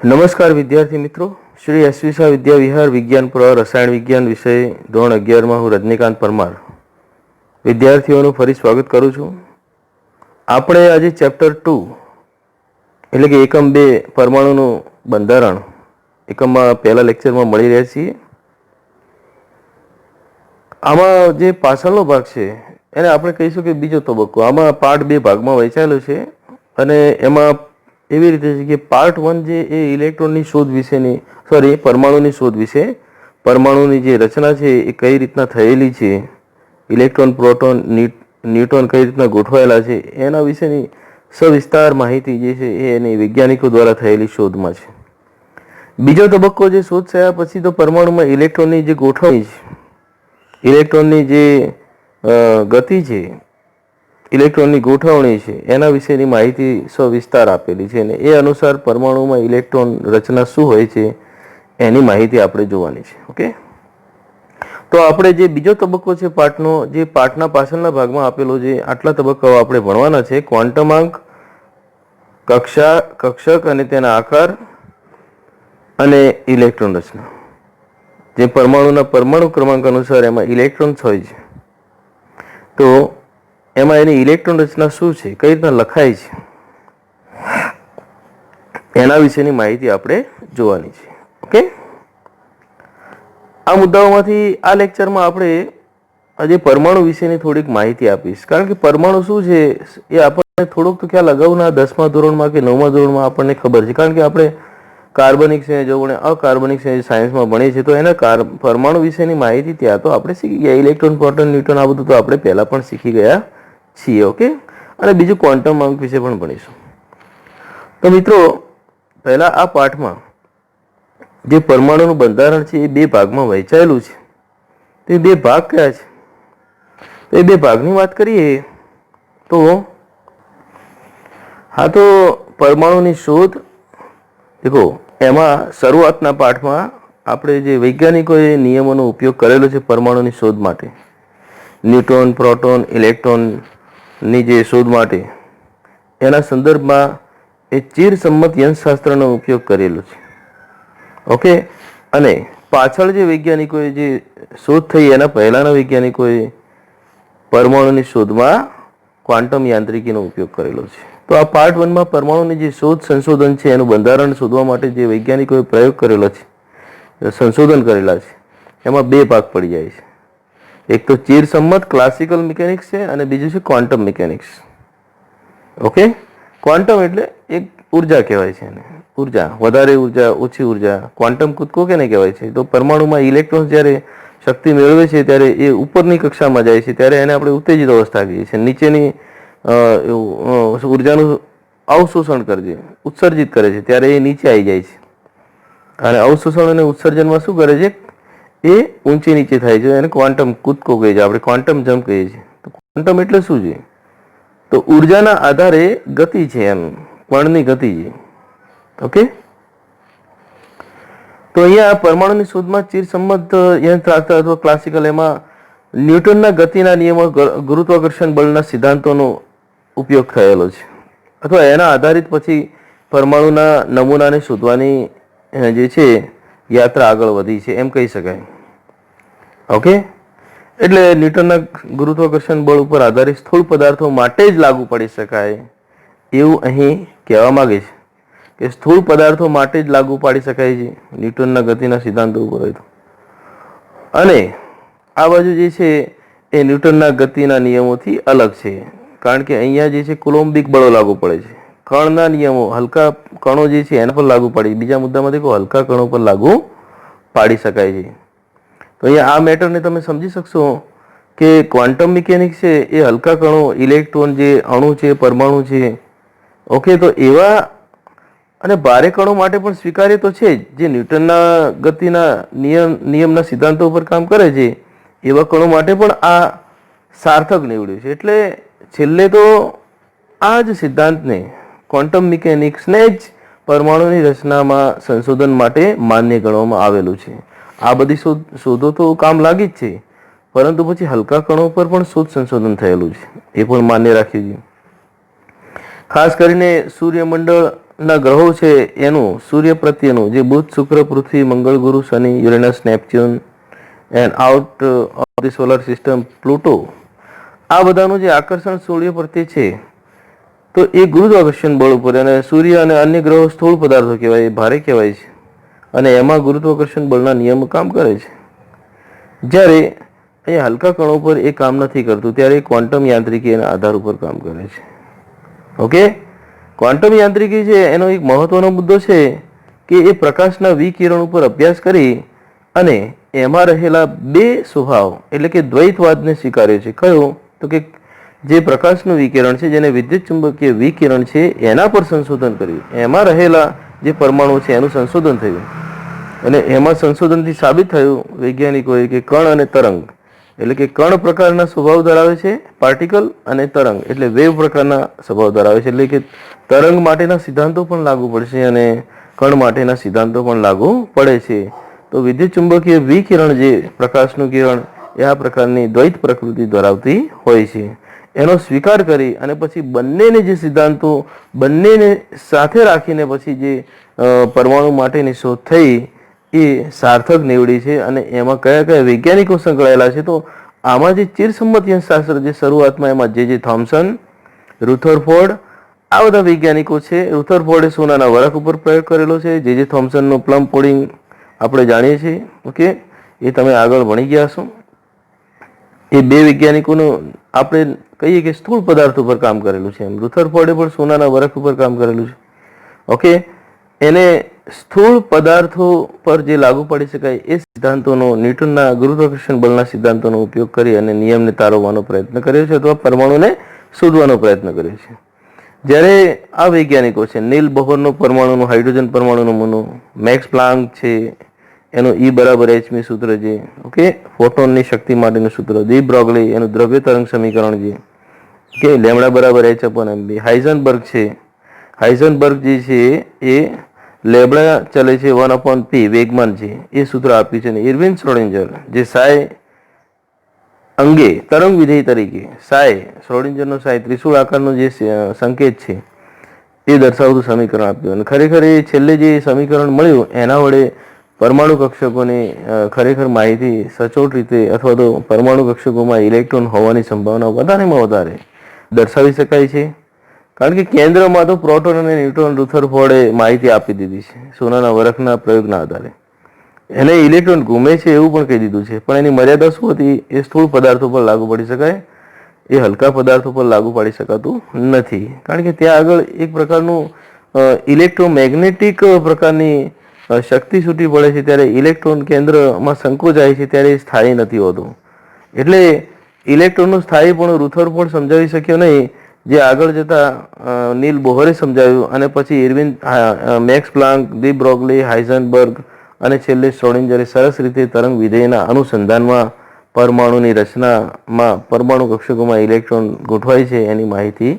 નમસ્કાર વિદ્યાર્થી મિત્રો, શ્રી એસવી શાહ વિદ્યા વિહાર વિજ્ઞાન પ્રવાહ રસાયણ વિજ્ઞાન વિષય ધોરણ 11માં હું રજનીકાંત પરમાર વિદ્યાર્થીઓનું ફરી સ્વાગત કરું છું. આપણે આજે ચેપ્ટર 2 એટલે કે એકમ 2 પરમાણુનું બંધારણ એકમમાં પહેલા લેક્ચરમાં મળી રહ્યા છીએ. આમાં જે પાછળનો ભાગ છે એને આપણે કહીશું કે બીજો તબક્કો. આમાં પાર્ટ 2 ભાગમાં વહેંચાયેલો છે અને એમાં એવી રીતે છે કે પાર્ટ 1 જે એ ઇલેક્ટ્રોનની શોધ વિશેની પરમાણુની શોધ વિશે, પરમાણુની જે રચના છે એ કઈ રીતના થયેલી છે, ઇલેક્ટ્રોન પ્રોટોન ન્યુટ્રોન કઈ રીતના ગોઠવાયેલા છે એના વિશેની સવિસ્તાર માહિતી જે છે એ એની વૈજ્ઞાનિકો દ્વારા થયેલી શોધમાં છે. બીજો તબક્કો જે શોધ થયા પછી તો પરમાણુમાં ઇલેક્ટ્રોનની જે ગોઠવણી છે, ઇલેક્ટ્રોનની જે ગતિ છે, ઇલેક્ટ્રોનની ગોઠવણી છે એના વિશેની માહિતી સવિસ્તાર આપેલી છે અને એ અનુસાર પરમાણુમાં ઇલેક્ટ્રોન રચના શું હોય છે એની માહિતી આપણે જોવાની છે. ઓકે, તો આપણે જે બીજો તબક્કો છે પાઠનો, જે પાઠના પાછળના ભાગમાં આપેલો છે, આટલા તબક્કાઓ આપણે ભણવાના છે. ક્વોન્ટમાંક, કક્ષક અને તેના આકાર અને ઇલેક્ટ્રોન રચના. જે પરમાણુના પરમાણુ ક્રમાંક અનુસાર એમાં ઇલેક્ટ્રોન્સ હોય છે, તો એમાં એની ઇલેક્ટ્રોન રચના શું છે, કઈ રીતના લખાય છે, એના વિશેની માહિતી આપણે જોવાની છે. ઓકે, આ મુદ્દાઓમાંથી આ લેક્ચરમાં આપણે આજે પરમાણુ વિશેની થોડીક માહિતી આપીશ. કારણ કે પરમાણુ શું છે એ આપણને થોડોક તો ખ્યાલ અગાઉના 10મા ધોરણમાં કે 9મા ધોરણમાં આપણને ખબર છે. કારણ કે આપણે કાર્બનિક સંયોજકો અને અકાર્બનિક સંયોજક સાયન્સમાં ભણીએ છીએ, તો એના પરમાણુ વિશેની માહિતી ત્યાં તો આપણે શીખી ગયા. ઇલેક્ટ્રોન, પ્રોટોન, ન્યુટ્રોન આ બધું તો આપણે પહેલા પણ શીખી ગયા છીએ. ઓકે, અને બીજું ક્વોન્ટમ અંક વિશે પણ ભણીશું. તો મિત્રો, પહેલા આ પાઠમાં જે પરમાણુનું બંધારણ છે એ 2 ભાગમાં વહેંચાયેલું છે. તો એ 2 ભાગ કયા છે? તો એ 2 ભાગની વાત કરીએ તો પરમાણુની શોધ દેખો, એમાં શરૂઆતના પાઠમાં આપણે જે વૈજ્ઞાનિકોએ નિયમોનો ઉપયોગ કરેલો છે પરમાણુની શોધ માટે, ન્યુટ્રોન, પ્રોટોન, ઇલેક્ટ્રોનની જે શોધ માટે, એના સંદર્ભમાં એ ચિરસમ્મત યંત્રશાસ્ત્રનો ઉપયોગ કરેલો છે. ઓકે, અને પાછળ જે વૈજ્ઞાનિકોએ જે શોધ થઈ એના પહેલાના વૈજ્ઞાનિકોએ પરમાણુની શોધમાં ક્વોન્ટમ યાંત્રિકીનો ઉપયોગ કરેલો છે. તો આ પાર્ટ 1માં પરમાણુની જે શોધ સંશોધન છે એનું બંધારણ શોધવા માટે જે વૈજ્ઞાનિકોએ પ્રયોગ કરેલો છે, સંશોધન કરેલા છે, એમાં 2 ભાગ પડી જાય છે. એક તો ચિરસમ્મત ક્લાસિકલ મિકેનિક્સ છે અને બીજું છે ક્વોન્ટમ મિકેનિક્સ. ઓકે, ક્વોન્ટમ એટલે એક ઉર્જા કહેવાય છે એને, ઉર્જા, વધારે ઉર્જા, ઓછી ઉર્જા, ક્વોન્ટમ કૂદકો કેને કહેવાય છે? તો પરમાણુમાં ઇલેક્ટ્રોન્સ જ્યારે શક્તિ મેળવે છે ત્યારે એ ઉપરની કક્ષામાં જાય છે ત્યારે એને આપણે ઉત્તેજિત અવસ્થા કહીએ છીએ. નીચેની ઉર્જાનું અવશોષણ કરે છે, ઉત્સર્જિત કરે છે, ત્યારે એ નીચે આવી જાય છે. અને અવશોષણ અને ઉત્સર્જનમાં શું કરે છે? એ ઊંચી નીચે થાય છે. એને ક્વોન્ટમ કૂદકો કહીએ છીએ, આપણે ક્વોન્ટમ જમ્પ કહીએ છીએ. તો ક્વોન્ટમ એટલે શું છે? તો ઉર્જાના આધારે ગતિ છે, એમ કણની ગતિ છે. ઓકે, તો અહીંયા પરમાણુની શોધમાં ચિરસમ્મત યંત્રશાસ્ત્ર અથવા ક્લાસિકલ, એમાં ન્યૂટનના ગતિના નિયમો, ગુરુત્વાકર્ષણ બળના સિદ્ધાંતોનો ઉપયોગ થયેલો છે, અથવા એના આધારિત પછી પરમાણુના નમૂનાને શોધવાની જે છે યાત્રા આગળ વધી છે એમ કહી શકાય. ઓકે, એટલે ન્યૂટનના ગુરુત્વાકર્ષણ બળ ઉપર આધારિત સ્થૂળ પદાર્થો માટે જ લાગુ પડી શકાય એવું અહીં કહેવા માંગે છે કે સ્થૂળ પદાર્થો માટે જ લાગુ પાડી શકાય છે ન્યૂટનના ગતિના સિદ્ધાંતો ઉપર હોય તો. અને આ બાજુ જે છે એ ન્યૂટનના ગતિના નિયમોથી અલગ છે, કારણ કે અહીંયા જે છે કુલોમ્બિક બળો લાગુ પડે છે. કણના નિયમો, હલકા કણો જે છે એના પર લાગુ પાડી, બીજા મુદ્દામાં દેખો હલકા કણો પર લાગુ પાડી શકાય છે. તો અહીંયા આ મેટરને તમે સમજી શકશો કે ક્વોન્ટમ મિકેનિક્સ છે એ હલકા કણો, ઇલેક્ટ્રોન, જે અણુ છે, પરમાણુ છે, ઓકે, તો એવા અને ભારે કણો માટે પણ સ્વીકાર્ય તો છે જ, જે ન્યૂટનના ગતિના નિયમના સિદ્ધાંતો ઉપર કામ કરે છે, એવા કણો માટે પણ આ સાર્થક નીવડ્યું છે. એટલે છેલ્લે તો આ જ સિદ્ધાંતને, ક્વોન્ટમ મિકેનિક્સને જ પરમાણુની રચનામાં સંશોધન માટે માન્ય ગણવામાં આવેલું છે. આ બધી શોધો તો કામ લાગી જ છે, પરંતુ પછી હલકા કણો પર પણ શોધ સંશોધન થયેલું છે, એ પણ માન્ય રાખ્યું છે. ખાસ કરીને સૂર્યમંડળ ના ગ્રહો છે એનું સૂર્ય પ્રત્યેનું જે બુધ, શુક્ર, પૃથ્વી, મંગળ, ગુરુ, શનિ, Uranus, Neptune and out of the solar system Pluto, આ બધાનું જે આકર્ષણ સૂર્ય પ્રત્યે છે તો એ ગુરુત્વાકર્ષણ બળ ઉપર, અને સૂર્ય અને અન્ય ગ્રહો સ્થૂળ પદાર્થો કહેવાય, ભારે કહેવાય છે, અને એમાં ગુરુત્વાકર્ષણ બળના નિયમો કામ કરે છે. જ્યારે અહીંયા હલકા કણો પર એ કામ નથી કરતું ત્યારે ક્વોન્ટમ યાંત્રિકી એના આધાર ઉપર કામ કરે છે. ઓકે, ક્વોન્ટમ યાંત્રિકી છે એનો એક મહત્વનો મુદ્દો છે કે એ પ્રકાશના વિકિરણ ઉપર અભ્યાસ કરી અને એમાં રહેલા બે સ્વભાવ એટલે કે દ્વૈતવાદને સ્વીકાર્યો છે. કયો? તો કે જે પ્રકાશનું વિકિરણ છે જેને વિદ્યુત ચુંબકીય વિકિરણ છે એના પર સંશોધન કર્યું, એમાં રહેલા જે પરમાણુ છે એનું સંશોધન થયું, અને એમાં સંશોધનથી સાબિત થયું વૈજ્ઞાનિકોએ કે કણ અને તરંગ એટલે કે કણ પ્રકારના સ્વભાવ ધરાવે છે, પાર્ટિકલ, અને તરંગ એટલે વેવ પ્રકારના સ્વભાવ ધરાવે છે. એટલે કે તરંગ માટેના સિદ્ધાંતો પણ લાગુ પડશે અને કણ માટેના સિદ્ધાંતો પણ લાગુ પડે છે. તો વિદ્યુત ચુંબકીય વિકિરણ જે પ્રકાશનું કિરણ એ આ પ્રકારની દ્વૈત પ્રકૃતિ ધરાવતી હોય છે. એનો સ્વીકાર કરી અને પછી બંનેને જે સિદ્ધાંતો બંનેને સાથે રાખીને પછી જે પરમાણુ માટેની શોધ થઈ એ સાર્થક નીવડી છે. અને એમાં કયા કયા વૈજ્ઞાનિકો સંકળાયેલા છે? તો આમાં જે ચિરસંમત યંત્રશાસ્ત્ર જે શરૂઆતમાં એમાં જે થોમ્સન, રુથરફોર્ડ, આ બધા વૈજ્ઞાનિકો છે. રુથરફોર્ડે સોનાના વરખ ઉપર પ્રયોગ કરેલો છે. જે થોમ્સનનો પ્લમ પોડિંગ આપણે જાણીએ છીએ. ઓકે, એ તમે આગળ ભણી ગયા છો. એ બે વૈજ્ઞાનિકોનું આપણે કહીએ કે સ્થૂળ પદાર્થ ઉપર કામ કરેલું છે. એમ રુથરફોર્ડે પણ સોનાના વરખ ઉપર કામ કરેલું છે. ઓકે, એને સ્થૂળ પદાર્થો પર જે લાગુ પડી શકાય એ સિદ્ધાંતોનો, ન્યૂટનના ગુરુત્વાકર્ષણ બળના સિદ્ધાંતોનો ઉપયોગ કરી અને નિયમને તારવવાનો પ્રયત્ન કર્યો છે અથવા પરમાણુને શોધવાનો પ્રયત્ન કર્યો છે. જ્યારે આ વૈજ્ઞાનિકો છે નીલ બોહરનો પરમાણુનું, હાઇડ્રોજન પરમાણુનું મોનું, મેક્સ પ્લાન્ક છે એનું E બરાબર hમી સૂત્ર છે. ઓકે, ફોટોનની શક્તિ માટેનું સૂત્ર, ડી બ્રોગલી એનું દ્રવ્ય તરંગ સમીકરણ છે. ઓકે, લેમડા બરાબર h/mb. હાઇઝનબર્ગ છે, હાઇઝનબર્ગ જે છે એ લેમડા ચલે છે 1/p વેગમાન છે એ સૂત્ર આપ્યું છે. અને ઇર્વિન શ્રોડિંજર જે સાય અંગે તરંગ વિધેય તરીકે શ્રોડિંજરનો સાય ત્રિશુળ આકારનો જે સંકેત છે એ દર્શાવતું સમીકરણ આપ્યું. અને ખરેખર એ છેલ્લે જે સમીકરણ મળ્યું એના વડે પરમાણુ કક્ષકોની ખરેખર માહિતી સચોટ રીતે અથવા તો પરમાણુ કક્ષકોમાં ઇલેક્ટ્રોન હોવાની સંભાવના વધારેમાં વધારે દર્શાવી શકાય છે. કારણ કે કેન્દ્રમાં તો પ્રોટોન અને ન્યુટ્રોન રુથરફોર્ડે માહિતી આપી દીધી છે સોનાના વરખના પ્રયોગના આધારે. એને ઇલેક્ટ્રોન ઘૂમે છે એવું પણ કહી દીધું છે, પણ એની મર્યાદા શું હતી? એ સ્થૂળ પદાર્થો પર લાગુ પડી શકાય, એ હલકા પદાર્થો પર લાગુ પાડી શકાતું નથી. કારણ કે ત્યાં આગળ એક પ્રકારનું ઇલેક્ટ્રોમેગ્નેટિક પ્રકારની શક્તિ છૂટી પડે છે, ત્યારે ઇલેક્ટ્રોન કેન્દ્રમાં સંકોચાય છે ત્યારે એ સ્થાયી નથી હોતું. એટલે ઇલેક્ટ્રોનનું સ્થાયીપણું રુથરફોર્ડ સમજાવી શક્યો નહીં, જે આગળ જતા નીલ બોહરે સમજાવ્યું. અને પછી Erwin, Max Planck, de Broglie, Heisenberg અને છેલ્લે શ્રોડિંજરે સરસ રીતે તરંગ વિધેયના અનુસંધાનમાં પરમાણુની રચનામાં પરમાણુ કક્ષકોમાં ઇલેક્ટ્રોન ગોઠવાય છે એની માહિતી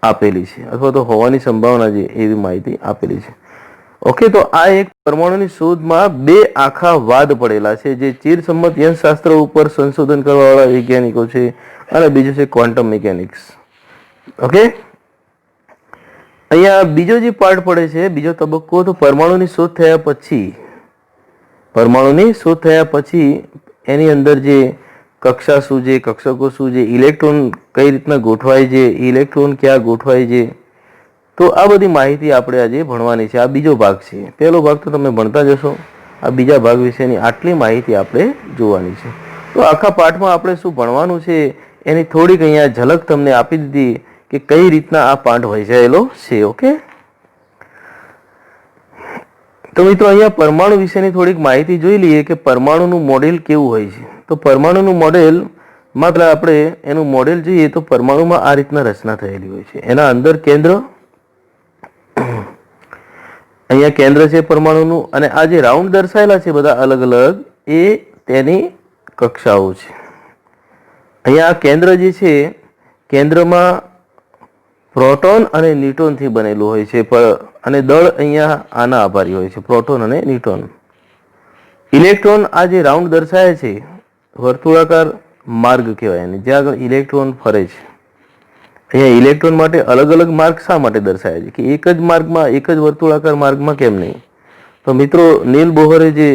આપેલી છે, અથવા તો હોવાની સંભાવના છે એવી માહિતી આપેલી છે. ઓકે, તો આ એક પરમાણુની શોધમાં બે આખા વાદ પડેલા છે, જે ચિરસંમત યંત્રશાસ્ત્ર ઉપર સંશોધન કરવાવાળા વૈજ્ઞાનિકો છે, અને બીજું છે ક્વોન્ટમ મિકેનિક્સ. ઓકે, અહીંયા બીજો જે પાર્ટ પડે છે, બીજો તબક્કો, તો પરમાણુની શોધ થયા પછી એની અંદર જે કક્ષા શું છે, કક્ષકો શું છે, ઇલેક્ટ્રોન કઈ રીતના ગોઠવાય છે, ઇલેક્ટ્રોન ક્યાં ગોઠવાય છે, તો આ બધી માહિતી આપણે આજે ભણવાની છે. આ બીજો ભાગ છે. પહેલો ભાગ તો તમે ભણતા જશો, આ બીજા ભાગ વિશેની આટલી માહિતી આપણે જોવાની છે. તો આખા પાઠમાં આપણે શું ભણવાનું છે એની થોડીક અહીંયા ઝલક તમને આપી દીધી કે કઈ રીતના આ પાઠ વહેંચાયેલો છે. ઓકે, તો મિત્રો અહીંયા પરમાણુ વિશેની થોડીક માહિતી જોઈ લઈએ કે પરમાણુનું મોડેલ કેવું હોય છે. તો પરમાણુનું મોડેલ માત્ર આપણે એનું મોડેલ જોઈએ તો પરમાણુમાં આ રીતના રચના થયેલી હોય છે. એના અંદર કેન્દ્ર, અહીંયા કેન્દ્ર છે પરમાણુનું, અને આ જે રાઉન્ડ દર્શાયેલા છે બધા અલગ અલગ એ તેની કક્ષાઓ છે. અહીંયા આ કેન્દ્ર જે છે, કેન્દ્રમાં પ્રોટોન અને ન્યુટ્રોનથી બનેલું હોય છે, અને દળ અહીંયા આના આભારી હોય છે, પ્રોટોન અને ન્યુટ્રોન. ઇલેક્ટ્રોન આ જે રાઉન્ડ દર્શાય છે વર્તુળાકાર માર્ગ કહેવાય એને, જ્યાં આગળ ઇલેક્ટ્રોન ફરે છે અહીંયા ઇલેક્ટ્રોન માટે અલગ અલગ માર્ગ શા માટે દર્શાવે છે કે એક જ માર્ગમાં, એક જ વર્તુળાકાર માર્ગમાં કેમ નહીં? તો મિત્રો, નીલ બોહરે જે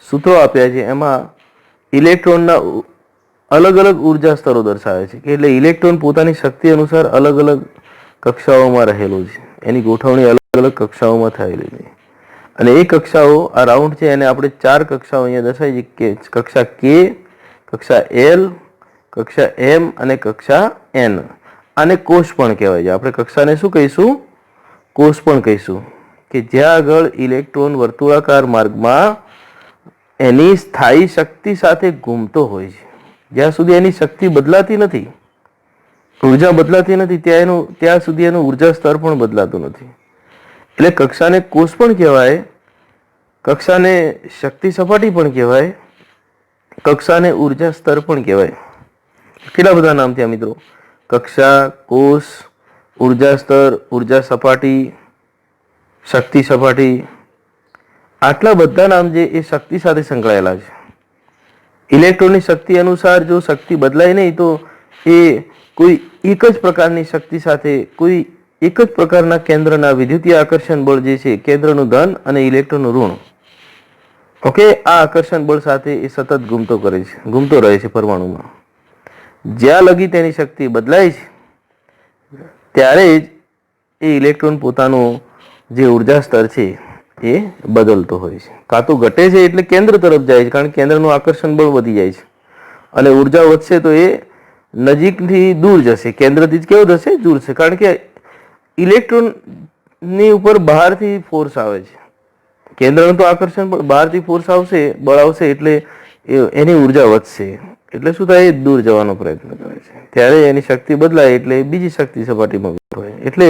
સૂત્રો આપ્યા છે એમાં ઇલેક્ટ્રોનના અલગ અલગ ઉર્જા સ્તરો દર્શાવે છે કે એટલે ઇલેક્ટ્રોન પોતાની શક્તિ અનુસાર અલગ અલગ કક્ષાઓમાં રહેલો છે, એની ગોઠવણી અલગ અલગ કક્ષાઓમાં થયેલી છે. અને એ કક્ષાઓ, આ રાઉન્ડ છે એને આપણે 4 કક્ષાઓ અહીંયા દર્શાવી છે કે કક્ષા કે, કક્ષા એલ, કક્ષા એમ અને કક્ષા એન. આને કોષ પણ કહેવાય છે. આપણે કક્ષાને શું કહીશું? કોષ પણ કહીશું. કે જ્યાં આગળ ઇલેક્ટ્રોન વર્તુળાકાર માર્ગમાં એની સ્થાયી શક્તિ સાથે ઘૂમતો હોય છે, જ્યાં સુધી એની શક્તિ બદલાતી નથી, ઉર્જા બદલાતી નથી, ત્યાં સુધી એનું ઉર્જા સ્તર પણ બદલાતું નથી. એટલે કક્ષાને કોષ પણ કહેવાય, કક્ષાને શક્તિ સપાટી પણ કહેવાય, કક્ષાને ઉર્જા સ્તર પણ કહેવાય. કેટલા બધા નામ થયા મિત્રો? કક્ષા, કોષ, ઉર્જા સ્તર, ઉર્જા સપાટી, શક્તિ સપાટી. આટલા બધા નામ જે એ શક્તિ સાથે સંકળાયેલા છે. ઇલેક્ટ્રોનની શક્તિ અનુસાર જો શક્તિ બદલાય નહીં તો એ કોઈ એક જ પ્રકારની શક્તિ સાથે, કોઈ એક જ પ્રકારના કેન્દ્રના વિદ્યુતીય આકર્ષણ બળ જે છે, કેન્દ્રનું ધન અને ઇલેક્ટ્રોનનું ઋણ, ઓકે, આ આકર્ષણ બળ સાથે એ સતત ઘૂમતો રહે છે પરમાણુમાં. જ્યાં લગી તેની શક્તિ બદલાય છે ત્યારે જ એ ઇલેક્ટ્રોન પોતાનું જે ઉર્જા સ્તર છે એ બદલતો હોય છે. કાં તો ઘટે છે એટલે કેન્દ્ર તરફ જાય છે, કારણ કે કેન્દ્રનું આકર્ષણ બળ વધી જાય છે, અને ઉર્જા વધશે તો એ નજીકથી દૂર જશે, કેન્દ્રથી જ કેવો જશે? દૂર છે, કારણ કે ઇલેક્ટ્રોનની ઉપર બહારથી ફોર્સ આવે છે. કેન્દ્રનું તો આકર્ષણ બળ, બહારથી ફોર્સ આવશે, બળ આવશે એટલે એની ઉર્જા વધશે, એટલે શું થાય? દૂર જવાનો પ્રયત્ન કરે છે. ત્યારે એની શક્તિ બદલાય એટલે બીજી શક્તિ સપાટીમાં હોય. એટલે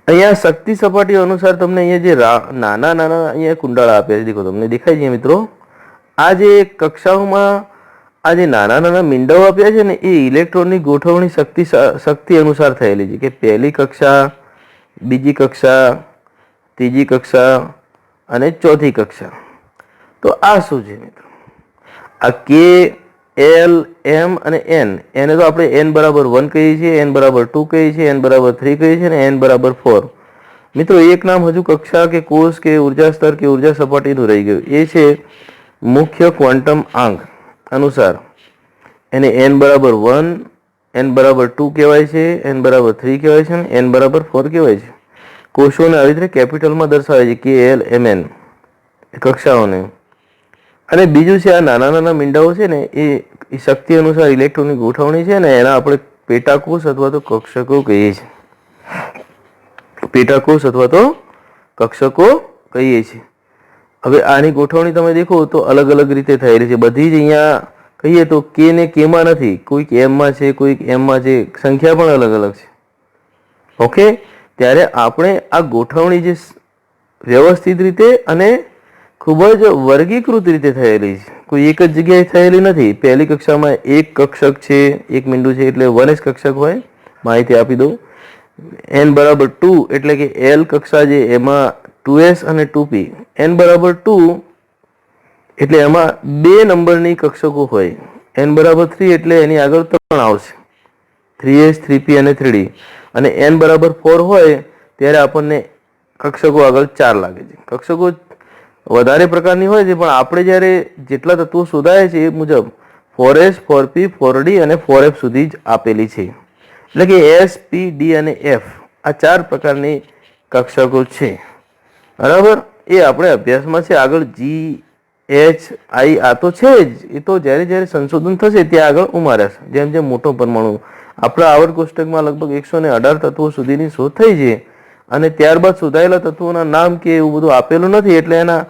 અહીંયા શક્તિ સપાટી અનુસાર તમને અહીંયા જે નાના નાના અહીંયા કુંડાળા આપ્યા છે, દેખો, તમને દેખાય છે મિત્રો? આ જે કક્ષાઓમાં આ જે નાના નાના મીંડાઓ આપ્યા છે ને, એ ઇલેક્ટ્રોનની ગોઠવણી શક્તિ અનુસાર થયેલી છે. કે પહેલી કક્ષા, બીજી કક્ષા, ત્રીજી કક્ષા અને ચોથી કક્ષા. તો આ શું છે મિત્રો? આ કે, એલ, એમ અને એન. એને તો આપણે n બરાબર 1 કહીએ છીએ, n બરાબર 2 કહીએ છીએ, n બરાબર 3 કહીએ છીએ અને n બરાબર 4. મિત્રો, એક નામ હજુ કક્ષા કે કોષ કે ઉર્જા સ્તર કે ઉર્જા સપાટીનું રહી ગયું. એ છે મુખ્ય ક્વોન્ટમ આંક અનુસાર એને n બરાબર 1, n બરાબર 2 કહેવાય છે, n બરાબર 3 કહેવાય છે અને n બરાબર 4 કહેવાય છે. કોષોને આવી રીતે કેપિટલમાં દર્શાવે છે, કે એલ, એમ, એન કક્ષાઓને. અને બીજું છે આ નાના નાના મીંડાઓ છે ને, એ શક્તિ અનુસાર ઇલેક્ટ્રોનની ગોઠવણી છે ને, એના આપણે પેટાકોષ અથવા તો કક્ષકો કહીએ છીએ. પેટાકોષ અથવા તો કક્ષકો કહીએ છીએ. હવે આની ગોઠવણી તમે દેખો તો અલગ અલગ રીતે થયેલી છે. બધી જ અહીંયા કહીએ તો કે ને કેમાં નથી, કોઈક એમમાં છે, કોઈક એમમાં છે, સંખ્યા પણ અલગ અલગ છે. ઓકે, ત્યારે આપણે આ ગોઠવણી જે વ્યવસ્થિત રીતે અને ખૂબ જ વર્ગીકૃત રીતે થયેલી છે, કોઈ એક જ જગ્યાએ થયેલી નથી. પહેલી કક્ષામાં એક કક્ષક છે, એક મીંડું છે, એટલે 1s કક્ષક હોય. માહિતી આપી દઉં. n બરાબર 2 એટલે કે એલ કક્ષા જે, એમાં 2s અને 2p. n બરાબર 2 એટલે એમાં 2 નંબરની કક્ષકો હોય. n બરાબર 3 એટલે એની આગળ 3 આવશે, 3s, 3p અને 3d. અને n બરાબર 4 હોય ત્યારે આપણને કક્ષકો આગળ 4 લાગે છે. કક્ષકો વધારે પ્રકારની હોય છે, પણ આપણે જ્યારે જેટલા તત્વો શોધાય છે એ મુજબ 4s, 4p, 4d અને 4f સુધી જ આપેલી છે. એટલે કે s, p, d અને f આ 4 પ્રકારની કક્ષકો છે. બરાબર? એ આપણે અભ્યાસમાં છે. આગળ g, h, i આ તો છે જ, એ તો જ્યારે જ્યારે સંશોધન થશે ત્યાં આગળ ઉમારાશે. જેમ જેમ મોટો પરમાણુ, આપણા આવર્ત કોષ્ટકમાં લગભગ 118 તત્વો સુધીની શોધ થઈ છે, અને ત્યારબાદ શોધાયેલા તત્વોના નામ કે એવું બધું આપેલું નથી, એટલે એના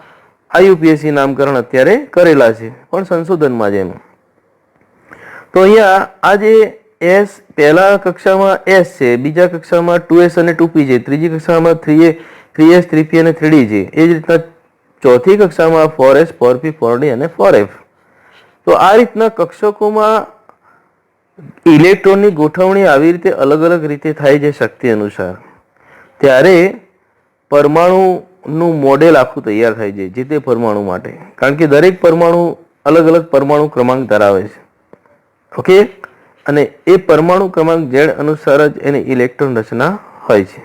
IUPAC નામકરણ અત્યારે કરેલા છે, પણ સંશોધનમાં જ એમ. તો અહીંયા આ જે s, પહેલા કક્ષામાં s છે, બીજા કક્ષામાં 2s અને 2p છે, ત્રીજી કક્ષામાં 3s, 3p અને 3d છે. એ જ રીતના ચોથી કક્ષામાં 4s, 4p, 4d અને 4f. તો આ રીતના કક્ષકોમાં ઇલેક્ટ્રોનની ગોઠવણી આવી રીતે અલગ અલગ રીતે થાય છે શક્તિ અનુસાર. ત્યારે પરમાણુનું મોડેલ આખું તૈયાર થાય છે જે તે પરમાણુ માટે, કારણ કે દરેક પરમાણુ અલગ અલગ પરમાણુ ક્રમાંક ધરાવે છે. ઓકે, અને એ પરમાણુ ક્રમાંક Z અનુસાર જ એની ઇલેક્ટ્રોન રચના હોય છે.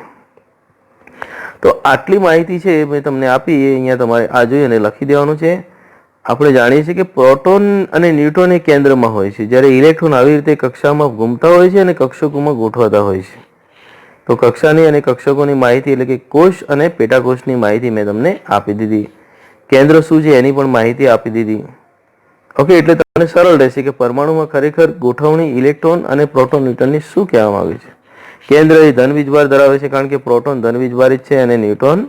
તો આટલી માહિતી છે મેં તમને આપી, એ અહીંયા તમારે આ જોઈ અને લખી દેવાનું છે. આપણે જાણીએ છીએ કે પ્રોટોન અને ન્યુટ્રોન એ કેન્દ્રમાં હોય છે, જ્યારે ઇલેક્ટ્રોન આવી રીતે કક્ષામાં ઘૂમતા હોય છે અને કક્ષકોમાં ગોઠવાતા હોય છે. તો કક્ષાની અને કક્ષકોની માહિતી એટલે કે કોષ અને પેટાકોષની માહિતી મેં તમને આપી દીધી. કેન્દ્ર શું છે એની પણ માહિતી આપી દીધી. ઓકે, એટલે તમને સરળ રહેશે કે પરમાણુમાં ખરેખર ગોઠવણી ઇલેક્ટ્રોન અને પ્રોટોન ન્યુટ્રોનની શું કહેવામાં આવે છે. કેન્દ્ર એ ધન વીજભાર ધરાવે છે, કારણ કે પ્રોટોન ધન વીજભાર જ છે અને ન્યુટ્રોન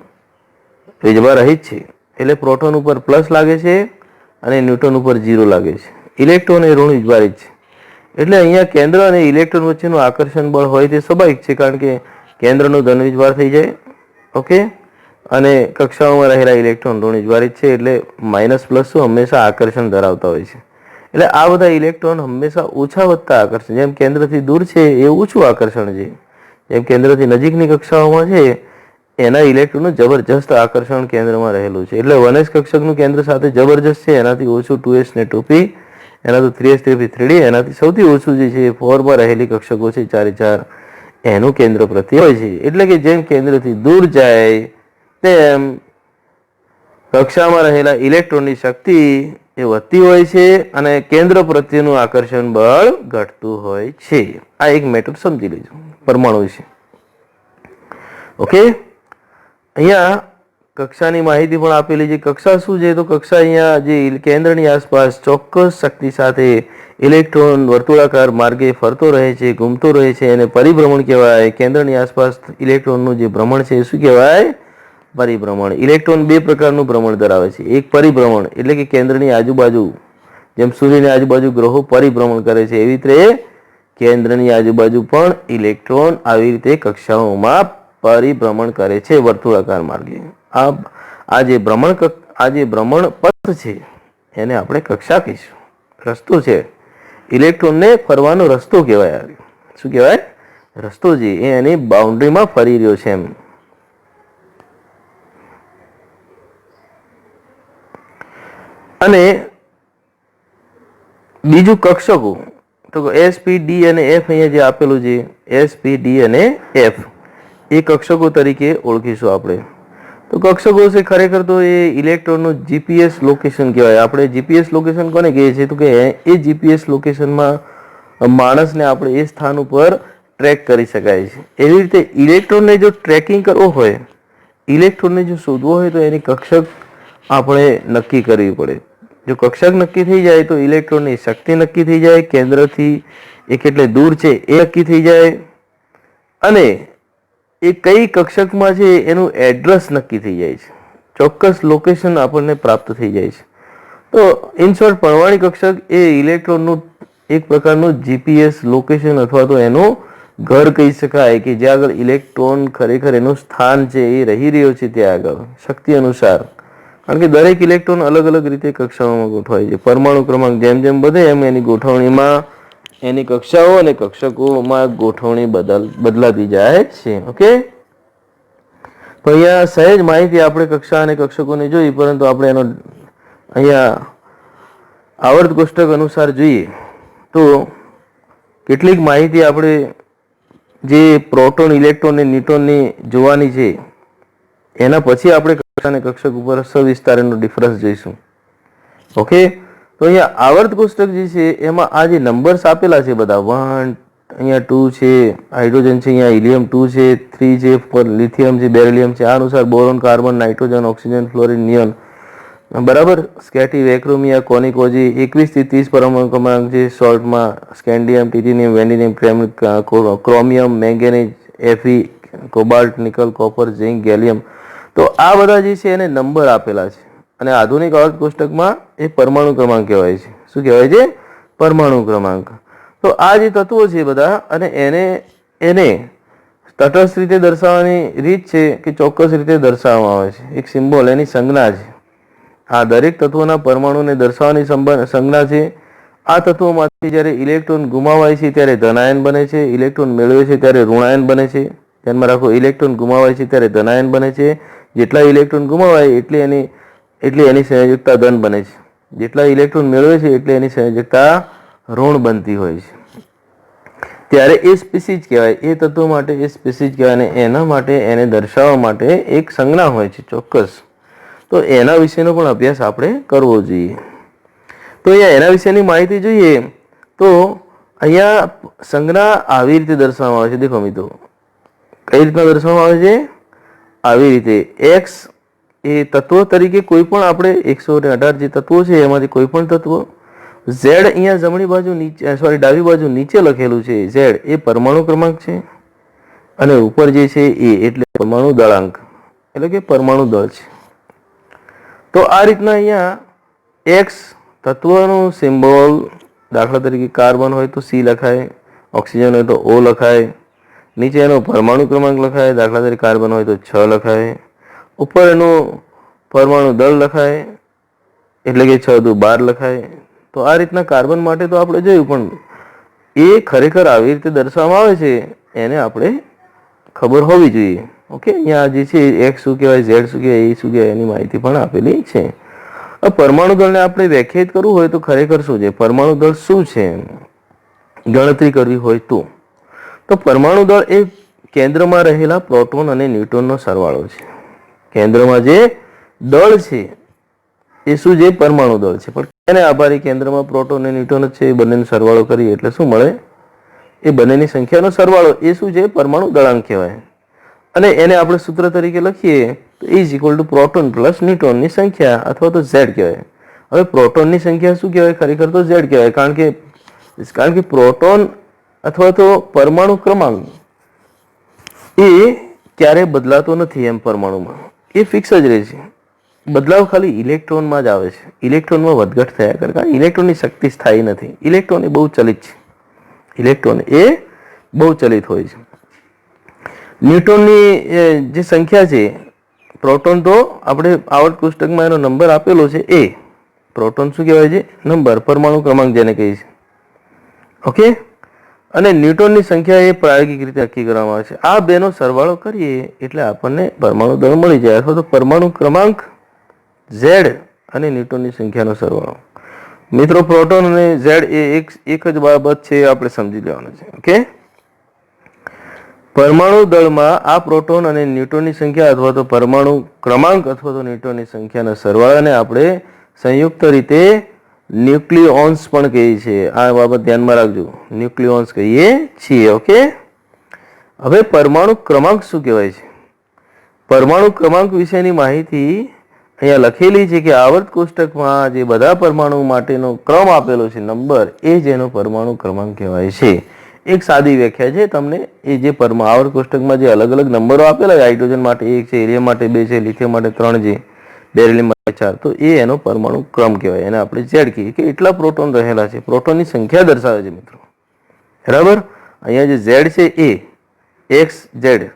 વીજભાર રહિત છે. એટલે પ્રોટોન ઉપર પ્લસ લાગે છે અને ન્યુટ્રોન ઉપર 0 લાગે છે. ઇલેક્ટ્રોન એ ઋણ વીજભારિત છે. એટલે અહીંયા કેન્દ્ર અને ઇલેક્ટ્રોન વચ્ચેનું આકર્ષણ બળ હોય તે સ્વાભાવિક છે, કારણ કે કેન્દ્રનું ધન વીજભાર થઈ જાય. ઓકે, અને કક્ષાઓમાં રહેલા ઇલેક્ટ્રોન ઋણ વીજભારિત છે, એટલે માઇનસ પ્લસ હંમેશા આકર્ષણ ધરાવતા હોય છે. એટલે આ બધા ઇલેક્ટ્રોન હંમેશા ઓછા વધતા આકર્ષણ, જેમ કેન્દ્રથી દૂર છે એ ઓછું આકર્ષણ છે, જેમ કેન્દ્રથી નજીકની કક્ષાઓમાં છે એના ઇલેક્ટ્રોનનું જબરજસ્ત આકર્ષણ કેન્દ્રમાં રહેલું છે. એટલે 1s કક્ષકનું કેન્દ્ર સાથે જબરજસ્ત છે, એનાથી ઓછું 2s ને 2p, એનાથી 3s 3p 3d, એનાથી સૌથી ઓછું જે છે 4 માં રહેલી કક્ષકો છે 4 4, એનું કેન્દ્ર પ્રત્યે હોય છે. એટલે કે જેમ કેન્દ્રથી દૂર જાય તેમ કક્ષામાં રહેલા ઇલેક્ટ્રોનની શક્તિ એ વધતી હોય છે અને કેન્દ્ર પ્રત્યેનું આકર્ષણ બળ ઘટતું હોય છે. આ એક મેટર સમજી લેજો પરમાણુ વિશે. ઓકે, અહીંયા કક્ષાની માહિતી પણ આપેલી છે. કક્ષા શું છે? તો કક્ષા અહીંયા જે કેન્દ્રની આસપાસ ચોક્કસ શક્તિ સાથે ઇલેક્ટ્રોન વર્તુળાકાર માર્ગે ફરતો રહે છે, ઘૂમતો રહે છે, એને પરિભ્રમણ કહેવાય. કેન્દ્રની આસપાસ ઇલેક્ટ્રોનનું જે ભ્રમણ છે એ શું કહેવાય? પરિભ્રમણ. ઇલેક્ટ્રોન બે પ્રકારનું ભ્રમણ ધરાવે છે. એક પરિભ્રમણ એટલે કે કેન્દ્રની આજુબાજુ, જેમ સૂર્યની આજુબાજુ ગ્રહો પરિભ્રમણ કરે છે એવી રીતે કેન્દ્રની આજુબાજુ પણ ઇલેક્ટ્રોન આવી રીતે કક્ષાઓમાં પરિભ્રમણ કરે છે વર્તુળાકાર માર્ગે. આ જે ભ્રમણ પથ છે એને આપણે કક્ષા કહીશું. રસ્તો છે, ઇલેક્ટ્રોનને ફરવાનો રસ્તો કહેવાય. શું કહેવાય? રસ્તો છે, એ એની બાઉન્ડ્રીમાં ફરી રહ્યો છે એમ. અને બીજું કક્ષકો, તો એસ પી ડી અને એફ અહીંયા જે આપેલું છે, એસ પી ડી અને એફ એ કક્ષકો તરીકે ઓળખીશું આપણે. તો કક્ષકો છે ખરેખર તો એ ઇલેક્ટ્રોનનું જીપીએસ લોકેશન કહેવાય. આપણે જીપીએસ લોકેશન કોને કહીએ છીએ? તો કે એ જીપીએસ લોકેશનમાં માણસને આપણે એ સ્થાન ઉપર ટ્રેક કરી શકાય છે. એવી રીતે ઇલેક્ટ્રોનને જો ટ્રેકિંગ કરવો હોય, ઇલેક્ટ્રોનને જો શોધવો હોય તો એની કક્ષક આપણે નક્કી કરવી પડે. જો કક્ષક નક્કી થઈ જાય તો ઇલેક્ટ્રોનની શક્તિ નક્કી થઈ જાય, કેન્દ્રથી એ કેટલે દૂર છે એ નક્કી થઈ જાય, અને એ કઈ કક્ષકમાં છે એનું એડ્રેસ નક્કી થઈ જાય છે. ચોક્કસ લોકેશન આપણને પ્રાપ્ત થઈ જાય છે. તો ઇન શોર્ટ પરમાણુ કક્ષક એ ઇલેક્ટ્રોનનું એક પ્રકારનું જીપીએસ લોકેશન અથવા તો એનું ઘર કહી શકાય, કે જ્યાં આગળ ઇલેક્ટ્રોન ખરેખર એનું સ્થાન છે એ રહી રહ્યો છે ત્યાં આગળ શક્તિ અનુસાર. કારણ કે દરેક ઇલેક્ટ્રોન અલગ અલગ રીતે કક્ષાઓમાં ગોઠવાય છે. પરમાણુ ક્રમાંક જેમ જેમ વધે એમ એની ગોઠવણીમાં એની કક્ષાઓ અને કક્ષકોમાં ગોઠવણી બદલાતી જાય છે. ઓકે, તો અહીંયા સહેજ માહિતી આપણે કક્ષા અને કક્ષકોને જોઈ, પરંતુ આપણે એનો અહીંયા આવર્ત કોષ્ટક અનુસાર જોઈએ તો કેટલીક માહિતી આપણે જે પ્રોટોન, ઇલેક્ટ્રોન અને ન્યુટ્રોનની જોવાની છે, એના પછી આપણે કક્ષા અને કક્ષક ઉપર સવિસ્તારનો ડિફરન્સ જોઈશું. ઓકે, તો અહીંયા આવર્ત કોષ્ટક જે છે એમાં આ જે નંબર્સ આપેલા છે બધા 1, અહીંયા 2 છે, હાઇડ્રોજન છે, અહીંયા હિલિયમ 2 છે, 3 છે, લિથિયમ છે, બેરિલિયમ છે, આ અનુસાર boron, carbon, nitrogen, oxygen, fluorine, neon, બરાબર, સ્કેટી, વેક્રોમિયા, કોનિકોજી, 21 થી 30 પરમાણુ ક્રમાંક છે સોલ્ટમાં, scandium, titanium, vanadium, chromium, manganese, એફી, cobalt, nickel, copper, zinc, gallium. તો આ બધા જે છે એને નંબર આપેલા છે, અને આધુનિક આવર્ત કોષ્ટકમાં એ પરમાણુ ક્રમાંક કહેવાય છે. શું કહેવાય છે? પરમાણુ ક્રમાંક. તો આ જે તત્વો છે બધા, અને એને તટસ્થ રીતે દર્શાવવાની રીત છે કે ચોક્કસ રીતે દર્શાવવામાં આવે છે. એક સિમ્બોલ, એની સંજ્ઞા છે. આ દરેક તત્વોના પરમાણુને દર્શાવવાની સંજ્ઞા છે. આ તત્વોમાંથી જ્યારે ઇલેક્ટ્રોન ગુમાવાય છે ત્યારે ધનાયન બને છે, ઇલેક્ટ્રોન મેળવે છે ત્યારે ઋણાયન બને છે. ધ્યાનમાં રાખો, ઇલેક્ટ્રોન ગુમાવાય છે ત્યારે ધનાયન બને છે. જેટલા ઇલેક્ટ્રોન ગુમાવાય એટલી એની સંયોજકતા ધન બને છે. જેટલા ઇલેક્ટ્રોન મેળવે છે એટલે એની સંયોજકતા ઋણ બનતી હોય છે. ત્યારે એ સ્પીસીજ કહેવાય, એ તત્વો માટે એ સ્પીસીજ કહેવાય. અને એના માટે એને દર્શાવવા માટે એક સંજ્ઞા હોય છે ચોક્કસ. તો એના વિશેનો પણ અભ્યાસ આપણે કરવો જોઈએ. તો અહીંયા એના વિશેની માહિતી જોઈએ તો અહીંયા સંજ્ઞા આવી રીતે દર્શાવવામાં આવે છે. દેખો મિત્રો, કઈ રીતના દર્શાવવામાં આવે છે? આવી રીતે. એક્સ એ તત્વ તરીકે કોઈ પણ આપણે 118 જે તત્વો છે એમાંથી કોઈ પણ તત્વ. ઝેડ અહીંયા જમણી બાજુ નીચે, સોરી ડાબી બાજુ નીચે લખેલું છે. ઝેડ એ પરમાણુ ક્રમાંક છે અને ઉપર જે છે એ એટલે પરમાણુ દળાંક, એટલે કે પરમાણુ દળ છે. તો આ રીતના અહીંયા એક્સ તત્વનું સિમ્બોલ, દાખલા તરીકે કાર્બન હોય તો C લખાય, ઓક્સિજન હોય તો O લખાય, નીચે એનો પરમાણુ ક્રમાંક લખાય, દાખલા તરીકે કાર્બન હોય તો 6 લખાય, ઉપર એનું પરમાણુ દળ લખાય એટલે કે 6 દુ 12 લખાય. તો આ રીતના કાર્બન માટે તો આપણે જોયું, પણ એ ખરેખર આવી રીતે દર્શાવવામાં આવે છે એને આપણે ખબર હોવી જોઈએ. ઓકે, અહીંયા જે છે એક્સ શું કહેવાય, ઝેડ શું કહેવાય, એ શું કહેવાય એની માહિતી પણ આપેલી છે. પરમાણુ દળને આપણે વ્યાખ્યાયિત કરવું હોય તો ખરેખર શું છે, પરમાણુ દળ શું છે ગણતરી કરવી હોય તો પરમાણુ દળ એ કેન્દ્રમાં રહેલા પ્રોટોન અને ન્યુટ્રોનનો સરવાળો છે. કેન્દ્રમાં જે દળ છે એ શું છે? પરમાણુ દળ છે. પણ એને આભારી કેન્દ્રમાં પ્રોટોન અને ન્યુટ્રોન જ છે, એ બંનેનો સરવાળો કરીએ એટલે શું મળે? એ બંનેની સંખ્યાનો સરવાળો એ શું છે? પરમાણુ દળાંક કહેવાય. અને એને આપણે સૂત્ર તરીકે લખીએ તો is equal to proton plus ન્યુટ્રોનની સંખ્યા અથવા તો ઝેડ કહેવાય. હવે પ્રોટોનની સંખ્યા શું કહેવાય? ખરેખર તો ઝેડ કહેવાય, કારણ કે પ્રોટોન અથવા તો પરમાણુ ક્રમાંક એ ક્યારે બદલાતો નથી. એમ પરમાણુમાં એ ફિક્સ જ રહે છે. બદલાવ ખાલી ઇલેક્ટ્રોનમાં જ આવે છે. ઇલેક્ટ્રોનમાં વધઘટ થયા કરે, કારણ ઇલેક્ટ્રોનની શક્તિ સ્થાયી નથી. ઇલેક્ટ્રોન એ બહુ ચલિત છે. ઇલેક્ટ્રોન એ બહુ ચલિત હોય છે. ન્યુટ્રોનની જે સંખ્યા છે, પ્રોટોન તો આપણે આવર્ત કોષ્ટકમાં એનો નંબર આપેલો છે એ. પ્રોટોન શું કહેવાય છે? નંબર, પરમાણુ ક્રમાંક જેને કહીએ છીએ. ઓકે, અને ન્યુટ્રોનની સંખ્યા એ પ્રાયોગિક રીતે નક્કી કરવામાં આવે છે. આ બેનો સરવાળો કરીએ એટલે આપણને પરમાણુ દળ મળી જાય, અથવા તો પરમાણુ ક્રમાંક ઝેડ અને ન્યુટ્રોનની સંખ્યાનો સરવાળો. મિત્રો, પ્રોટોન અને ઝેડ એ એક જ બાબત છે, આપણે સમજી લેવાનું છે. ઓકે, પરમાણુ દળમાં આ પ્રોટોન અને ન્યુટ્રોનની સંખ્યા અથવા તો પરમાણુ ક્રમાંક અથવા તો ન્યુટ્રોનની સંખ્યાના સરવાળાને આપણે સંયુક્ત રીતે ન્યુક્લિયોન્સ પણ કહીએ છીએ. આ બાબત ધ્યાનમાં રાખજો, ન્યુક્લિયોન્સ કહીએ છીએ. ઓકે, હવે પરમાણુ ક્રમાંક શું કહેવાય છે? પરમાણુ ક્રમાંક વિશેની માહિતી અહીંયા લખેલી છે કે આવર્ત કોષ્ટકમાં જે બધા પરમાણુ માટેનો ક્રમ આપેલો છે, નંબર, એ જેનો પરમાણુ ક્રમાંક કહેવાય છે. એક સાદી વ્યાખ્યા છે તમને, એ જે આવર્ત કોષ્ટકમાં જે અલગ અલગ નંબરો આપેલા છે, હાઇડ્રોજન માટે 1 છે, હિલિયમ માટે 2 છે, લિથિયમ માટે 3 છે, બેરિલિયમ માટે 4, તો એ એનો પરમાણુ ક્રમ કહેવાય. એને આપણે ઝેડ કહીએ કે એટલા પ્રોટોન રહેલા છે. પ્રોટોનની સંખ્યા દર્શાવે છે મિત્રો, બરાબર. અહીંયા જે ઝેડ છે એ એક્સ ઝેડ.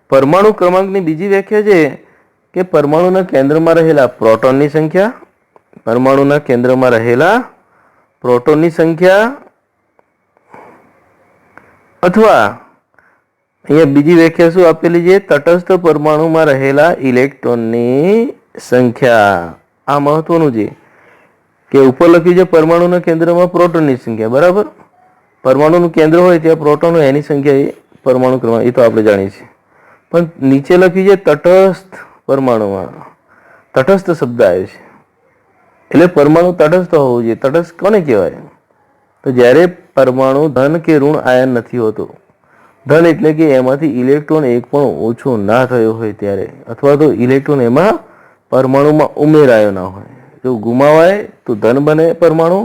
પરમાણુ ક્રમાંકની બીજી વ્યાખ્યા છે કે પરમાણુના કેન્દ્રમાં રહેલા પ્રોટોનની સંખ્યા, પરમાણુના કેન્દ્રમાં રહેલા પ્રોટોનની સંખ્યા, અથવા અહીંયા બીજી વ્યાખ્યા શું આપેલી છે? તટસ્થ પરમાણુમાં રહેલા ઇલેક્ટ્રોનની સંખ્યા. આ મહત્વનું છે કે ઉપર લખ્યું છે પરમાણુના કેન્દ્રમાં પ્રોટોનની સંખ્યા, બરાબર. પરમાણુનું કેન્દ્ર હોય ત્યાં પ્રોટોન હોય, એની સંખ્યા એ પરમાણુ ક્રમાંક, એ તો આપણે જાણીએ છીએ. પણ નીચે લખ્યું છે તટસ્થ પરમાણુમાં. તટસ્થ શબ્દ આવ્યો છે એટલે પરમાણુ તટસ્થ હોવું જોઈએ. તટસ્થ કોને કહેવાય? તો જ્યારે પરમાણુ ધન કે ઋણ આયન નથી હોતો. ધન એટલે કે એમાંથી ઇલેક્ટ્રોન એક પણ ઓછો ના થયો હોય ત્યારે, અથવા તો ઇલેક્ટ્રોન એમાં પરમાણુમાં ઉમેરાયો ના હોય. જો ગુમાવાય તો ધન બને પરમાણુ,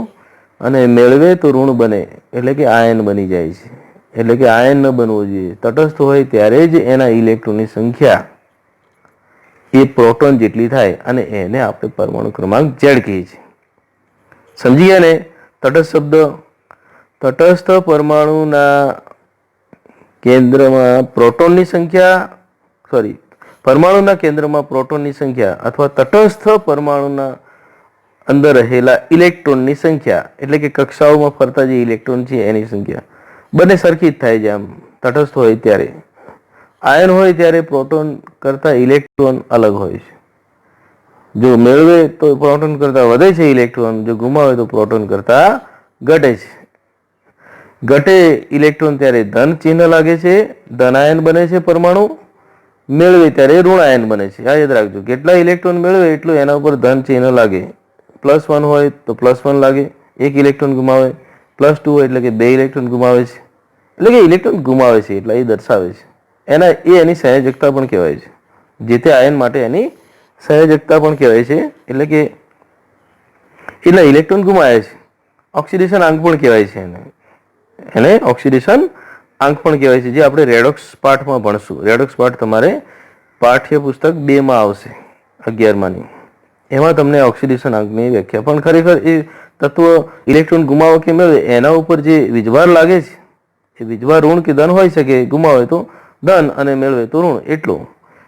અને મેળવે તો ઋણ બને, એટલે કે આયન બની જાય છે. એટલે કે આયન ન બનવો જોઈએ. તટસ્થ હોય ત્યારે જ એના ઇલેક્ટ્રોનની સંખ્યા એ પ્રોટોન જેટલી થાય, અને એને આપણે પરમાણુ ક્રમાંક ઝેડ કહીએ છીએ. સમજી ગયા ને? તટસ્થ શબ્દ, તટસ્થ પરમાણુના કેન્દ્રમાં પ્રોટોનની સંખ્યા, પરમાણુના કેન્દ્રમાં પ્રોટોનની સંખ્યા અથવા તટસ્થ પરમાણુના અંદર રહેલા ઇલેક્ટ્રોનની સંખ્યા, એટલે કે કક્ષાઓમાં ફરતા જે ઇલેક્ટ્રોન છે એની સંખ્યા બંને સરખી જ થાય છે. આમ તટસ્થ હોય ત્યારે, આયન હોય ત્યારે પ્રોટોન કરતા ઇલેક્ટ્રોન અલગ હોય છે. જો મેળવે તો પ્રોટોન કરતા વધે છે ઇલેક્ટ્રોન, જો ગુમાવે તો પ્રોટોન કરતા ઘટે છે. ઘટે ઇલેક્ટ્રોન ત્યારે ધન ચિહ્ન લાગે છે, ધન આયન બને છે પરમાણુ, મેળવે ત્યારે ઋણ આયન બને છે. આ યાદ રાખજો, કેટલા ઇલેક્ટ્રોન મેળવે એટલું એના ઉપર ધન ચિહ્ન લાગે. +1 હોય તો +1 લાગે, 1 ઇલેક્ટ્રોન ગુમાવે. +2 હોય એટલે કે 2 ઇલેક્ટ્રોન ગુમાવે છે, એટલે કે ઇલેક્ટ્રોન ગુમાવે છે એટલે એ દર્શાવે છે. એની સંયોજકતા પણ કહેવાય છે. જે તે આયન માટે એની સંયોજકતા પણ કહેવાય છે, એટલે કે એટલા ઇલેક્ટ્રોન ગુમાવે છે. ઓક્સિડેશન આંક પણ કહેવાય છે એને ઓક્સિડેશન આંક પણ કહેવાય છે, જે આપણે રેડોક્સ પાઠમાં ભણશું. રેડોક્સ પાઠ તમારે પાઠ્યપુસ્તક 2 માં આવશે, 11માની. એમાં તમને ઓક્સિડેશન આંકની વ્યાખ્યા, પણ ખરેખર એ તત્વ ઇલેક્ટ્રોન ગુમાવો કે મેળવે એના ઉપર જે વીજભાર લાગે છે એ વીજભાર ઋણ કે ધન હોઈ શકે. ગુમાવે તો ધન અને મેળવે તો ઋણ. એટલું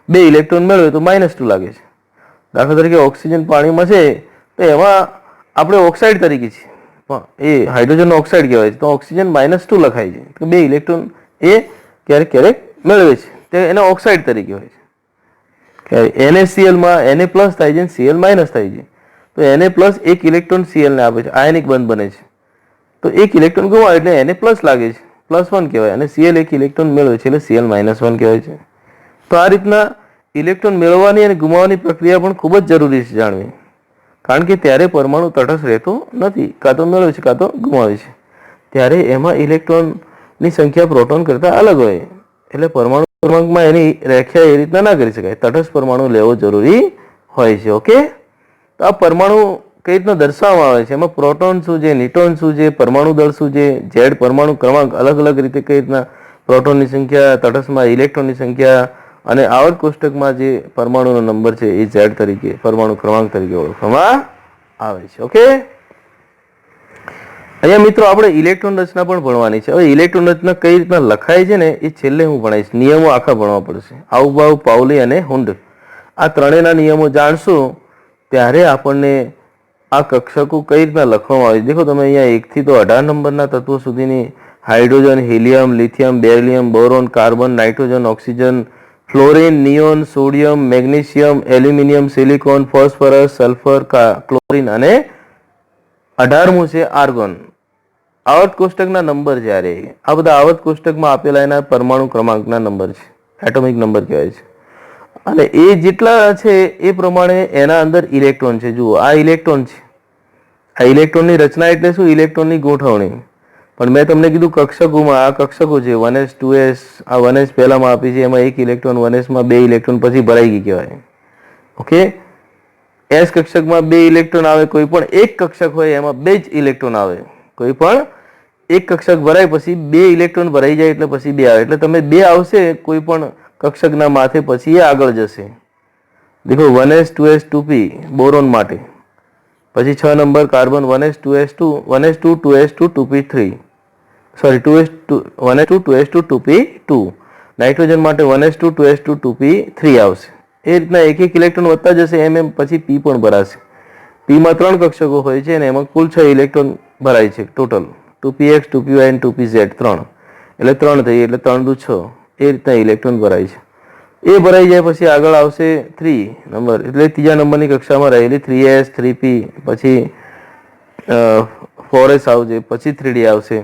2 ઇલેક્ટ્રોન મેળવે તો -2 લાગે છે. દાખલા તરીકે ઓક્સિજન પાણીમાં છે તો એમાં આપણે ઓક્સાઇડ તરીકે છે, પણ એ હાઇડ્રોજન ઓક્સાઇડ કહેવાય છે, તો ઓક્સિજન -2 લખાય છે. તો 2 ઇલેક્ટ્રોન એ ક્યારેક ક્યારેક મેળવે છે, તે એને ઓક્સાઇડ તરીકે હોય છે. NaCl માં Na પ્લસ થાય છે, Cl માઇનસ થાય છે, તો Na પ્લસ 1 ઇલેક્ટ્રોન Cl ને આપે છે, આયનિક બંધ બને છે. તો 1 ઇલેક્ટ્રોન ગુમાવે એટલે Na પ્લસ લાગે છે, +1 કહેવાય, અને Cl 1 ઇલેક્ટ્રોન મેળવે છે એટલે Cl -1 કહેવાય છે. તો આ રીતના ઇલેક્ટ્રોન મેળવવાની અને ગુમાવવાની પ્રક્રિયા પણ ખૂબ જ જરૂરી છે જાણવી, કારણ કે ત્યારે પરમાણુ તટસ્થ રહેતો નથી, કાં તો મેળવે છે કાં તો ગુમાવે છે. ત્યારે એમાં ઇલેક્ટ્રોનની સંખ્યા પ્રોટોન કરતાં અલગ હોય, એટલે પરમાણુ ક્રમાંકમાં એની વ્યાખ્યા એ રીતના ના કરી શકાય. તટસ્થ પરમાણુ લેવો જરૂરી હોય છે. ઓકે, તો આ પરમાણુ કઈ રીતના દર્શાવવામાં આવે છે, એમાં પ્રોટોન શું છે, ન્યુટ્રોન શું છે, પરમાણુ દળ શું છે, ઝેડ પરમાણુ ક્રમાંક અલગ અલગ રીતે કઈ રીતના પ્રોટોનની સંખ્યા, તટસ્થમાં ઇલેક્ટ્રોનની સંખ્યા, અને આવર્ત કોષ્ટકમાં જે પરમાણુનો નંબર છે એ ઝેડ તરીકે પરમાણુ ક્રમાંક તરીકે ઓળખવામાં આવે છે. ઓકે, અહીંયા મિત્રો આપણે ઇલેક્ટ્રોન રચના પણ ભણવાની છે. હવે ઇલેક્ટ્રોન રચના કઈ રીતના લખાય છે ને એ છેલ્લે હું ભણાવીશ. નિયમો આખા ભણવા પડશે. આઉબાઉ, પાઉલી અને હુન્ડ, આ ત્રણેયના નિયમો જાણશું ત્યારે આપણને આ કક્ષકો કઈ રીતના લખવામાં આવે છે. દેખો તમે અહીંયા 1 થી તો 18 નંબરના તત્વો સુધીની hydrogen, helium, lithium, beryllium, boron, carbon, nitrogen, oxygen, fluorine, neon, sodium, magnesium, aluminium, silicon, phosphorus, sulphur, chlorine અને 18મું છે આર્ગોન. આવર્ત કોષ્ટકના નંબર જ્યારે આ બધા આવર્ત કોષ્ટકમાં આપેલા એના પરમાણુ ક્રમાંકના નંબર છે, એટોમિક નંબર કહેવાય છે. અને એ જેટલા છે એ પ્રમાણે એના અંદર ઇલેક્ટ્રોન છે. જુઓ, આ ઇલેક્ટ્રોન છે. આ ઇલેક્ટ્રોનની રચના એટલે શું? ઇલેક્ટ્રોનની ગોઠવણી. પણ મેં તમને કીધું કક્ષકોમાં આ કક્ષકો છે 1s 2s. આ 1s પહેલામાં આપી છે, એમાં 1 ઇલેક્ટ્રોન, 1s માં 2 ઇલેક્ટ્રોન પછી ભરાઈ ગઈ કહેવાય. ઓકે, s કક્ષકમાં 2 ઇલેક્ટ્રોન આવે, કોઈ પણ એક કક્ષક હોય એમાં 2 જ ઇલેક્ટ્રોન આવે. કોઈ પણ એક કક્ષક ભરાય પછી 2 ઇલેક્ટ્રોન ભરાઈ જાય એટલે પછી 2 આવે, એટલે તમે 2 આવશે કોઈ પણ કક્ષકના માથે, પછી એ આગળ જશે. દેખો 1s 2s 2p બોરોન માટે, પછી 6 number carbon 1s 2s2 1s2 2s2 2p3, sorry 1s2 2s2 2p2. Nitrogen માટે 1s2 2s2 2p3 આવશે. એ રીતના એક એક ઇલેક્ટ્રોન વધતા જશે, એમ પછી p પણ ભરાશે. p માં 3 કક્ષકો હોય છે અને એમાં કુલ 6 ઇલેક્ટ્રોન ભરાય છે ટોટલ, 2px 2py અને 2pz 3, એટલે 3 થઈ, એટલે 3 દુ 6. એ રીતના ઇલેક્ટ્રોન ભરાય છે. એ ભરાઈ જાય પછી આગળ આવશે 3 નંબર, એટલે ત્રીજા નંબરની કક્ષામાં રહેલી 3s 3p, પછી 4s આવશે, પછી 3d આવશે.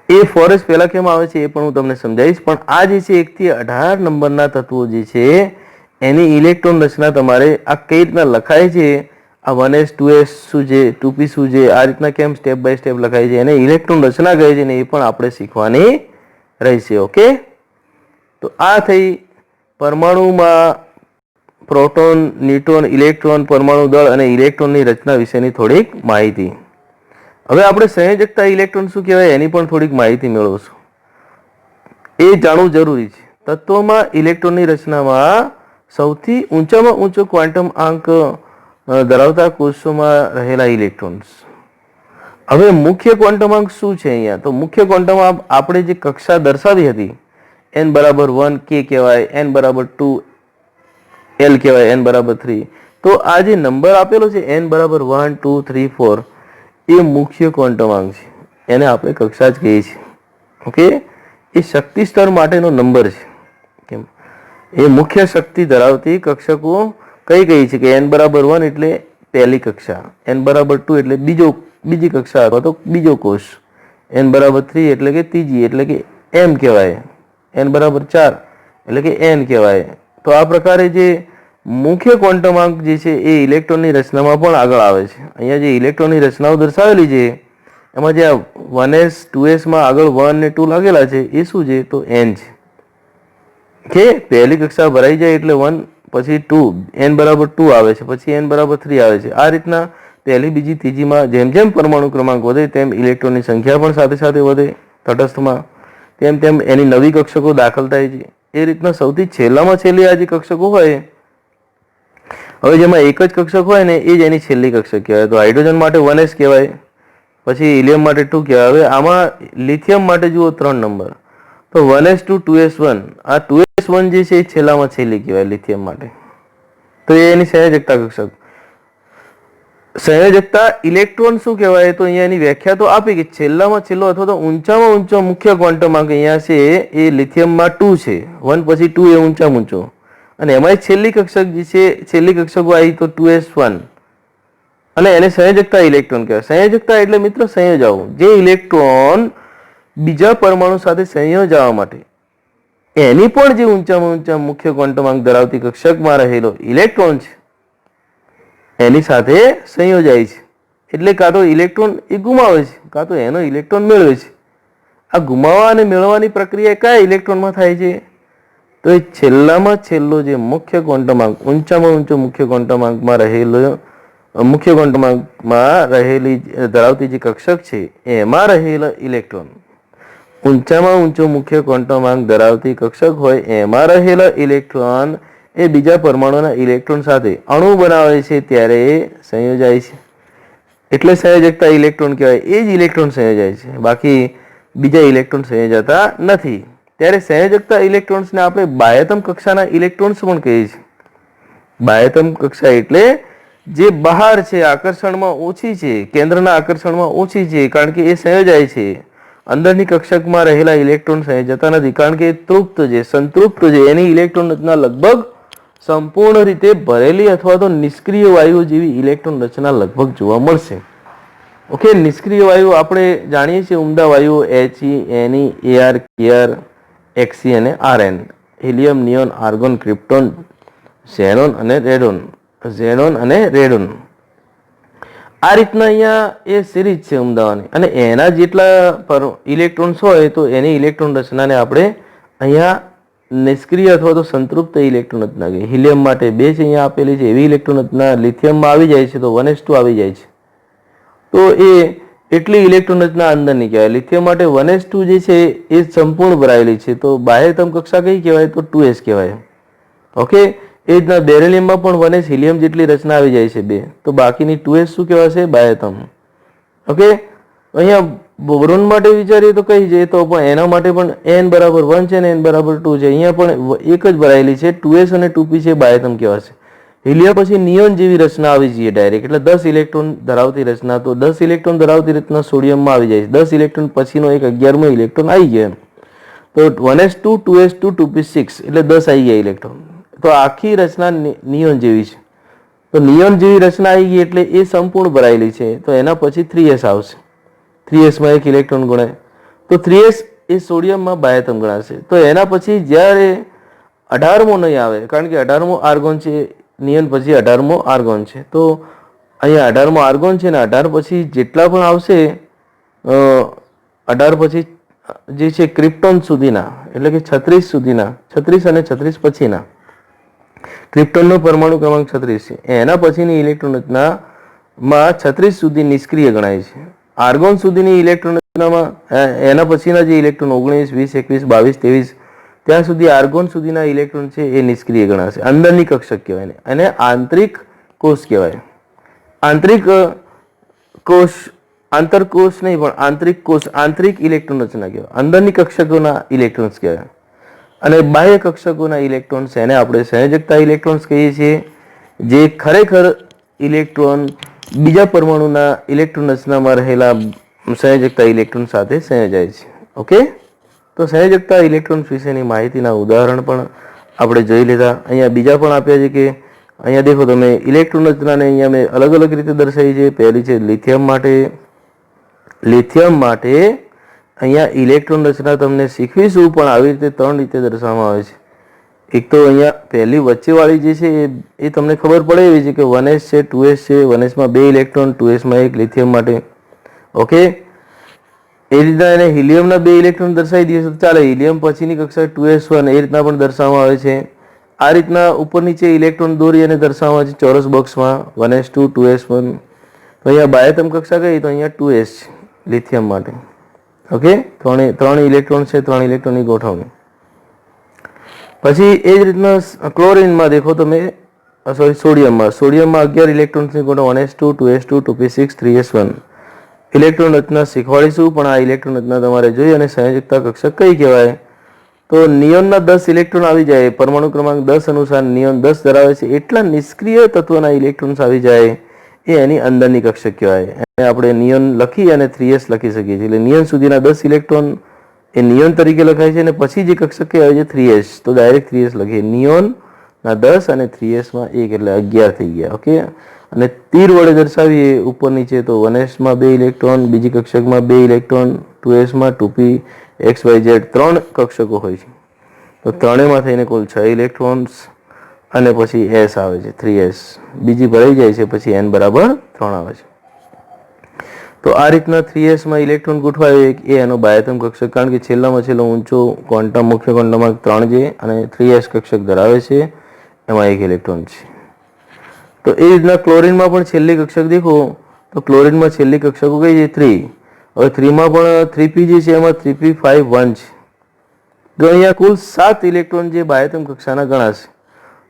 એ 4s પહેલા કેમ આવે છે એ પણ હું તમને સમજાવીશ. પણ આ જે છે 1 થી 18 નંબરના તત્વો જે છે એની ઇલેક્ટ્રોન રચના તમારે આ કઈ રીતના લખાય છે, આ 1s 2s શું છે, 2p શું છે, આ રીતના કેમ સ્ટેપ બાય સ્ટેપ લખાય છે, એને ઇલેક્ટ્રોન રચના કહે છે ને એ પણ આપણે શીખવાની રહેશે. ઓકે, તો આ થઈ પરમાણુમાં પ્રોટોન, ન્યુટ્રોન, ઇલેક્ટ્રોન, પરમાણુ દળ અને ઇલેક્ટ્રોનની રચના વિશેની થોડીક માહિતી. હવે આપણે સંયોજકતા ઇલેક્ટ્રોન શું કહેવાય એની પણ થોડીક માહિતી મેળવશું. એ જાણવું જરૂરી છે. તત્વોમાં ઇલેક્ટ્રોનની રચનામાં સૌથી ઊંચામાં ઊંચો ક્વોન્ટમ આંક ધરાવતા કોષોમાં રહેલા ઇલેક્ટ્રોન્સ. હવે મુખ્ય ક્વોન્ટમ આંક શું છે અહીંયા? તો મુખ્ય ક્વોન્ટમ આંક આપણે જે કક્ષા દર્શાવી હતી, n બરાબર 1 k કહેવાય, n બરાબર 2 l કહેવાય, n બરાબર 3. તો આ જે નંબર આપેલો છે n બરાબર 1 2 3 4, એ મુખ્ય ક્વોન્ટમ આંક છે. એને આપણે કક્ષા જ કહીએ છીએ. ઓકે, એ શક્તિ સ્તર માટેનો નંબર છે. કેમ? એ મુખ્ય શક્તિ ધરાવતી કક્ષકો કઈ કઈ છે કે n બરાબર 1 એટલે પહેલી કક્ષા, n બરાબર 2 એટલે બીજી કક્ષા અથવા તો બીજો કોષ, n બરાબર 3 એટલે કે ત્રીજી એટલે કે m કહેવાય, n બરાબર 4 એટલે કે n કહેવાય. તો આ પ્રકારે જે મુખ્ય ક્વોન્ટમાંક જે છે એ ઇલેક્ટ્રોનની રચનામાં પણ આગળ આવે છે. અહીંયા જે ઇલેક્ટ્રોનની રચનાઓ દર્શાવેલી છે એમાં જે 1s 2s માં આગળ 1 ને 2 લાગેલા છે એ શું છે તો n છે કે પહેલી કક્ષા ભરાઈ જાય એટલે 1 પછી 2 n બરાબર 2 આવે છે, પછી n બરાબર 3 આવે છે. આ રીતના પહેલી બીજી ત્રીજીમાં જેમ જેમ પરમાણુ ક્રમાંક વધે તેમ ઇલેક્ટ્રોનની સંખ્યા પણ સાથે સાથે વધે તટસ્થમાં, તેમ તેમ એની નવી કક્ષકો દાખલ થાય છે. એ રીતના સૌથી છેલ્લામાં છેલ્લી આ જે કક્ષકો હોય, હવે જેમાં એક જ કક્ષક હોય ને એ જ એની છેલ્લી કક્ષક કહેવાય. તો હાઇડ્રોજન માટે 1s કહેવાય, પછી હિલિયમ માટે 2 કહેવાય. હવે આમાં લિથિયમ માટે જુઓ 3 નંબર, તો 1s2 2s1, આ 2s1 જે છે એ છેલ્લામાં છેલ્લી કહેવાય લિથિયમ માટે. તો એ એની સંયોજકતા કક્ષક. સંયોજકતા ઇલેક્ટ્રોન શું કહેવાય તો અહીંયા એની વ્યાખ્યા તો આપી કે છેલ્લામાં છેલ્લો અથવા તો ઊંચામાં ઊંચો મુખ્ય ક્વોન્ટમાંક અહીંયા છે એ લિથિયમમાં 2 છે, 1 પછી 2 એ ઊંચામાં ઊંચો, અને એમાં છેલ્લી કક્ષક જે છે છેલ્લી કક્ષકો આવી તો 2s1, અને એને સંયોજકતા ઇલેક્ટ્રોન કહેવાય. સંયોજકતા એટલે મિત્રો સંયોજાવું, જે ઇલેક્ટ્રોન બીજા પરમાણુ સાથે સંયોજાવા માટે એની પણ જે ઊંચામાં ઊંચા મુખ્ય ક્વોન્ટમાંક ધરાવતી કક્ષકમાં રહેલો ઇલેક્ટ્રોન છે એની સાથે સંયોજાય છે. એટલે કાં તો ઇલેક્ટ્રોન એ ગુમાવે છે કાં તો એનો ઇલેક્ટ્રોન મેળવે છે. આ ગુમાવવા અને મેળવવાની પ્રક્રિયા કયા ઇલેક્ટ્રોનમાં થાય છે તો એ છેલ્લામાં છેલ્લો જે મુખ્ય ક્વોન્ટમાંક ઊંચામાં ઊંચો મુખ્ય ક્વોન્ટમાંકમાં રહેલી ધરાવતી જે કક્ષક છે એમાં રહેલા ઇલેક્ટ્રોન, ઊંચામાં ઊંચો મુખ્ય ક્વોન્ટમાંક ધરાવતી કક્ષક હોય એમાં રહેલા ઇલેક્ટ્રોન એ બીજા પરમાણુના ઇલેક્ટ્રોન સાથે અણુ બનાવે છે ત્યારે સંયોજાય છે. એટલે સંયોજકતા ઇલેક્ટ્રોન કહેવાય. એ જ ઇલેક્ટ્રોન સંયોજાય છે, બાકી બીજા ઇલેક્ટ્રોન સંયોજાતા નથી. ત્યારે સંયોજકતા ઇલેક્ટ્રોન્સને આપણે બાહ્યતમ કક્ષાના ઇલેક્ટ્રોન્સ પણ કહીએ છીએ. બાહ્યતમ કક્ષા એટલે જે બહાર છે, આકર્ષણમાં ઓછી છે, કેન્દ્રના આકર્ષણમાં ઓછી છે, કારણ કે એ સંયોજાય છે. અંદરની કક્ષકમાં રહેલા ઇલેક્ટ્રોન સંયોજાતા નથી કારણ કે તૃપ્ત છે, સંતૃપ્ત છે, એની ઇલેક્ટ્રોન રચના લગભગ સંપૂર્ણ રીતે ભરેલી અથવા તો નિષ્ક્રિય વાયુઓ જેવી ઇલેક્ટ્રોન રચના લગભગ જોવા મળશે. ઓકે, નિષ્ક્રિય વાયુ આપણે જાણીએ છીએ ઉમદા વાયુઓ He, Ne, Ar, Kr, Xc અને Rn, helium, neon, argon, krypton, xenon અને રેડોન. આ રીતના અહીંયા એ સિરીઝ છે ઉમદાવાની, અને એના જેટલા ઇલેક્ટ્રોન્સ હોય તો એની ઇલેક્ટ્રોન રચનાને આપણે અહીંયા નિષ્ક્રિય અથવા તો સંતૃપ્ત ઇલેક્ટ્રોન રચના કહીએ. હિલિયમ માટે 2 છે અહીંયા આપેલી છે એવી ઇલેક્ટ્રોન રચના લિથિયમમાં આવી જાય છે તો 1s2 આવી જાય છે. તો એ એટલી ઇલેક્ટ્રોન રચના અંદરની કહેવાય. લિથિયમ માટે 1s2 જે છે એ સંપૂર્ણ ભરાયેલી છે તો બાહ્યતમ કક્ષા કઈ કહેવાય તો 2s કહેવાય. ઓકે, એ રીતના બેરિલિયમમાં પણ 1s હિલિયમ જેટલી રચના આવી જાય છે 2, તો બાકીની 2s શું કહેવાશે બાહ્યતમ. ઓકે, અહીંયા બોરોન માટે વિચારીએ તો કઈ છે તો પણ એના માટે પણ n બરાબર 1 છે ને n બરાબર 2 છે. અહીંયા પણ એક જ ભરાયેલી છે, 2s અને 2p છે, બાહ્યતમ કહેવાશે. હિલિયમ પછી નિયોન જેવી રચના આવી જઈએ ડાયરેક્ટ, એટલે 10 ઇલેક્ટ્રોન ધરાવતી રચના, તો 10 ઇલેક્ટ્રોન ધરાવતી રચના સોડિયમમાં આવી જાય છે. 10 ઇલેક્ટ્રોન પછીનો એક 11મો ઇલેક્ટ્રોન આવી ગયો એમ, તો 1s2 2s2 2p6 એટલે 10 આવી ગયા ઇલેક્ટ્રોન. તો આખી રચના નિયોન જેવી છે. તો નિયોન જેવી રચના આવી ગઈ એટલે એ સંપૂર્ણ ભરાયેલી છે. તો એના પછી 3s આવશે, 3sમાં એક ઇલેક્ટ્રોન ગણાય, તો 3s એ સોડિયમમાં બાહ્યતમ ગણાશે. તો એના પછી જ્યારે 18મો નહીં આવે કારણ કે 18મો આર્ગોન છે, નિયોન પછી 18મો આર્ગોન છે. તો અહીંયા 18મો આર્ગોન છે ને 18 પછી જેટલા પણ આવશે 18 પછી જે છે ક્રિપ્ટોન સુધીના એટલે કે 36 સુધીના, 36 અને 36 પછીના, ક્રિપ્ટોનનો પરમાણુ ક્રમાંક 36 છે, એના પછીની ઇલેક્ટ્રોન રચનામાં 36 સુધી નિષ્ક્રિય ગણાય છે. આર્ગોન સુધીની ઇલેક્ટ્રોન રચનામાં એના પછીના જે ઇલેક્ટ્રોન 19 20 21 22 23 ત્યાં સુધી આર્ગોન સુધીના ઇલેક્ટ્રોન છે એ નિષ્ક્રિય ગણાશે. અંદરની કક્ષક કહેવાય અને આંતરિક કોષ કહેવાય. આંતરિક કોષ, આંતરકોષ નહીં પણ આંતરિક કોષ, આંતરિક ઇલેક્ટ્રોન રચના કહેવાય. અંદરની કક્ષકોના ઇલેક્ટ્રોન્સ કહેવાય. અને બાહ્ય કક્ષકોના ઇલેક્ટ્રોન્સ એને આપણે સંયોજકતા ઇલેક્ટ્રોન્સ કહીએ છીએ, જે ખરેખર ઇલેક્ટ્રોન બીજા પરમાણુના ઇલેક્ટ્રોન રચનામાં રહેલા સંયોજકતા ઇલેક્ટ્રોન સાથે સંયોજાય છે. ઓકે, તો સંયોજકતા ઇલેક્ટ્રોન્સ વિશેની માહિતીના ઉદાહરણ પણ આપણે જોઈ લીધા. અહીંયા બીજા પણ આપ્યા છે કે અહીંયા દેખો તમે ઇલેક્ટ્રોન રચનાને અહીંયા મેં અલગ અલગ રીતે દર્શાવી છે. પહેલી છે લિથિયમ માટે અહીંયા ઇલેક્ટ્રોન રચના તમને શીખવીશું, પણ આવી રીતે 3 રીતે દર્શાવવામાં આવે છે. એક તો અહીંયા પહેલી વચ્ચેવાળી જે છે એ તમને ખબર પડે એવી છે કે 1s છે, 2s છે. 1s માં 2 ઇલેક્ટ્રોન, 2s માં 1 લિથિયમ માટે. ઓકે, એ રીતના એને હિલિયમના 2 ઇલેક્ટ્રોન દર્શાવી દઈએ તો ચાલે. હિલિયમ પછીની કક્ષા 2s1 એ રીતના પણ દર્શાવવામાં આવે છે. આ રીતના ઉપર નીચે ઇલેક્ટ્રોન દોરી અને દર્શાવવામાં આવે છે ચોરસ બોક્સમાં 1s2 2s1. તો અહીંયા બાહ્યતમ કક્ષા કઈ, તો અહીંયા 2s છે લિથિયમ માટે. ઓકે, ત્રણ ઇલેક્ટ્રોન છે, 3 ઇલેક્ટ્રોનની ગોઠવણી. પછી એ જ રીતના ક્લોરીનમાં દેખો તમે, સોડિયમમાં 11 ઇલેક્ટ્રોન્સની ગોઠવણી 1s2 2s2 2p6 3s1. Electron રચના શીખવાડીશું, પણ આ ઇલેક્ટ્રોન રચના તમારે જોઈએ. અને સંયોજકતા કક્ષક કઈ કહેવાય, તો નિયોનના 10 ઇલેક્ટ્રોન આવી જાય. પરમાણુ ક્રમાંક 10 અનુસાર નિયોન 10 ધરાવે છે એટલા નિષ્ક્રિય તત્વના ઇલેક્ટ્રોન્સ આવી જાય એ એની અંદરની કક્ષક કહેવાય. અને આપણે નિયોન લખી અને 3s લખી શકીએ છીએ. એટલે નિયોન સુધીના 10 ઇલેક્ટ્રોન એ નિયોન તરીકે લખાય છે, અને પછી જે કક્ષક કહેવાય છે 3s, તો ડાયરેક્ટ 3s લખીએ. નિયોનના 10 અને 3s માં 1 એટલે 11 થઈ ગયા. ઓકે, અને તીર વડે દર્શાવીએ ઉપર નીચે, તો 1s માં 2 ઇલેક્ટ્રોન, બીજી કક્ષકમાં 2 ઇલેક્ટ્રોન, 2s માં 2p xyz 3 કક્ષકો હોય છે. તો ત્રણેયમાં થઈને કુલ 6 ઇલેક્ટ્રોન્સ, અને પછી s આવે છે 3s, બીજી ભરાઈ જાય છે, પછી n બરાબર 3 આવે છે. તો આ રીતના 3s માં ઇલેક્ટ્રોન ગોઠવાય એ એનો બાહ્યતમ કક્ષક, કારણ કે છેલ્લામાં છેલ્લો ઊંચો ક્વોન્ટમ મુખ્ય ક્વોન્ટમ 3 અને 3s કક્ષક ધરાવે છે, એમાં 1 ઇલેક્ટ્રોન છે. તો એ રીતના ક્લોરીનમાં પણ છેલ્લી કક્ષક દેખો, તો ક્લોરીનમાં છેલ્લી કક્ષકો કઈ છે 3. હવે 3 માં પણ 3p જે છે એમાં 3p51 છે. જો અહીંયા કુલ 7 ઇલેક્ટ્રોન જે બાહ્યતમ કક્ષાના ગણાશે.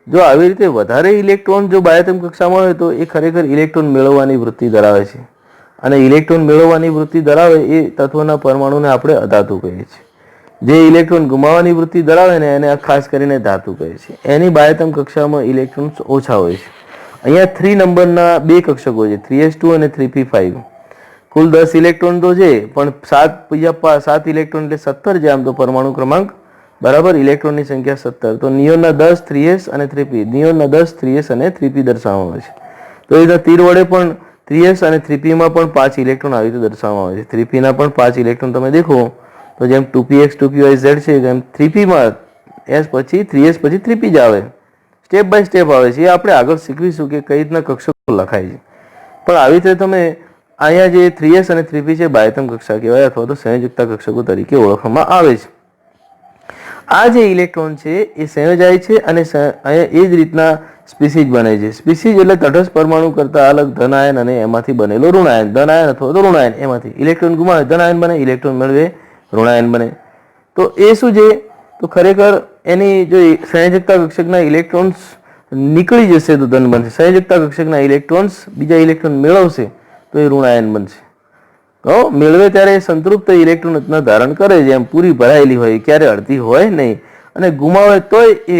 જો આવી રીતે વધારે ઇલેક્ટ્રોન જો બાહ્યતમ કક્ષામાં હોય તો એ ખરેખર ઇલેક્ટ્રોન મેળવવાની વૃત્તિ ધરાવે છે. અને ઇલેક્ટ્રોન મેળવવાની વૃત્તિ ધરાવે એ તત્વના પરમાણુને આપણે અધાતુ કહીએ છીએ. જે ઇલેક્ટ્રોન ગુમાવવાની વૃત્તિ ધરાવે ને એને ખાસ કરીને ધાતુ કહે છે. એની બાહ્યતમ કક્ષામાં ઇલેક્ટ્રોન્સ ઓછા હોય છે. અહીંયા 3 નંબરના 2 કક્ષકો છે, 3s2 અને 3p5. કુલ 10 ઇલેક્ટ્રોન તો છે, પણ 7 ઇલેક્ટ્રોન એટલે 17 છે. આમ તો પરમાણુ ક્રમાંક બરાબર ઇલેક્ટ્રોનની સંખ્યા 17. તો નિયોનના 10 3s અને 3p, નિયોનના 10 3s અને 3p દર્શાવવામાં આવે છે. તો એ રીતે તીર વડે પણ 3s અને 3p માં પણ 5 ઇલેક્ટ્રોન આવી રીતે દર્શાવવામાં આવે છે. 3p ના પણ 5 ઇલેક્ટ્રોન તમે દેખો તો જેમ 2px 2pyz છે, તેમ 3p માં s પછી 3s પછી 3p જ આવે. સ્ટેપ બાય સ્ટેપ આવે છે. એ આપણે આગળ શીખવીશું કે કઈ રીતના કક્ષકો લખાય છે. પણ આવી રીતે તમે અહીંયા જે 3s અને 3p છે બાહ્યતમ કક્ષા કહેવાય, અથવા તો સંયોજકતા કક્ષકો તરીકે ઓળખવામાં આવે છે. આ જે ઇલેક્ટ્રોન છે એ સંયોજાય છે અને અહીંયા એ જ રીતના સ્પીસીઝ બને છે. સ્પીસીઝ એટલે તટસ્થ પરમાણુ કરતા અલગ ધન આયન અને એમાંથી બનેલો ઋણ આયન. ધન આયન અથવા તો ઋણ આયન, એમાંથી ઇલેક્ટ્રોન ગુમાવે ધન આયન બને, ઇલેક્ટ્રોન મેળવે ઋણ આયન બને. તો એ શું છે, તો ખરેખર એની જો સંયોજકતા કક્ષકના ઇલેક્ટ્રોન્સ નીકળી જશે તો ધન બનશે. સંયોજકતા કક્ષકના ઇલેક્ટ્રોન્સ બીજા ઇલેક્ટ્રોન મેળવશે તો એ ઋણ આયન બનશે. તો મેળવે ત્યારે સંતૃપ્ત ઇલેક્ટ્રોન રચના ધારણ કરે છે, એમ પૂરી ભરાયેલી હોય, ક્યારે અડધી હોય નહીં. અને ગુમાવે તોય એ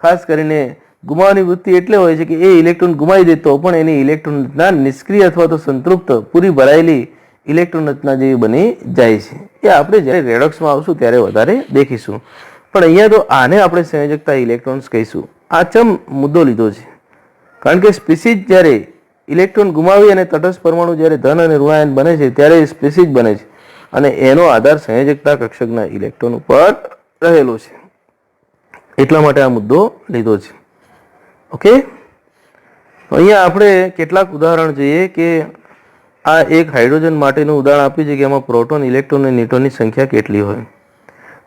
ખાસ કરીને ગુમાવવાની વૃત્તિ એટલે હોય છે કે એ ઇલેક્ટ્રોન ગુમાવી દે તો પણ એની ઇલેક્ટ્રોન રચના નિષ્ક્રિય અથવા તો સંતૃપ્ત પૂરી ભરાયેલી ઇલેક્ટ્રોન રચના જેવી બની જાય છે. એ આપણે જ્યારે રેડોક્સમાં આવશું ત્યારે વધારે દેખીશું. પણ અહીંયા તો આને આપણે સંયોજકતા ઇલેક્ટ્રોન્સ કહીશું. આ ચમ મુદ્દો લીધો છે, કારણ કે સ્પીસીઝ જ્યારે ઇલેક્ટ્રોન ગુમાવી અને તટસ્થ પરમાણુ જ્યારે ધન અને ઋણાયન બને છે ત્યારે સ્પીસીઝ બને છે, અને એનો આધાર સંયોજકતા કક્ષકના ઇલેક્ટ્રોન ઉપર રહેલો છે. એટલા માટે આ મુદ્દો લીધો છે. ઓકે, અહીંયા આપણે કેટલાક ઉદાહરણ જોઈએ કે આ એક હાઇડ્રોજન માટેનું ઉદાહરણ આપ્યું છે કે એમાં પ્રોટોન, ઇલેક્ટ્રોન અને ન્યુટ્રોનની સંખ્યા કેટલી હોય.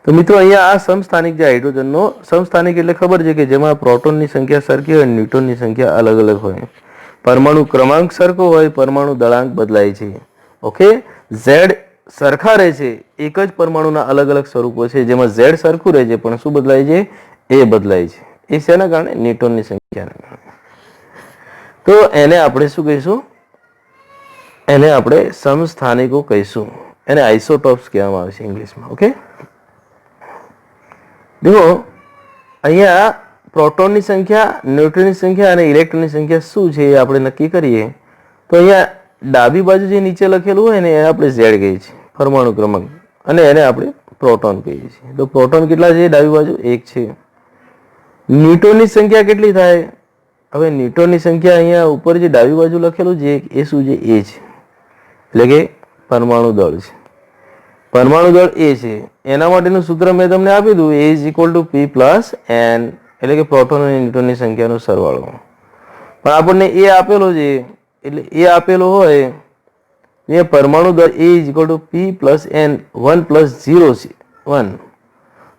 તો મિત્રો અહીંયા આ સમસ્થાનિક જે હાઇડ્રોજનનો સમસ્થાનિક એટલે ખબર છે કે જેમાં પ્રોટોનની સંખ્યા સરખી હોય, ન્યુટ્રોનની સંખ્યા અલગ અલગ હોય, પરમાણુ ક્રમાંક સરખો હોય, પરમાણુ દળાંક બદલાય છે. ઓકે, Z સરખા રહે છે, એક જ પરમાણુના અલગ અલગ સ્વરૂપો છે જેમાં Z સરખું રહે છે પણ શું બદલાય છે, એ બદલાય છે. એ શેના કારણે, ન્યુટ્રોનની સંખ્યાના કારણે. તો એને આપણે શું કહીશું, એને આપણે સમસ્થાનિકો કહીશું. એને આઇસોટોપ્સ કહેવામાં આવે છે ઇંગ્લિશમાં. ઓકે, देखो અહીંયા પ્રોટોનની સંખ્યા, ન્યુટ્રોનની સંખ્યા અને ઇલેક્ટ્રોનની સંખ્યા શું છે એ આપણે નક્કી કરીએ. તો અહીંયા ડાબી બાજુ જે નીચે લખેલું હોય ને એને આપણે Z કહીએ છીએ, પરમાણુ ક્રમાંક, અને એને આપણે પ્રોટોન કહીએ છીએ. તો પ્રોટોન કેટલા છે ડાબી બાજુ, 1 છે. ન્યુટ્રોનની સંખ્યા કેટલી થાય, હવે ન્યુટ્રોનની સંખ્યા અહીંયા ઉપર જે ડાબી બાજુ લખેલું છે એ શું છે, એ છે, એટલે કે પરમાણુ દળ છે. પરમાણુ દળ એ છે એના માટેનું સૂત્ર મેં તમને આપી દીધું, A is equal to P plus N, એટલે કે પ્રોટોન અને ન્યુટ્રોનની સંખ્યાનો સરવાળો. પણ આપણને એ આપેલો છે એટલે એ આપેલો હોય એ પરમાણુ દળ A is equal to P plus N 1 plus 0 છે 1.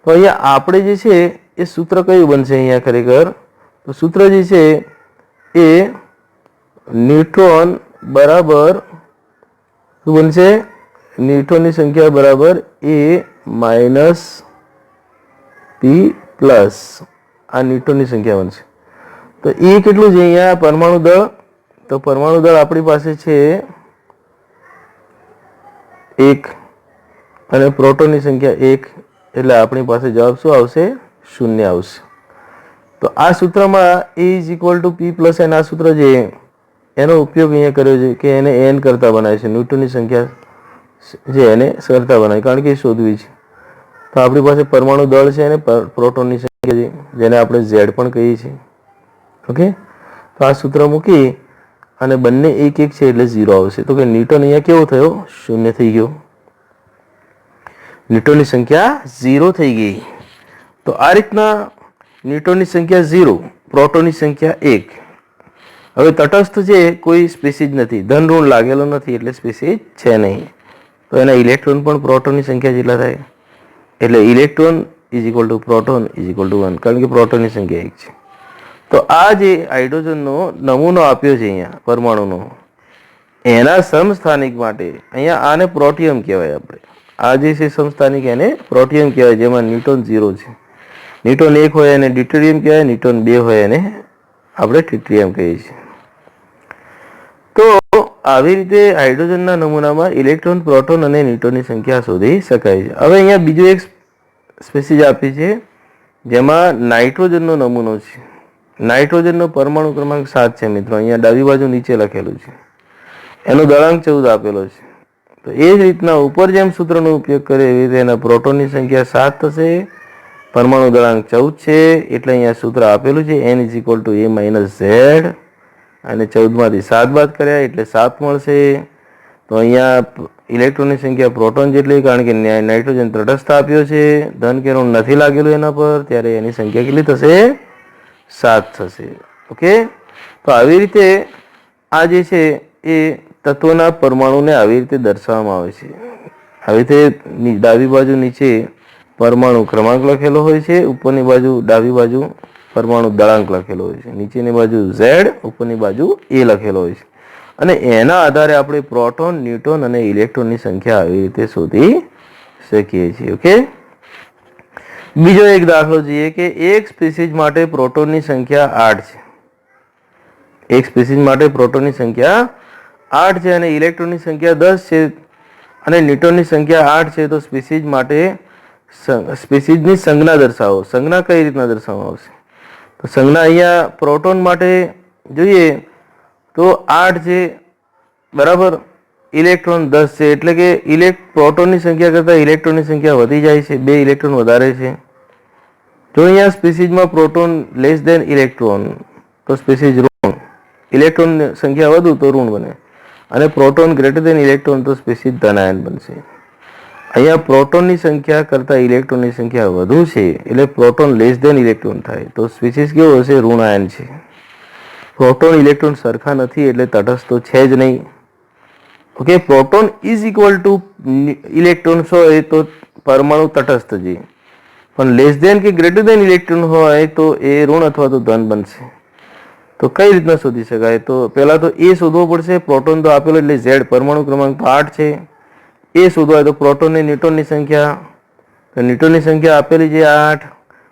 તો અહીંયા આપણે જે છે એ સૂત્ર કયું બનશે અહીંયા ખરેખર? તો સૂત્ર જે છે એ ન્યુટ્રોન બરાબર શું બનશે? ન્યુટ્રોનની સંખ્યા બરાબર એ માઇનસ પી પ્લસ આ ન્યુટ્રોનની સંખ્યા બનશે. તો એ કેટલું છે અહીંયા પરમાણુ દળ? તો પરમાણુ દળ આપણી પાસે છે 1 અને પ્રોટોનની સંખ્યા 1, એટલે આપણી પાસે જવાબ શું આવશે? 0 આવશે. તો આ સૂત્રમાં A is equal to P plus N, આ સૂત્ર છે એનો ઉપયોગ અહીંયા કર્યો છે કે એને એન કરતા બનાવે છે, ન્યુટ્રોનની સંખ્યા જે એને કરતા બનાવે, કારણ કે એ શોધવી છે. તો આપણી પાસે પરમાણુ દળ છે અને પ્રોટોનની સંખ્યા છે જેને આપણે ઝેડ પણ કહીએ છીએ. ઓકે, તો આ સૂત્ર મૂકી અને બંને 1 1 છે એટલે 0 આવશે. તો કે ન્યુટન અહીંયા કેવો થયો? 0 થઈ ગયો. ન્યુટનની સંખ્યા 0 થઈ ગઈ. તો આ રીતના ન્યુટનની સંખ્યા 0, પ્રોટોનની સંખ્યા 1. હવે તટસ્થ છે, કોઈ સ્પેસીજ નથી, ધન ઋણ લાગેલો નથી એટલે સ્પેસીજ છે નહીં. તો એના ઇલેક્ટ્રોન પણ પ્રોટોનની સંખ્યા જેટલા થાય, એટલે electron is equal to proton is equal two 1, કારણ કે પ્રોટોનની સંખ્યા 1 છે. તો આ જે હાઇડ્રોજનનો નમૂનો આપ્યો છે અહીંયા પરમાણુનો, એના સમસ્થાનિક માટે અહીંયા આને પ્રોટિયમ કહેવાય. આપણે આ જે છે સમસ્થાનિક એને પ્રોટિયમ કહેવાય, જેમાં ન્યુટ્રોન 0 છે. ન્યુટ્રોન 1 હોય એને ડ્યુટેરિયમ કહેવાય, ન્યુટ્રોન 2 હોય એને આપણે ટ્રિટિયમ કહીએ છીએ. તો આવી રીતે હાઇડ્રોજનના નમૂનામાં ઇલેક્ટ્રોન, પ્રોટોન અને ન્યુટ્રોનની સંખ્યા શોધી શકાય છે. હવે અહીંયા બીજું એક સ્પેસીજ આપી છે જેમાં નાઇટ્રોજનનો નમૂનો છે. નાઇટ્રોજનનો પરમાણુ ક્રમાંક 7 છે મિત્રો, અહીંયા ડાબી બાજુ નીચે લખેલું છે. એનો દળાંક 14 આપેલો છે. તો એ જ રીતના ઉપર જેમ સૂત્રનો ઉપયોગ કરે એવી રીતે એના પ્રોટોનની સંખ્યા 7 થશે, પરમાણુ દળાંક 14 છે, એટલે અહીંયા સૂત્ર આપેલું છે n is equal two a minus Z, અને 14માંથી 7 બાદ કર્યા એટલે 7 મળશે. તો અહીંયા ઇલેક્ટ્રોનની સંખ્યા પ્રોટોન જેટલી, કારણ કે નાઇટ્રોજન તટસ્થ આપ્યો છે, ધન કે ઋણ નથી લાગેલું એના પર, ત્યારે એની સંખ્યા કેટલી થશે? 7 થશે. ઓકે, તો આવી રીતે આ જે છે એ તત્વના પરમાણુને આવી રીતે દર્શાવવામાં આવે છે. આવી રીતે ડાબી બાજુ નીચે પરમાણુ ક્રમાંક લખેલો હોય છે, ઉપરની બાજુ ડાબી બાજુ પરમાણુ દળાંક લખેલો હોય છે, નીચેની બાજુ ઝેડ, ઉપરની બાજુ એ લખેલો હોય છે. અને એના આધારે આપણે પ્રોટોન, ન્યુટ્રોન અને ઇલેક્ટ્રોનની સંખ્યા આવી રીતે શોધી શકીએ છીએ. ઓકે, બીજો એક દાખલો જોઈએ કે એક સ્પીસીઝ માટે પ્રોટોનની સંખ્યા 8 છે. એક સ્પીસીઝ માટે પ્રોટોનની સંખ્યા 8 છે અને ઇલેક્ટ્રોનની સંખ્યા 10 છે અને ન્યુટ્રોનની સંખ્યા 8 છે. તો સ્પીસીઝ માટે સ્પીસીઝની સંજ્ઞા દર્શાવો. સંજ્ઞા કઈ રીતના દર્શાવવામાં આવશે? તો સંજ્ઞા અહીંયા પ્રોટોન માટે જોઈએ તો 8 છે બરાબર, ઇલેક્ટ્રોન 10 છે, એટલે કે પ્રોટોનની સંખ્યા કરતાં ઇલેક્ટ્રોનની સંખ્યા વધી જાય છે, 2 ઇલેક્ટ્રોન વધારે છે. જો અહીંયા સ્પીસીઝમાં પ્રોટોન લેસ દેન ઇલેક્ટ્રોન તો સ્પીસીઝ ઋણ, ઇલેક્ટ્રોન સંખ્યા વધુ તો ઋણ બને, અને પ્રોટોન ગ્રેટર દેન ઇલેક્ટ્રોન તો સ્પીસીઝ ધનાયન બનશે. અહીંયા પ્રોટોનની સંખ્યા કરતાં ઇલેક્ટ્રોનની સંખ્યા વધુ છે એટલે પ્રોટોન લેસ દેન ઇલેક્ટ્રોન થાય, તો સ્પીસીઝ કેવો હશે? ઋણાયન છે. પ્રોટોન ઇલેક્ટ્રોન સરખા નથી એટલે તટસ્થ તો છે જ નહીં. Okay, proton is equal two electrons હોય તો પરમાણુ તટસ્થ છે, પણ લેસ દેન કે ગ્રેટર દેન ઇલેક્ટ્રોન હોય તો એ ઋણ અથવા તો ધન બનશે. તો કઈ રીતના શોધી શકાય? તો પહેલા તો એ શોધવો પડશે. પ્રોટોન તો આપેલો એટલે ઝેડ, પરમાણુ ક્રમાંક તો 8 છે, એ શોધવા હોય તો પ્રોટોન ને ન્યુટ્રોનની સંખ્યા, તો ન્યુટ્રોનની સંખ્યા આપેલી છે 8,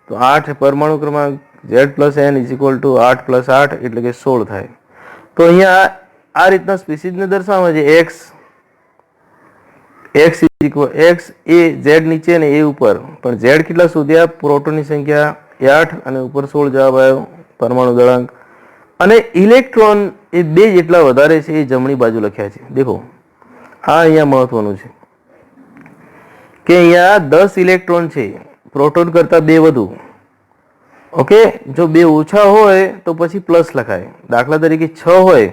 તો 8 પરમાણુ ક્રમાંક Z plus n is equal two 8 plus 8 એટલે કે 16 થાય. તો અહીંયા આ રીતના સ્પીસીઝને દર્શાવવા છે x એ Z નીચે ને એ ઉપર, પણ Z કેટલા શોધ્યા? પ્રોટોનની સંખ્યા 8 અને ઉપર 16 જવાબ આવ્યો પરમાણુ દળાંક, અને ઇલેક્ટ્રોન એ 2 જેટલા વધારે છે એ જમણી બાજુ લખ્યા છે. દેખો આ અહીંયા મહત્વનું છે કે અહીંયા 10 ઇલેક્ટ્રોન છે, પ્રોટોન કરતાં 2 વધુ. ઓકે, જો 2 ઓછા હોય તો પછી પ્લસ લખાય. દાખલા તરીકે 6 હોય,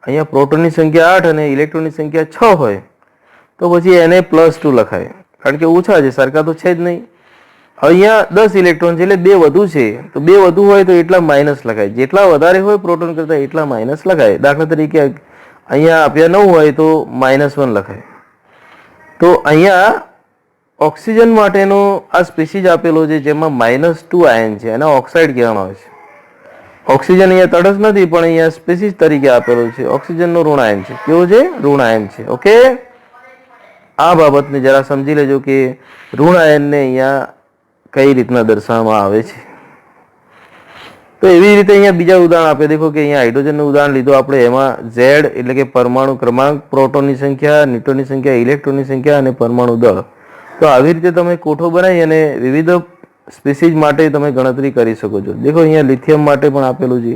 અહીંયા પ્રોટોનની સંખ્યા 8 અને ઇલેક્ટ્રોનની સંખ્યા 6 હોય, તો તો પછી એને +2 લખાય, કારણ કે ઓછા છે, સરખા તો છે જ નહીં. અહીંયા 10 ઇલેક્ટ્રોન છે એટલે 2 વધુ છે, તો 2 વધુ હોય તો એટલા માઇનસ લખાય. જેટલા વધારે હોય પ્રોટોન કરતાં એટલા માઇનસ લખાય. દાખલા તરીકે અહીંયા આપ્યા 9 હોય તો -1 લખાય. તો અહીંયા ઓક્સિજન માટેનો આ સ્પીસીઝ આપેલો છે જેમાં -2 આયન છે, એના ઓક્સાઇડ કહેવામાં આવે છે. ઓક્સિજન અહીંયા તટસ્થ નથી, પણ અહીંયા સ્પીસીઝ તરીકે આપેલો છે. ઓક્સિજનનો ઋણ આયન છે. કેવો છે? ઋણ આયન છે. ઓકે, આ બાબતને જરા સમજી લેજો કે ઋણ આયનને અહીંયા કઈ રીતના દર્શાવવામાં આવે છે. તો એવી રીતે અહીંયા બીજા ઉદાહરણ આપે. દેખો કે અહીંયા હાઇડ્રોજનનું ઉદાહરણ લીધું આપણે. એમાં Z એટલે કે પરમાણુ ક્રમાંક, પ્રોટોનની સંખ્યા, ન્યુટ્રોનની સંખ્યા, ઇલેક્ટ્રોનની સંખ્યા અને પરમાણુ દળ. તો આવી રીતે તમે કોઠો બનાવી અને વિવિધ સ્પીસીઝ માટે તમે ગણતરી કરી શકો છો. દેખો અહીંયા લિથિયમ માટે પણ આપેલું છે.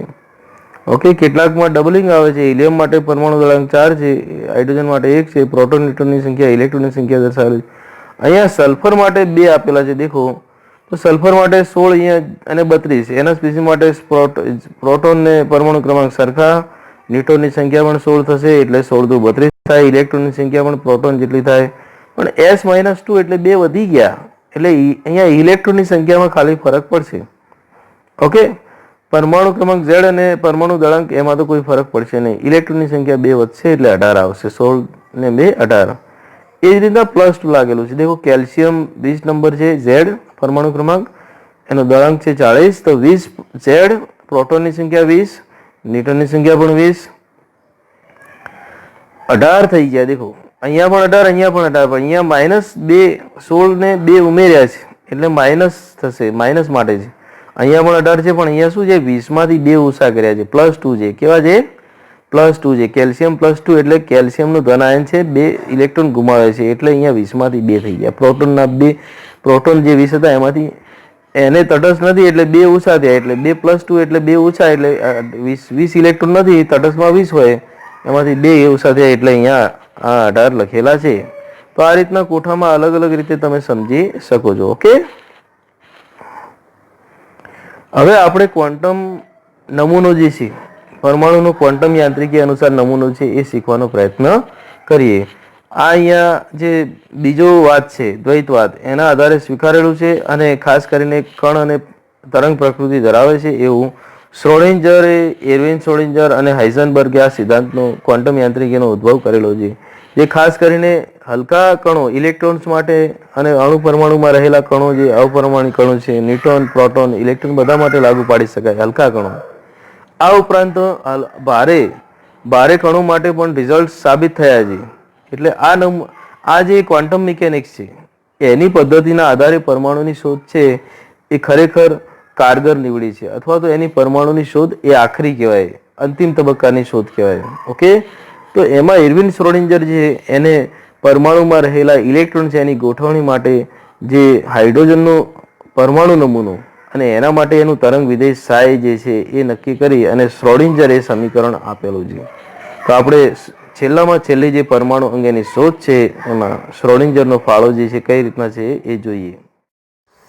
ઓકે, કેટલાકમાં ડબલિંગ આવે છે. હિલિયમ માટે પરમાણુ દળાંક 4 છે, હાઇડ્રોજન માટે 1 છે, પ્રોટોન ન્યુટ્રોનની સંખ્યા, ઇલેક્ટ્રોનની સંખ્યા દર્શાવેલી છે. અહીંયા સલ્ફર માટે 2 આપેલા છે. દેખો તો સલ્ફર માટે 16 અહીંયા અને 32. એના સ્પીસીઝ માટે પ્રોટોન ને પરમાણુ ક્રમાંક સરખા, ન્યુટ્રોનની સંખ્યા પણ 16 થશે એટલે 16 દુ 32 થાય. ઇલેક્ટ્રોનની સંખ્યા પણ પ્રોટોન જેટલી થાય, પણ S-2 એટલે 2 વધી ગયા, એટલે અહીંયા ઇલેક્ટ્રોનની સંખ્યામાં ખાલી ફરક પડશે. ઓકે, પરમાણુ ક્રમાંક Z અને પરમાણુ દળાંક એમાં તો કોઈ ફરક પડશે નહીં. ઇલેક્ટ્રોનની સંખ્યા 2 વધશે એટલે 18 આવશે. 16 ને 2 18. એ જ રીતના +2 લાગેલું છે. દેખો કેલ્શિયમ 20 નંબર છે, Z પરમાણુ ક્રમાંક, એનો દળાંક છે 40. તો 20 Z, પ્રોટોનની સંખ્યા 20, ન્યુટ્રોનની સંખ્યા પણ 20, 18 થઈ ગયા. દેખો અહીંયા પણ 18, અહીંયા પણ 18, પણ અહીંયા -2, 16 ને 2 ઉમેર્યા છે એટલે માઇનસ થશે, માઇનસ માટે છે. અહીંયા પણ 18 છે, પણ અહીંયા શું છે? 20 માંથી 2 ઓછા કર્યા છે, +2 છે. કેવા છે? +2 છે. કેલ્શિયમ +2 એટલે કેલ્શિયમનું ધન આયન છે, 2 ઇલેક્ટ્રોન ગુમાવે છે એટલે અહીંયા 20 માંથી 2 થઈ ગયા. પ્રોટોનના 2, પ્રોટોન જે 20 હતા એમાંથી એને તટસ્થ નથી એટલે 2 ઓછા થયા, એટલે 2 +2 એટલે 2 ઓછા, એટલે 20 ઇલેક્ટ્રોન નથી, તટસ્થમાં 20 હોય, એમાંથી 2 ઓછા થયા એટલે અહીંયા આ 18 લખેલા છે. તો આ રીતના કોઠામાં અલગ અલગ રીતે તમે સમજી શકો છો. ઓકે, હવે આપણે ક્વોન્ટમ નમૂનો જે છે, પરમાણુનો ક્વોન્ટમ યાંત્રિકી અનુસાર નમૂનો છે એ શીખવાનો પ્રયત્ન કરીએ. આ અહીંયા જે બીજો વાત છે, દ્વૈતવાદ, એના આધારે સ્વીકારેલું છે અને ખાસ કરીને કણ અને તરંગ પ્રકૃતિ ધરાવે છે એવું શ્રોડિંજરે, એર્વિન શ્રોડિંજર અને હાઇઝનબર્ગે આ સિદ્ધાંતનો ક્વોન્ટમ યાંત્રિકીનો ઉદ્ભવ કરેલો છે, જે ખાસ કરીને હલકા કણો, ઇલેક્ટ્રોન્સ માટે અને અણુ પરમાણુમાં રહેલા કણો, જે અપરમાણુ કણો છે, ન્યુટ્રોન, પ્રોટોન, ઇલેક્ટ્રોન બધા માટે લાગુ પાડી શકાય, હલકા કણો. આ ઉપરાંત ભારે કણો માટે પણ રિઝલ્ટ સાબિત થયા છે. એટલે આ જે ક્વોન્ટમ મિકેનિક્સ છે એની પદ્ધતિના આધારે પરમાણુની શોધ છે એ ખરેખર કારગર નીવડી છે, અથવા તો એની પરમાણુની શોધ એ આખરી કહેવાય, અંતિમ તબક્કાની શોધ કહેવાય. ઓકે, તો એમાં એર્વિન શ્રોડિંજર છે એને પરમાણુમાં રહેલા ઇલેક્ટ્રોન છે એની ગોઠવણી માટે જે હાઇડ્રોજનનો પરમાણુ નમૂનો અને એના માટે એનું તરંગ વિધેય સાય જે છે એ નક્કી કરી અને શ્રોડિંજરે સમીકરણ આપેલું છે. તો આપણે છેલ્લામાં છેલ્લી જે પરમાણુ અંગેની શોધ છે એમાં શ્રોડિંજરનો ફાળો જે છે કઈ રીતના છે એ જોઈએ.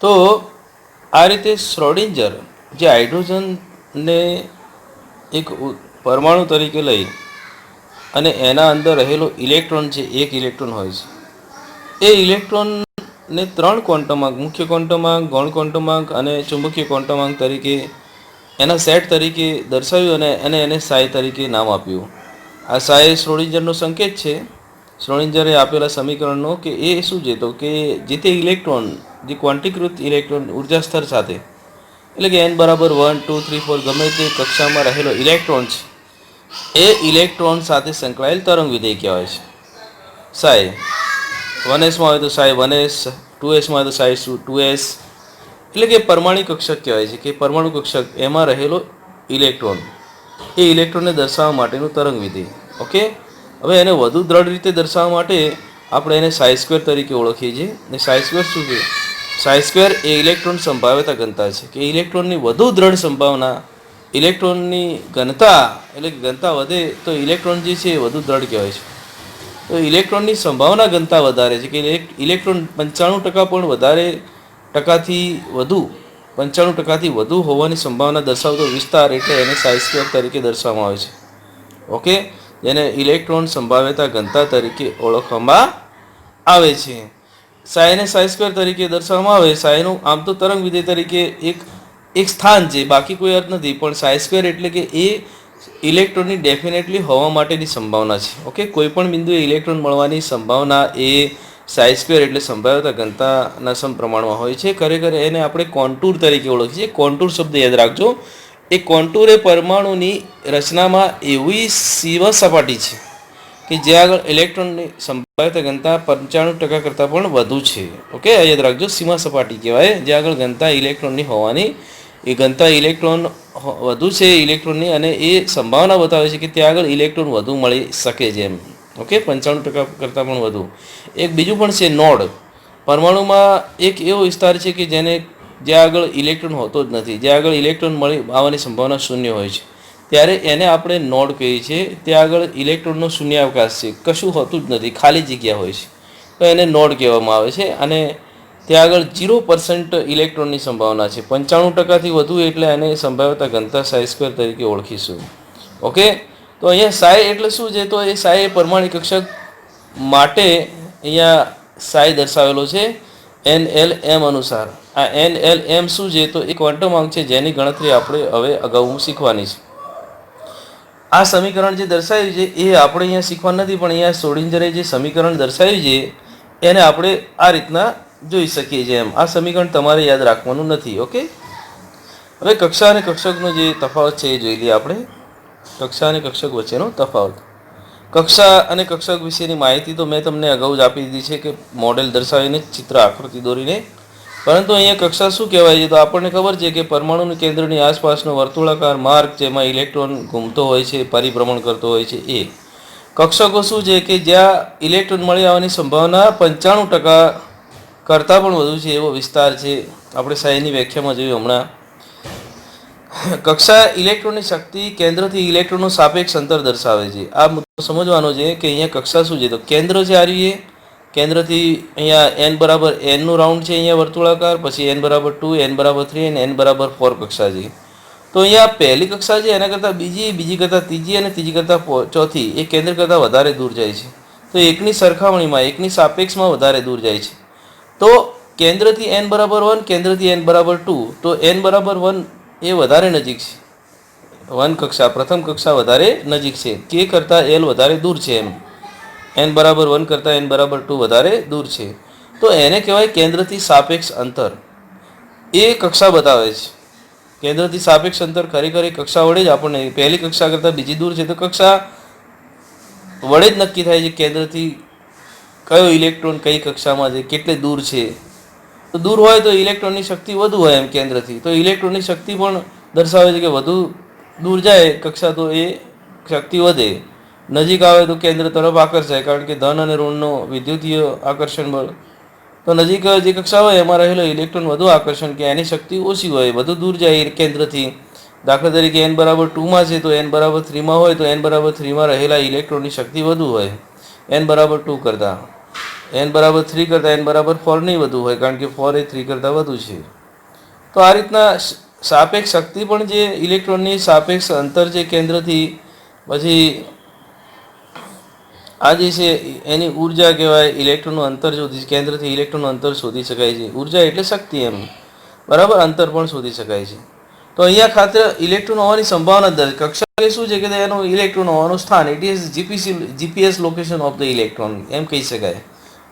તો આ રીતે શ્રોડિંજર જે હાઇડ્રોજનને એક પરમાણુ તરીકે લઈ અને એના અંદર રહેલો ઇલેક્ટ્રોન છે, એક ઇલેક્ટ્રોન હોય છે, એ ઇલેક્ટ્રોનને 3 ક્વોન્ટમાંક, મુખ્ય ક્વોન્ટમાંક, ગૌણ ક્વોન્ટમાંક અને ચુંબકીય ક્વોન્ટમાંક તરીકે એના સેટ તરીકે દર્શાવ્યું અને એને સાય તરીકે નામ આપ્યું. આ સાય શ્રોડિંજરનો સંકેત છે. શ્રોડિંજરે આપેલા સમીકરણનો કે એ શું છે, તો કે જે તે ઇલેક્ટ્રોન, જે ક્વોન્ટીકૃત ઇલેક્ટ્રોન ઉર્જા સ્તર સાથે, એટલે કે n બરાબર 1, 2, 3, 4 ગમે તે કક્ષામાં રહેલો ઇલેક્ટ્રોન છે, એ ઇલેક્ટ્રોન સાથે સંકળાયેલ તરંગ વિધેય કહેવાય છે, સાય. 1s માં હોય તો સાય 1s, 2s માં હોય તો સાય 2s, એટલે કે પરમાણુ કક્ષક કહેવાય છે, કે પરમાણુ કક્ષક એમાં રહેલો ઇલેક્ટ્રોન, એ ઇલેક્ટ્રોનને દર્શાવવા માટેનું તરંગ વિધેય. ઓકે, હવે એને વધુ દ્રઢ રીતે દર્શાવવા માટે આપણે એને સાય સ્ક્વેર તરીકે ઓળખીએ છીએ. ને સાય સ્ક્વેર શું છે? સાય સ્ક્વેર એ ઇલેક્ટ્રોન સંભાવ્યતા ઘનતા છે, કે ઇલેક્ટ્રોનની વધુ દ્રઢ સંભાવના, ઇલેક્ટ્રોનની ઘનતા, એટલે કે ઘનતા વધે તો ઇલેક્ટ્રોન જે છે એ વધુ દ્રઢ કહેવાય છે. તો ઇલેક્ટ્રોનની સંભાવના ઘનતા વધારે છે, કે ઇલેક્ટ્રોન 95% પણ વધારે ટકાથી વધુ, 95% વધુ હોવાની સંભાવના દર્શાવતો વિસ્તાર, એટલે એને સાય સ્ક્વેર તરીકે દર્શાવવામાં આવે છે. ઓકે, જેને ઇલેક્ટ્રોન સંભાવ્યતા ઘનતા તરીકે ઓળખવામાં આવે છે. સાઈને સાઈ સ્ક્વેર તરીકે દર્શાવવામાં આવે. સાઈનું આમ તો તરંગ વિધેય તરીકે એક સ્થાન છે, બાકી કોઈ અર્થ નથી, પણ સાઈ સ્ક્વેર એટલે કે એ ઇલેક્ટ્રોનની ડેફિનેટલી હોવા માટેની સંભાવના છે. ઓકે, કોઈ પણ બિંદુએ ઇલેક્ટ્રોન મળવાની સંભાવના એ સાઈ સ્ક્વેર એટલે સંભાવ્યતા ઘનતાના સમપ્રમાણમાં હોય છે. ખરેખર એને આપણે કોન્ટૂર તરીકે ઓળખીએ છીએ. કોન્ટૂર શબ્દ યાદ રાખજો. એ કોન્ટૂર એ પરમાણુની રચનામાં એવી સીમા સપાટી છે કે જ્યાં આગળ ઇલેક્ટ્રોનની સંભાવ્યતા ઘનતા 95% કરતાં પણ વધુ છે. ઓકે, યાદ રાખજો, સીમા સપાટી કહેવાય જ્યાં આગળ ઘનતા ઇલેક્ટ્રોનની હોવાની, એ ઘનતા ઇલેક્ટ્રોન વધુ છે ઇલેક્ટ્રોનની, અને એ સંભાવના બતાવે છે કે ત્યાં આગળ ઇલેક્ટ્રોન વધુ મળી શકે છે એમ. ઓકે, 95% કરતાં પણ વધુ. એક બીજું પણ છે નોડ. પરમાણુમાં એક એવો વિસ્તાર છે કે જ્યાં આગળ ઇલેક્ટ્રોન હોતો જ નથી, જ્યાં આગળ ઇલેક્ટ્રોન મળી આવવાની સંભાવના શૂન્ય હોય છે, ત્યારે એને આપણે નોડ કહીએ છીએ. ત્યાં આગળ ઇલેક્ટ્રોનનો શૂન્યાવકાશ છે, કશું હોતું જ નથી, ખાલી જગ્યા હોય છે, તો એને નોડ કહેવામાં આવે છે. અને ત્યાં આગળ 0% ઇલેક્ટ્રોનની સંભાવના છે. 95%થી વધુ એટલે એને સંભાવ્યતા ઘનતા સાઈ સ્ક્વેર તરીકે ઓળખીશું. ઓકે, તો અહીંયા સાઈ એટલે શું છે? તો એ સાઈ એ પરમાણિક કક્ષક માટે અહીંયા સાઈ દર્શાવેલો છે NLM અનુસાર. આ NLM શું છે? તો એ ક્વોન્ટમ આંક છે જેની ગણતરી આપણે હવે અગાઉ શીખવાની છે. આ સમીકરણ જે દર્શાવ્યું છે એ આપણે અહીંયા શીખવાનું નથી, પણ અહીંયા શ્રોડિંજરે જે સમીકરણ દર્શાવ્યું છે એને આપણે આ રીતના જોઈ શકીએ છીએ એમ. આ સમીકરણ તમારે યાદ રાખવાનું નથી. ઓકે, હવે કક્ષા અને કક્ષકનો જે તફાવત છે એ જોઈ લઈએ આપણે. કક્ષા અને કક્ષક વચ્ચેનો તફાવત. કક્ષા અને કક્ષક વિશેની માહિતી તો મેં તમને અગાઉ જ આપી દીધી છે કે મોડેલ દર્શાવીને, ચિત્ર આકૃતિ દોરીને. પરંતુ અહીંયા કક્ષા શું કહેવાય છે? તો આપણને ખબર છે કે પરમાણુની કેન્દ્રની આસપાસનો વર્તુળાકાર માર્ગ જેમાં ઇલેક્ટ્રોન ઘૂમતો હોય છે, પરિભ્રમણ કરતો હોય છે, એ. કક્ષકો શું છે? કે જ્યાં ઇલેક્ટ્રોન મળી આવવાની સંભાવના 95% કરતાં પણ વધુ છે એવો વિસ્તાર છે. આપણે સાઈની વ્યાખ્યામાં જોયું હમણાં. કક્ષા ઇલેક્ટ્રોનની શક્તિ કેન્દ્રથી ઇલેક્ટ્રોનનું સાપેક્ષ અંતર દર્શાવે છે. આ મુદ્દો સમજવાનો છે કે અહીંયા કક્ષા શું છે? તો કેન્દ્ર છે આ રહ્યું, કેન્દ્રથી અહીંયા n બરાબર n નું રાઉન્ડ છે અહીંયા વર્તુળાકાર, પછી n બરાબર 2, n બરાબર 3 અને n બરાબર 4 કક્ષા છે. તો અહીંયા પહેલી કક્ષા છે એના કરતાં બીજી કરતાં ત્રીજી અને ત્રીજી કરતાં ચોથી એ કેન્દ્ર કરતાં વધારે દૂર જાય છે. તો એકની સરખામણીમાં, એકની સાપેક્ષમાં વધારે દૂર જાય છે. તો કેન્દ્રથી n બરાબર 1, કેન્દ્રથી n બરાબર 2, તો n બરાબર 1 એ વધારે નજીક છે. 1 કક્ષા, પ્રથમ કક્ષા વધારે નજીક છે, k કરતાં l વધારે દૂર છે એમ. n બરાબર 1 કરતાં n બરાબર 2 વધારે દૂર છે. તો એને કહેવાય કેન્દ્રથી સાપેક્ષ અંતર. એ કક્ષા બતાવે છે. કેન્દ્રથી સાપેક્ષ અંતર ખરેખર એ કક્ષા વડે જ આપણને, પહેલી કક્ષા કરતાં બીજી દૂર છે તો કક્ષા વડે જ નક્કી થાય છે કેન્દ્રથી કયો ઇલેક્ટ્રોન કઈ કક્ષામાં છે, કેટલે દૂર છે. તો દૂર હોય તો ઇલેક્ટ્રોનની શક્તિ વધુ હોય એમ કેન્દ્રથી, તો ઇલેક્ટ્રોનની શક્તિ પણ દર્શાવે છે કે વધુ દૂર જાય કક્ષા તો એ શક્તિ વધે, નજીક આવે તો કેન્દ્ર તરફ આકર્ષાય, કારણ કે ધન અને ઋણનો વિદ્યુતીય આકર્ષણ બળ. તો નજીક જે કક્ષા હોય એમાં રહેલો ઇલેક્ટ્રોન વધુ આકર્ષણ કે એની શક્તિ ઓછી હોય, વધુ દૂર જાય કેન્દ્રથી. દાખલા તરીકે n બરાબર 2માં છે તો n બરાબર 3માં હોય તો n બરાબર 3માં રહેલા ઇલેક્ટ્રોનની શક્તિ વધુ હોય n બરાબર 2 કરતાં. n બરાબર 3 કરતાં n બરાબર 4 નહીં વધુ હોય, કારણ કે 4 એ 3 કરતાં વધુ છે. તો આ રીતના સાપેક્ષ શક્તિ પણ જે ઇલેક્ટ્રોનની સાપેક્ષ અંતર છે કેન્દ્રથી, પછી આ જે છે એની ઉર્જા કહેવાય. ઇલેક્ટ્રોનનું અંતર શોધી, કેન્દ્રથી ઇલેક્ટ્રોનનું અંતર શોધી શકાય છે. ઉર્જા એટલે શક્તિ એમ, બરાબર, અંતર પણ શોધી શકાય છે. તો અહીંયા ખાતર ઇલેક્ટ્રોન હોવાની સંભાવના દર્શાવે. કક્ષા એ શું છે કે એનું ઇલેક્ટ્રોન હોવાનું સ્થાન, it is GPS location of the electron એમ કહી શકાય.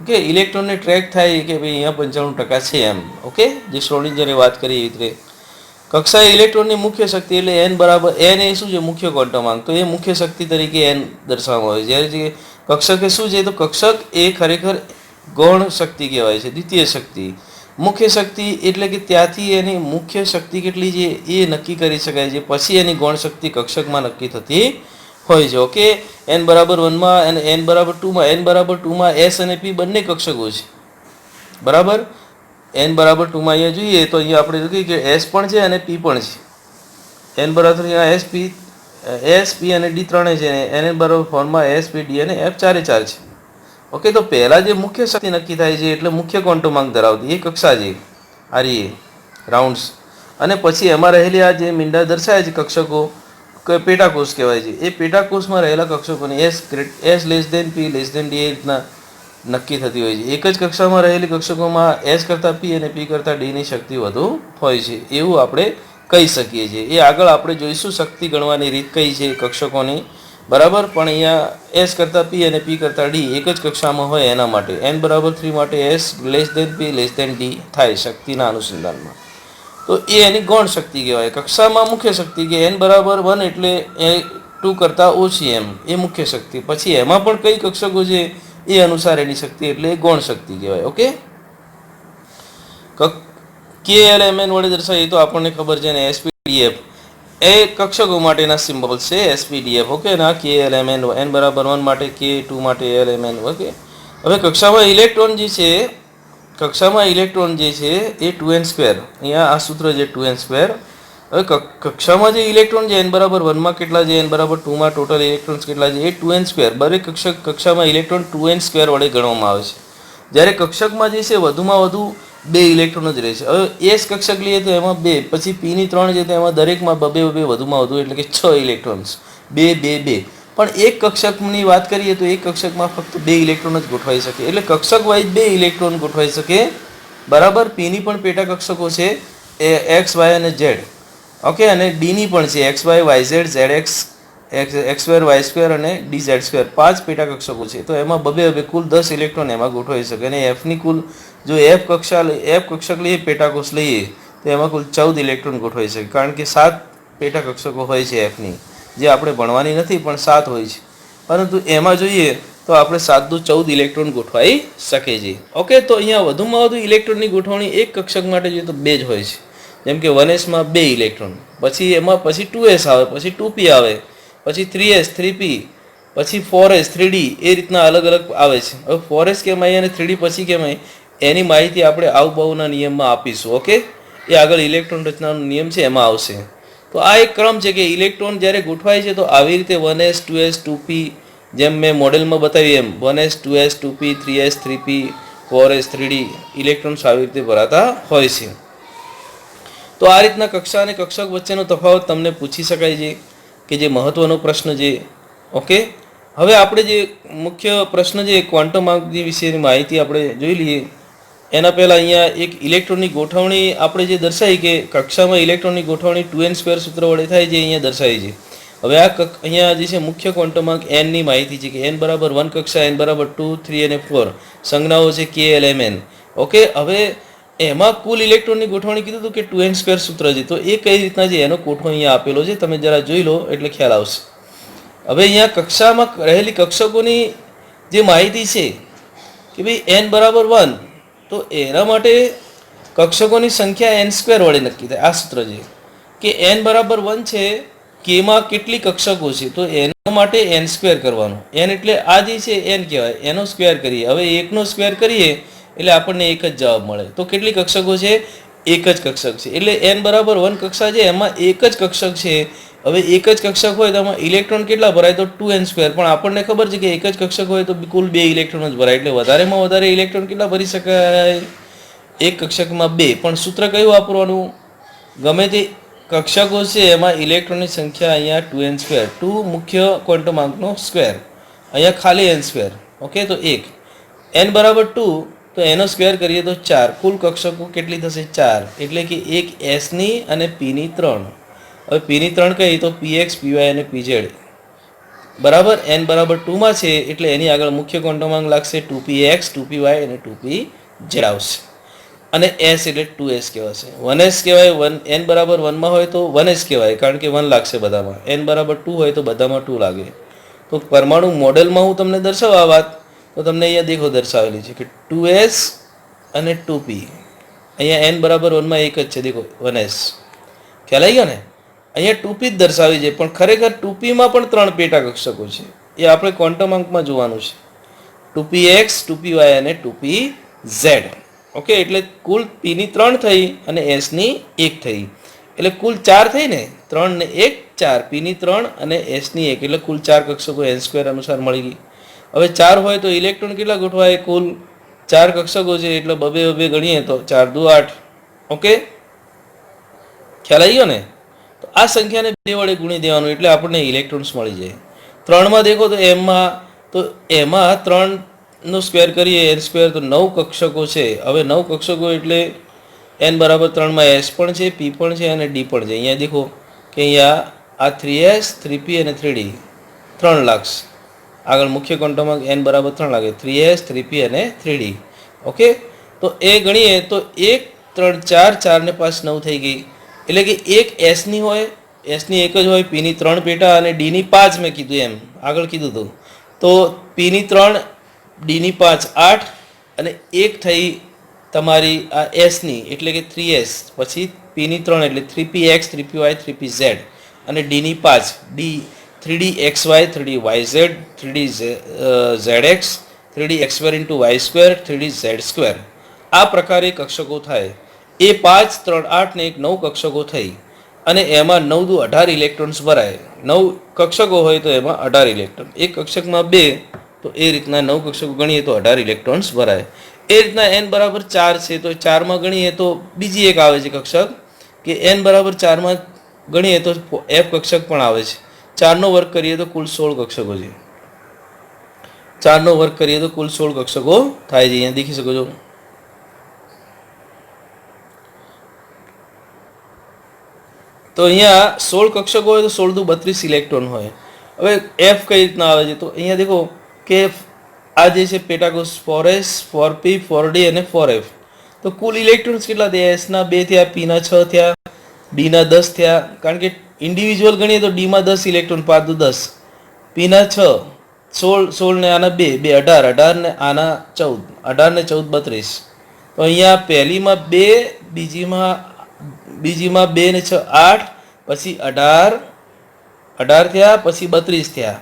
ઓકે, ઇલેક્ટ્રોનને ટ્રેક થાય કે ભાઈ અહીંયા 95% છે એમ. ઓકે, જે શ્રોડિંજરે વાત કરી એવી રીતે કક્ષા એ ઇલેક્ટ્રોનની મુખ્ય શક્તિ એટલે n બરાબર n એ શું છે? મુખ્ય ક્વોન્ટમ આંક. તો એ મુખ્ય શક્તિ તરીકે n દર્શાવવામાં આવે છે. જ્યારે જે કક્ષક એ શું છે? તો કક્ષક એ ખરેખર ગૌણ શક્તિ કહેવાય છે, દ્વિતીય શક્તિ. મુખ્ય શક્તિ એટલે કે ત્યાંથી એની મુખ્ય શક્તિ કેટલી છે એ નક્કી કરી શકાય છે, પછી એની ગૌણ શક્તિ કક્ષકમાં નક્કી થતી હોય છે. ઓકે, n બરાબર 1માં અને n બરાબર 2માં, n બરાબર 2માં s અને p બંને કક્ષકો છે, બરાબર. n બરાબર 2માં અહીંયા જોઈએ તો અહીંયા આપણે જોઈએ કે s પણ છે અને p પણ છે. n બરાબર s p અને d ત્રણે છે, અને n બરાબર 4માં s p d અને f ચારે ચાર છે. ઓકે, તો પહેલા જે મુખ્ય શક્તિ નક્કી થાય છે એટલે મુખ્ય ક્વોન્ટમ આંક ધરાવતી એ કક્ષા છે આ રહી રાઉન્ડ્સ, અને પછી એમાં રહેલી આ જે મીંડા દર્શાવે છે કક્ષકો પેટાકોષ કહેવાય છે. એ પેટાકોષમાં રહેલા કક્ષકોને s less than p less than d એ રીતના નક્કી થતી હોય છે. એક જ કક્ષામાં રહેલી કક્ષકોમાં એસ કરતાં પી અને પી કરતાં ડીની શક્તિ વધુ હોય છે એવું આપણે કહી શકીએ છીએ. એ આગળ આપણે જોઈશું શક્તિ ગણવાની રીત કઈ છે કક્ષકોની, બરાબર. પણ અહીંયા એસ કરતાં પી અને પી કરતાં ડી એક જ કક્ષામાં હોય એના માટે n=3 માટે એસ લેસ દેન પી લેસ દેન ડી થાય શક્તિના અનુસંધાનમાં. તો એ એની ગૌણ શક્તિ કહેવાય. કક્ષામાં મુખ્ય શક્તિ કે n=1 એટલે એ 2 કરતાં ઓછી એમ એ મુખ્ય શક્તિ. પછી એમાં પણ કઈ કક્ષકો છે એ અનુસાર એની શક્તિ એટલે એ ગૌણ શક્તિ કહેવાય. ઓકે, KLMN વડે દર્શાવીએ તો આપણને ખબર છે ને SPDF એ કક્ષકો માટેના સિમ્બોલ છે SPDF. ઓકે, ના KLMN n=1 માટે K, 2 માટે LMN. ઓકે, હવે કક્ષામાં ઇલેક્ટ્રોન જે છે એ 2n². અહીંયા આ સૂત્ર છે 2n². હવે કક્ષામાં જે ઇલેક્ટ્રોન છે n=1 માં કેટલા છે, n=2 માં ટોટલ ઇલેક્ટ્રોન્સ કેટલા છે એ 2n². દરેક કક્ષામાં ઇલેક્ટ્રોન 2n² વડે ગણવામાં આવે છે. જ્યારે કક્ષકમાં જે છે વધુમાં વધુ 2 ઇલેક્ટ્રોન જ રહે છે. હવે એસ કક્ષક લઈએ તો એમાં 2, પછી પીની 3 છે તો એમાં દરેકમાં 2 વધુમાં વધુ એટલે કે 6 ઇલેક્ટ્રોન્સ, 2 2 2. પણ એક કક્ષકની વાત કરીએ તો એક કક્ષકમાં ફક્ત 2 ઇલેક્ટ્રોન જ ગોઠવાઈ શકે, એટલે કક્ષક વાઇઝ 2 ઇલેક્ટ્રોન ગોઠવાઈ શકે, બરાબર. પીની પણ પેટા કક્ષકો છે એ એક્સ, વાય અને ઝેડ. ઓકે, અને ડીની પણ છે x y y z z x x² y² અને dz². 5 પેટા કક્ષકો છે તો એમાં 2 કુલ 10 ઇલેક્ટ્રોન એમાં ગોઠવાઈ શકે. અને એફની કુલ જો એફ કક્ષક લઈએ, પેટાકોષ લઈએ તો એમાં કુલ 14 ઇલેક્ટ્રોન ગોઠવાઈ શકે, કારણ કે 7 પેટા કક્ષકો હોય છે એફની, જે આપણે ભણવાની નથી પણ 7 હોય છે. પરંતુ એમાં જોઈએ તો આપણે 7 દુ 14 ઇલેક્ટ્રોન ગોઠવાઈ શકે છે. ઓકે, તો અહીંયા વધુમાં વધુ ઇલેક્ટ્રોનની ગોઠવણી એક કક્ષક માટે જોઈએ તો 2 જ હોય છે. જેમ કે 1s માં 2 ઇલેક્ટ્રોન, પછી એમાં પછી 2s આવે, પછી 2p આવે, પછી 3s 3p, પછી 4s 3d, એ રીતના અલગ અલગ આવે છે. હવે 4s કેમ આવી અને 3d પછી કેમ આવી એની માહિતી આપણે આવબાઉના નિયમમાં આપીશું. ઓકે, એ આગળ ઇલેક્ટ્રોન રચનાનો નિયમ છે એમાં આવશે. તો આ એક ક્રમ છે કે ઇલેક્ટ્રોન જ્યારે ગોઠવાય છે તો આવી રીતે 1s 2s 2p, જેમ મેં મોડેલમાં બતાવ્યું એમ 1s 2s 2p 3s 3p 4s 3d electrons આવી રીતે ભરાતા હોય છે. તો આ રીતના કક્ષા અને કક્ષક વચ્ચેનો તફાવત તમને પૂછી શકાય છે, કે જે મહત્વનો પ્રશ્ન છે. ઓકે, હવે આપણે જે મુખ્ય પ્રશ્ન છે ક્વોન્ટમ આંકડી વિશેની માહિતી આપણે જોઈ લઈએ. એના પહેલાં અહીંયા એક ઇલેક્ટ્રોનની ગોઠવણી આપણે જે દર્શાવી કે કક્ષામાં ઇલેક્ટ્રોનની ગોઠવણી 2n² સૂત્ર વડે થાય છે અહીંયા દર્શાવી છે. હવે આ અહીંયા જે છે મુખ્ય ક્વોન્ટમ આંક n ની માહિતી છે કે n=1 કક્ષા, n=2 3 અને 4 સંજ્ઞાઓ છે KLMN. ઓકે, હવે એમાં કુલ ઇલેક્ટ્રોનની ગોઠવણી કીધું હતું કે 2n² સૂત્ર છે. તો એ કઈ રીતના છે એનો કોઠો અહીંયા આપેલો છે, તમે જરા જોઈ લો એટલે ખ્યાલ આવશે. હવે અહીંયા કક્ષામાં રહેલી કક્ષકોની જે માહિતી છે કે ભાઈ n=1, તો એના માટે કક્ષકોની સંખ્યા n² વડે નક્કી થાય. આ સૂત્ર છે કે n=1 છે, કેમાં કેટલી કક્ષકો છે તો એના માટે n² કરવાનું. n એટલે આ જે છે n કહેવાય, એનો સ્ક્વેર કરીએ. હવે 1 નો સ્ક્વેર કરીએ એટલે આપણને એક જ જવાબ મળે. તો કેટલી કક્ષકો છે? એક જ કક્ષક છે. એટલે n=1 કક્ષા છે એમાં એક જ કક્ષક છે. હવે એક જ કક્ષક હોય તો આમાં ઇલેક્ટ્રોન કેટલા ભરાય તો 2n². પણ આપણને ખબર છે કે એક જ કક્ષક હોય તો કુલ 2 ઇલેક્ટ્રોન જ ભરાય, એટલે વધારેમાં વધારે ઇલેક્ટ્રોન કેટલા ભરી શકાય? એક કક્ષકમાં 2. પણ સૂત્ર કયું વાપરવાનું? ગમે તે કક્ષકો છે એમાં ઇલેક્ટ્રોનની સંખ્યા અહીંયા 2n², 2 મુખ્ય ક્વોન્ટમ આંકનો સ્ક્વેર, અહીંયા ખાલી n². ઓકે, તો 1 n=2 તો એનો સ્ક્વેર કરીએ તો 4. કુલ કક્ષકો કેટલી થશે? 4. એટલે કે એક s ની અને p ની 3. હવે p ની 3 કઈ તો px py અને pz, બરાબર. n=2 માં છે એટલે એની આગળ મુખ્ય ક્વોન્ટમ આંક લાગશે 2px 2py અને 2pz આવશે. અને s એટલે 2s કહેવાશે. 1s કહેવાય, n=1 માં હોય તો 1s કહેવાય, કારણ કે 1 લાગશે બધામાં. n=2 હોય તો બધામાં 2 લાગે. તો પરમાણુ મોડેલમાં હું તમને દર્શાવવા આ વાત તો તમને અહીંયા દેખો દર્શાવેલી છે કે 2s અને 2p. અહીંયા n=1 માં એક જ છે, દેખો 1s. ખ્યાલ આવી ગયો ને? અહીંયા 2p જ દર્શાવી છે, પણ ખરેખર 2p માં પણ 3 પેટા કક્ષકો છે. એ આપણે ક્વોન્ટમ અંકમાં જોવાનું છે. 2px 2py અને 2pz. ઓકે, એટલે કુલ p ની 3 થઈ અને s ની 1 થઈ, એટલે કુલ 4 થઈ ને. 3 ને 1 4, p ની 3 અને s ની 1, એટલે કુલ 4 કક્ષકો n² અનુસાર મળી ગઈ. હવે 4 હોય તો ઇલેક્ટ્રોન કેટલા ગોઠવાય? કુલ 4 કક્ષકો છે એટલે 2 ગણીએ તો 4 દુ 8. ઓકે, ખ્યાલ આવી ગયો ને? તો આ સંખ્યાને 2 વડે ગુણી દેવાનું એટલે આપણને ઇલેક્ટ્રોન્સ મળી જાય. 3 માં દેખો તો એમાં 3 નો સ્ક્વેર કરીએ એન સ્ક્વેર તો 9 કક્ષકો છે. હવે 9 કક્ષકો એટલે n બરાબર 3માં s પણ છે, p પણ છે અને d પણ છે. અહીંયા દેખો કે અહીંયા આ 3s 3p અને 3d 3 લાખ. આગળ મુખ્ય ક્વોન્ટમમાં n બરાબર 3 લાગે, 3s 3p અને 3d. ઓકે, તો એ ગણીએ તો 1 3 4 4 ને 5 9 થઈ ગઈ. એટલે કે એક s ની હોય, s ની એક જ હોય, p ની 3 પેટા અને d ની 5 મેં કીધું એમ આગળ કીધું હતું. તો p ની 3 d ની 5 8 અને એક થઈ તમારી આ s ની એટલે કે 3s, પછી p ની 3 એટલે 3px 3py 3pz અને d ની 5 d 3dxy 3dyz 3dzx 3dx2 y2 3dz2. આ પ્રકારે કક્ષકો થાય. એ 5 3 8 ને 1 9 કક્ષકો થઈ અને એમાં 9 દુ 18 ઇલેક્ટ્રોન્સ ભરાય. 9 કક્ષકો હોય તો એમાં 18 ઇલેક્ટ્રોન, એક કક્ષકમાં 2, તો એ રીતના 9 કક્ષકો ગણીએ તો 18 ઇલેક્ટ્રોન્સ ભરાય. એ રીતના n બરાબર 4 છે તો 4માં ગણીએ તો બીજી એક આવે છે કક્ષક કે n બરાબર 4માં ગણીએ તો f કક્ષક પણ આવે છે. 4નો વર્ગ કરીએ તો કુલ 16 કક્ષકો છે. 4નો વર્ગ કરીએ તો કુલ 16 કક્ષકો થાય છે. અહીંયા દેખી શકો છો. તો અહીંયા 16 કક્ષકો હોય તો 16 દુ 32 ઇલેક્ટ્રોન હોય. હવે f કઈ રીતના આવે છે તો અહીંયા દેખો કે આ જે છે પેટાકોષ 4s 4p 4d અને 4f. તો કુલ ઇલેક્ટ્રોન્સ કેટલા થયા? s ના 2 થયા, p ના 6 થયા, d ના 10 થયા. કારણ કે ઇન્ડિવિજ્યુઅલ ગણીએ તો d માં 10 ઇલેક્ટ્રોન, 5 દુ 10, p ના 6 16 ને આના 2 2 18 18 ને આના 14 18 ને 14 32. તો અહીંયા પહેલીમાં 2, બીજીમાં 2 ને 6 8, પછી 18 18 થયા, પછી 32 થયા.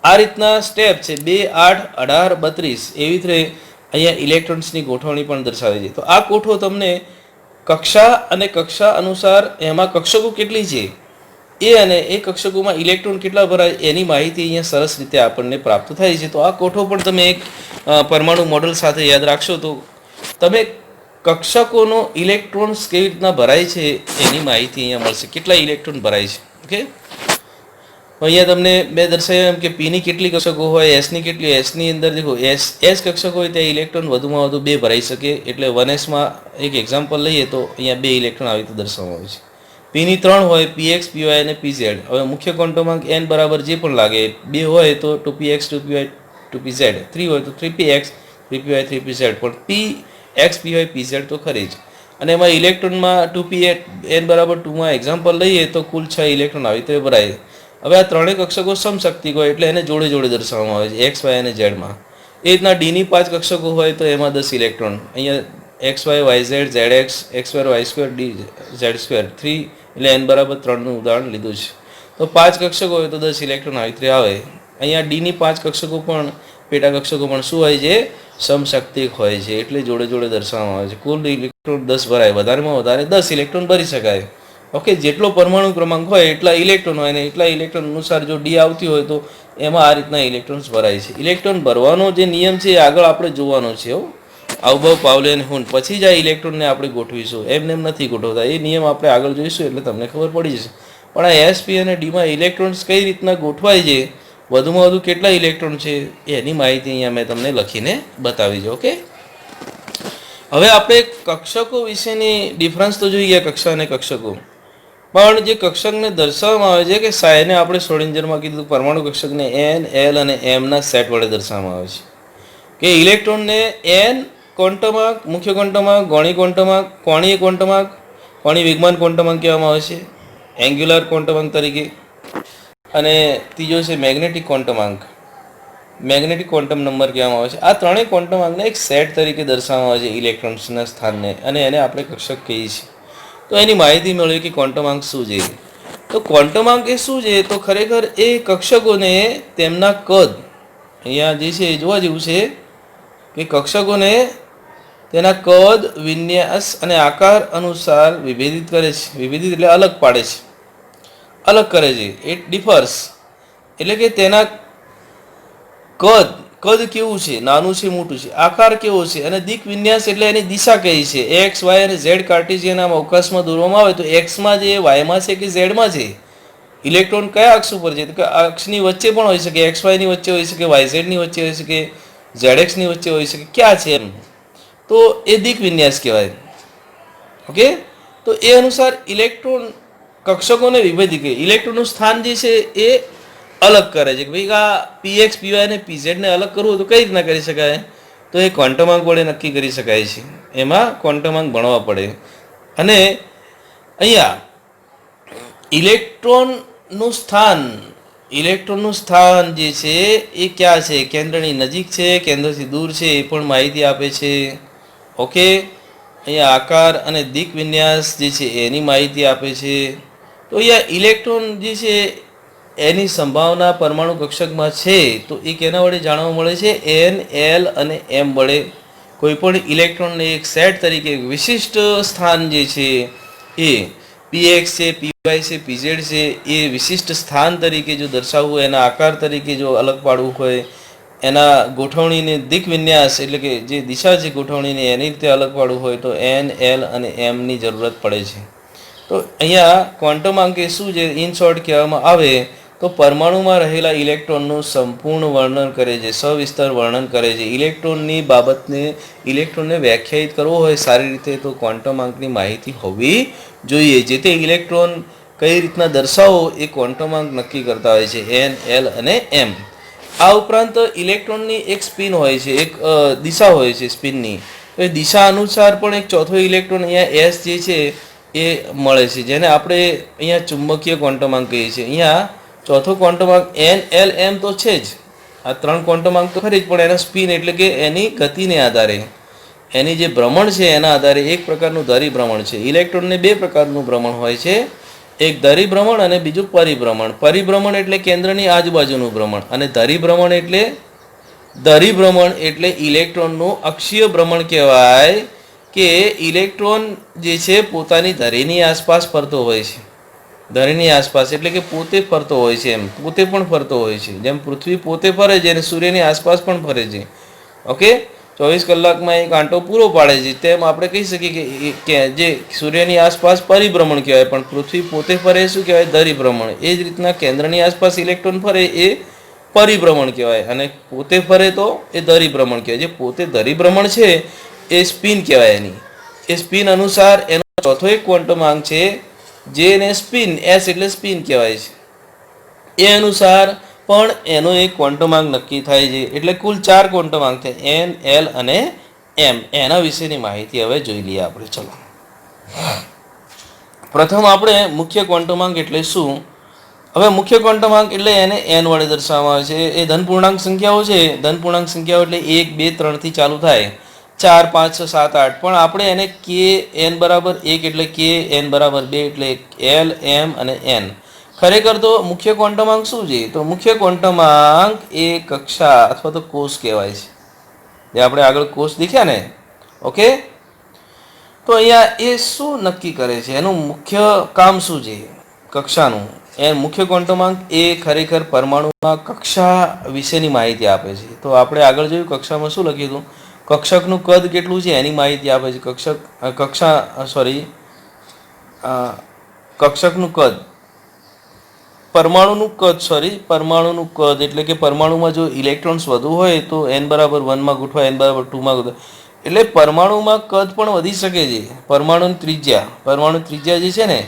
આ રીતના સ્ટેપ છે 2 8 18 32. એવી રીતે અહીંયા ઇલેક્ટ્રોન્સની ગોઠવણી પણ દર્શાવે છે. તો આ કોઠો તમને કક્ષા અને કક્ષા અનુસાર એમાં કક્ષકો કેટલી છે એ અને એ કક્ષકોમાં ઇલેક્ટ્રોન કેટલા ભરાય એની માહિતી અહીંયા સરસ રીતે આપણને પ્રાપ્ત થાય છે. તો આ કોઠો પણ તમે એક પરમાણુ મોડલ સાથે યાદ રાખશો તો તમે કક્ષકોનો ઇલેક્ટ્રોન્સ કેવી રીતના ભરાય છે એની માહિતી અહીંયા મળશે, કેટલા ઇલેક્ટ્રોન ભરાય છે. ઓકે, અહીંયા તમને મેં દર્શાવ્યું એમ કે p ની કેટલી કક્ષકો હોય, s ની કેટલી. s ની અંદર દેખો s કક્ષક હોય ત્યાં ઇલેક્ટ્રોન વધુમાં વધુ 2 ભરાઈ શકે. એટલે 1s માં એક એક્ઝામ્પલ લઈએ તો અહીંયા 2 ઇલેક્ટ્રોન આવી રીતે દર્શાવવામાં આવે છે. p ની 3 હોય, px py અને pz. હવે મુખ્ય ક્વોન્ટમમાં n બરાબર જે પણ લાગે, 2 હોય તો 2px 2py 2pz, 3 હોય તો 3px 3py 3pz. પણ px py pz તો ખરી જ. અને એમાં ઇલેક્ટ્રોનમાં 2p n બરાબર 2 માં એક્ઝામ્પલ લઈએ તો કુલ 6 ઇલેક્ટ્રોન આવી રીતે ભરાય. હવે આ ત્રણેય કક્ષકો સમશક્તિક હોય એટલે એને જોડે જોડે દર્શાવવામાં આવે છે x y અને z માં. એ રીતના d ની 5 કક્ષકો હોય તો એમાં 10 ઇલેક્ટ્રોન. અહીંયા x y y z zx x2 y2 d z2 3 એટલે n બરાબર 3 નું ઉદાહરણ લીધું છે. તો 5 કક્ષકો હોય તો 10 ઇલેક્ટ્રોન આવી રીતે આવે. અહીંયા d ની 5 કક્ષકો પણ પેટા કક્ષકો પણ શું હોય છે? સમશક્તિક હોય છે એટલે જોડે જોડે દર્શાવવામાં આવે છે. કુલ ઇલેક્ટ્રોન 10 ભરાય, વધારેમાં વધારે 10 ઇલેક્ટ્રોન ભરી શકાય. ઓકે, જેટલો પરમાણુ ક્રમાંક હોય એટલા ઇલેક્ટ્રોન હોય, અને એટલા ઇલેક્ટ્રોન અનુસાર જો ડી આવતી હોય તો એમાં આ રીતના ઇલેક્ટ્રોન્સ ભરાય છે. ઇલેક્ટ્રોન ભરવાનો જે નિયમ છે એ આગળ આપણે જોવાનો છે. આઉબાઉ પાવલે અને હુન પછી જ આ ઇલેક્ટ્રોનને આપણે ગોઠવીશું, એમને એમ નથી ગોઠવતા. એ નિયમ આપણે આગળ જોઈશું એટલે તમને ખબર પડી જશે. પણ આ એસ પી અને ડીમાં ઇલેક્ટ્રોન્સ કઈ રીતના ગોઠવાય છે, વધુમાં વધુ કેટલા ઇલેક્ટ્રોન છે એની માહિતી અહીંયા મેં તમને લખીને બતાવી છે. ઓકે, હવે આપણે કક્ષકો વિશેની ડિફરન્સ તો જોઈ ગયા, કક્ષા અને કક્ષકો. પણ જે કક્ષકને દર્શાવવામાં આવે છે કે સાયને આપણે શ્રોડિંજરમાં કીધું પરમાણુ કક્ષકને n l અને m ના સેટ વડે દર્શાવવામાં આવે છે. કે ઇલેક્ટ્રોનને n ક્વોન્ટમાંક, મુખ્ય ક્વોન્ટમાંક, ગૌણી ક્વોન્ટમાંક, કોણીય ક્વોન્ટમાંક, કોણીય વિજ્ઞાન ક્વોન્ટમાંક કહેવામાં આવે છે એન્ગ્યુલર ક્વોન્ટમાંક તરીકે. અને ત્રીજો છે મેગ્નેટિક ક્વોન્ટમાંક, મેગ્નેટિક ક્વોન્ટમ નંબર કહેવામાં આવે છે. આ ત્રણેય ક્વોન્ટમાંકને એક સેટ તરીકે દર્શાવવામાં આવે છે ઇલેક્ટ્રોન્સના સ્થાનને, અને એને આપણે કક્ષક કહીએ છીએ. તો એની માહિતી મેળવી કે ક્વોન્ટમાંક શું છે. તો ક્વોન્ટમાંક એ શું છે? તો ખરેખર એ કક્ષકોને તેમના કદ, અહીંયા જે છે એ જોવા જેવું છે કે કક્ષકોને તેના કદ, વિન્યાસ અને આકાર અનુસાર વિભેદિત કરે છે. વિભેદિત એટલે અલગ પાડે છે, અલગ કરે છે. ઇટ ડિફર્સ એટલે કે તેના કદ કેવું છે, નાનું છે, મોટું છે, આકાર કેવો છે, અને દિક વિન્યાસ એટલે એની દિશા કઈ છે. એક્સ વાય અને ઝેડ કાર્ટેશિયન આમ અવકાશમાં દોરવામાં આવે તો એક્સમાં છે, વાયમાં છે કે ઝેડમાં છે. ઇલેક્ટ્રોન કયા અક્ષ ઉપર છે? તો કે અક્ષની વચ્ચે પણ હોઈ શકે, એક્સ વાયની વચ્ચે હોઈ શકે, વાય ઝેડની વચ્ચે હોઈ શકે, ઝેડએક્સની વચ્ચે હોઈ શકે, ક્યાં છે એમ, તો એ દિક વિન્યાસ કહેવાય. ઓકે, તો એ અનુસાર ઇલેક્ટ્રોન કક્ષકોને વિભાજિત કરે. ઇલેક્ટ્રોનનું સ્થાન જે છે એ અલગ કરે છે કે ભાઈ આ પીએક્સ પીવાય અને પીઝેડને અલગ કરવું તો કઈ રીતના કરી શકાય, તો એ ક્વોન્ટમ અંક વડે નક્કી કરી શકાય છે. એમાં ક્વોન્ટમ અંક ભણવા પડે. અને અહીંયા ઇલેક્ટ્રોનનું સ્થાન જે છે એ ક્યાં છે, કેન્દ્રની નજીક છે, કેન્દ્રથી દૂર છે, એ પણ માહિતી આપે છે. ઓકે, અહીંયા આકાર અને દિક વિન્યાસ જે છે એની માહિતી આપે છે. તો અહીંયા ઇલેક્ટ્રોન જે છે એની સંભાવના પરમાણુ કક્ષકમાં છે તો એ કેના વડે જાણવા મળે છે, એન, એલ અને એમ વડે. કોઈપણ ઇલેક્ટ્રોનને એક સેટ તરીકે વિશિષ્ટ સ્થાન જે છે એ પીએક્સ છે, પીવાય છે, પીઝેડ છે, એ વિશિષ્ટ સ્થાન તરીકે જો દર્શાવવું હોય, એના આકાર તરીકે જો અલગ પાડવું હોય, એના ગોઠવણીને દિક વિન્યાસ એટલે કે જે દિશા છે ગોઠવણીને એની રીતે અલગ પાડવું હોય તો એન, એલ અને એમની જરૂરત પડે છે. તો અહીંયા ક્વોન્ટમ અંક એ શું છે, ઇન શોર્ટ કહેવામાં આવે તો પરમાણુમાં રહેલા ઇલેક્ટ્રોનનું સંપૂર્ણ વર્ણન કરે છે, સવિસ્તર વર્ણન કરે છે. ઇલેક્ટ્રોનને વ્યાખ્યાયિત કરવો હોય સારી રીતે તો ક્વોન્ટમ અંકની માહિતી હોવી જોઈએ. જે તે ઇલેક્ટ્રોન કઈ રીતના દર્શાવો એ ક્વોન્ટમ અંક નક્કી કરતા હોય છે, એન, એલ અને એમ. આ ઉપરાંત ઇલેક્ટ્રોનની એક સ્પિન હોય છે, એક દિશા હોય છે સ્પિનની. તો એ દિશા અનુસાર પણ એક ચોથો ઇલેક્ટ્રોન અહીંયા એસ જે છે એ મળે છે, જેને આપણે અહીંયા ચુંબકીય ક્વોન્ટમ અંક કહીએ છીએ. અહીંયા ચોથો ક્વોન્ટમ અંક એન, એલ, એમ તો છે જ, આ 3 ક્વોન્ટમ અંક તો ખરી જ, પણ એના સ્પિન એટલે કે એની ગતિને આધારે, એની જે ભ્રમણ છે એના આધારે એક પ્રકારનું ધરી ભ્રમણ છે. ઇલેક્ટ્રોનને 2 પ્રકારનું ભ્રમણ હોય છે, એક ધરી ભ્રમણ અને બીજું પરિભ્રમણ. પરિભ્રમણ એટલે કેન્દ્રની આજુબાજુનું ભ્રમણ, અને ધરી ભ્રમણ એટલે ઇલેક્ટ્રોનનું અક્ષીય ભ્રમણ કહેવાય, કે ઇલેક્ટ્રોન જે છે પોતાની ધરીની આસપાસ ફરતો હોય છે. ધરીની આસપાસ એટલે કે પોતે ફરતો હોય છે, એમ પોતે પણ ફરતો હોય છે, જેમ પૃથ્વી પોતે ફરે છે અને સૂર્યની આસપાસ પણ ફરે છે. ઓકે, 24 કલાકમાં એક આંટો પૂરો પાડે છે, તેમ આપણે કહી શકીએ કે જે સૂર્યની આસપાસ પરિભ્રમણ કહેવાય, પણ પૃથ્વી પોતે ફરે શું કહેવાય, ધરીભ્રમણ. એ જ રીતના કેન્દ્રની આસપાસ ઇલેક્ટ્રોન ફરે એ પરિભ્રમણ કહેવાય, અને પોતે ફરે તો એ ધરીભ્રમણ કહેવાય. જે પોતે ધરીભ્રમણ છે એ સ્પિન કહેવાય એની. એ સ્પિન અનુસાર એનો ચોથો એક ક્વોન્ટમ અંક છે જેને સ્પિન, એસ એટલે સ્પિન કહેવાય છે. એ અનુસાર પણ એનો એક ક્વોન્ટમ અંક નક્કી થાય છે. એટલે કુલ 4 ક્વોન્ટમ અંક છે, એન, એલ અને એમ. એના વિશેની માહિતી હવે જોઈ લઈએ આપણે. ચલો, પ્રથમ આપણે મુખ્ય ક્વોન્ટમ અંક એટલે શું. હવે મુખ્ય ક્વોન્ટમ અંક એટલે એને એન વડે દર્શાવવામાં આવે છે. એ ધનપૂર્ણાંક સંખ્યાઓ છે. ધનપૂર્ણાંક સંખ્યાઓ એટલે 1, 2, 3 થી ચાલુ થાય, 4, 5, 6, 7, 8. પણ આપણે એને કે એન બરાબર 1 એટલે કે, એન બરાબર 2 એટલે એલ, એમ અને એન. ખરેખર તો મુખ્ય ક્વોન્ટમ અંક શું છે, તો મુખ્ય ક્વોન્ટમ અંક એ કક્ષા અથવા તો કોષ કહેવાય છે, જે આપણે આગળ કોષ દેખ્યા ને. ઓકે, તો અહીંયા એ શું નક્કી કરે છે, એનું મુખ્ય કામ શું છે કક્ષાનું. એ મુખ્ય ક્વોન્ટમ અંક એ ખરેખર પરમાણુમાં કક્ષા વિશેની માહિતી આપે છે. તો આપણે આગળ જોયું કક્ષામાં શું લખ્યું હતું, કક્ષકનું કદ કેટલું છે એની માહિતી આપે છે. કક્ષકનું કદ, પરમાણુનું કદ એટલે કે પરમાણુમાં જો ઇલેક્ટ્રોન્સ વધુ હોય તો n બરાબર 1 માં ગોઠવાય, n બરાબર 2 માં ગોઠવાય. એટલે પરમાણુમાં કદ પણ વધી શકે છે. પરમાણુની ત્રિજ્યા જે છે ને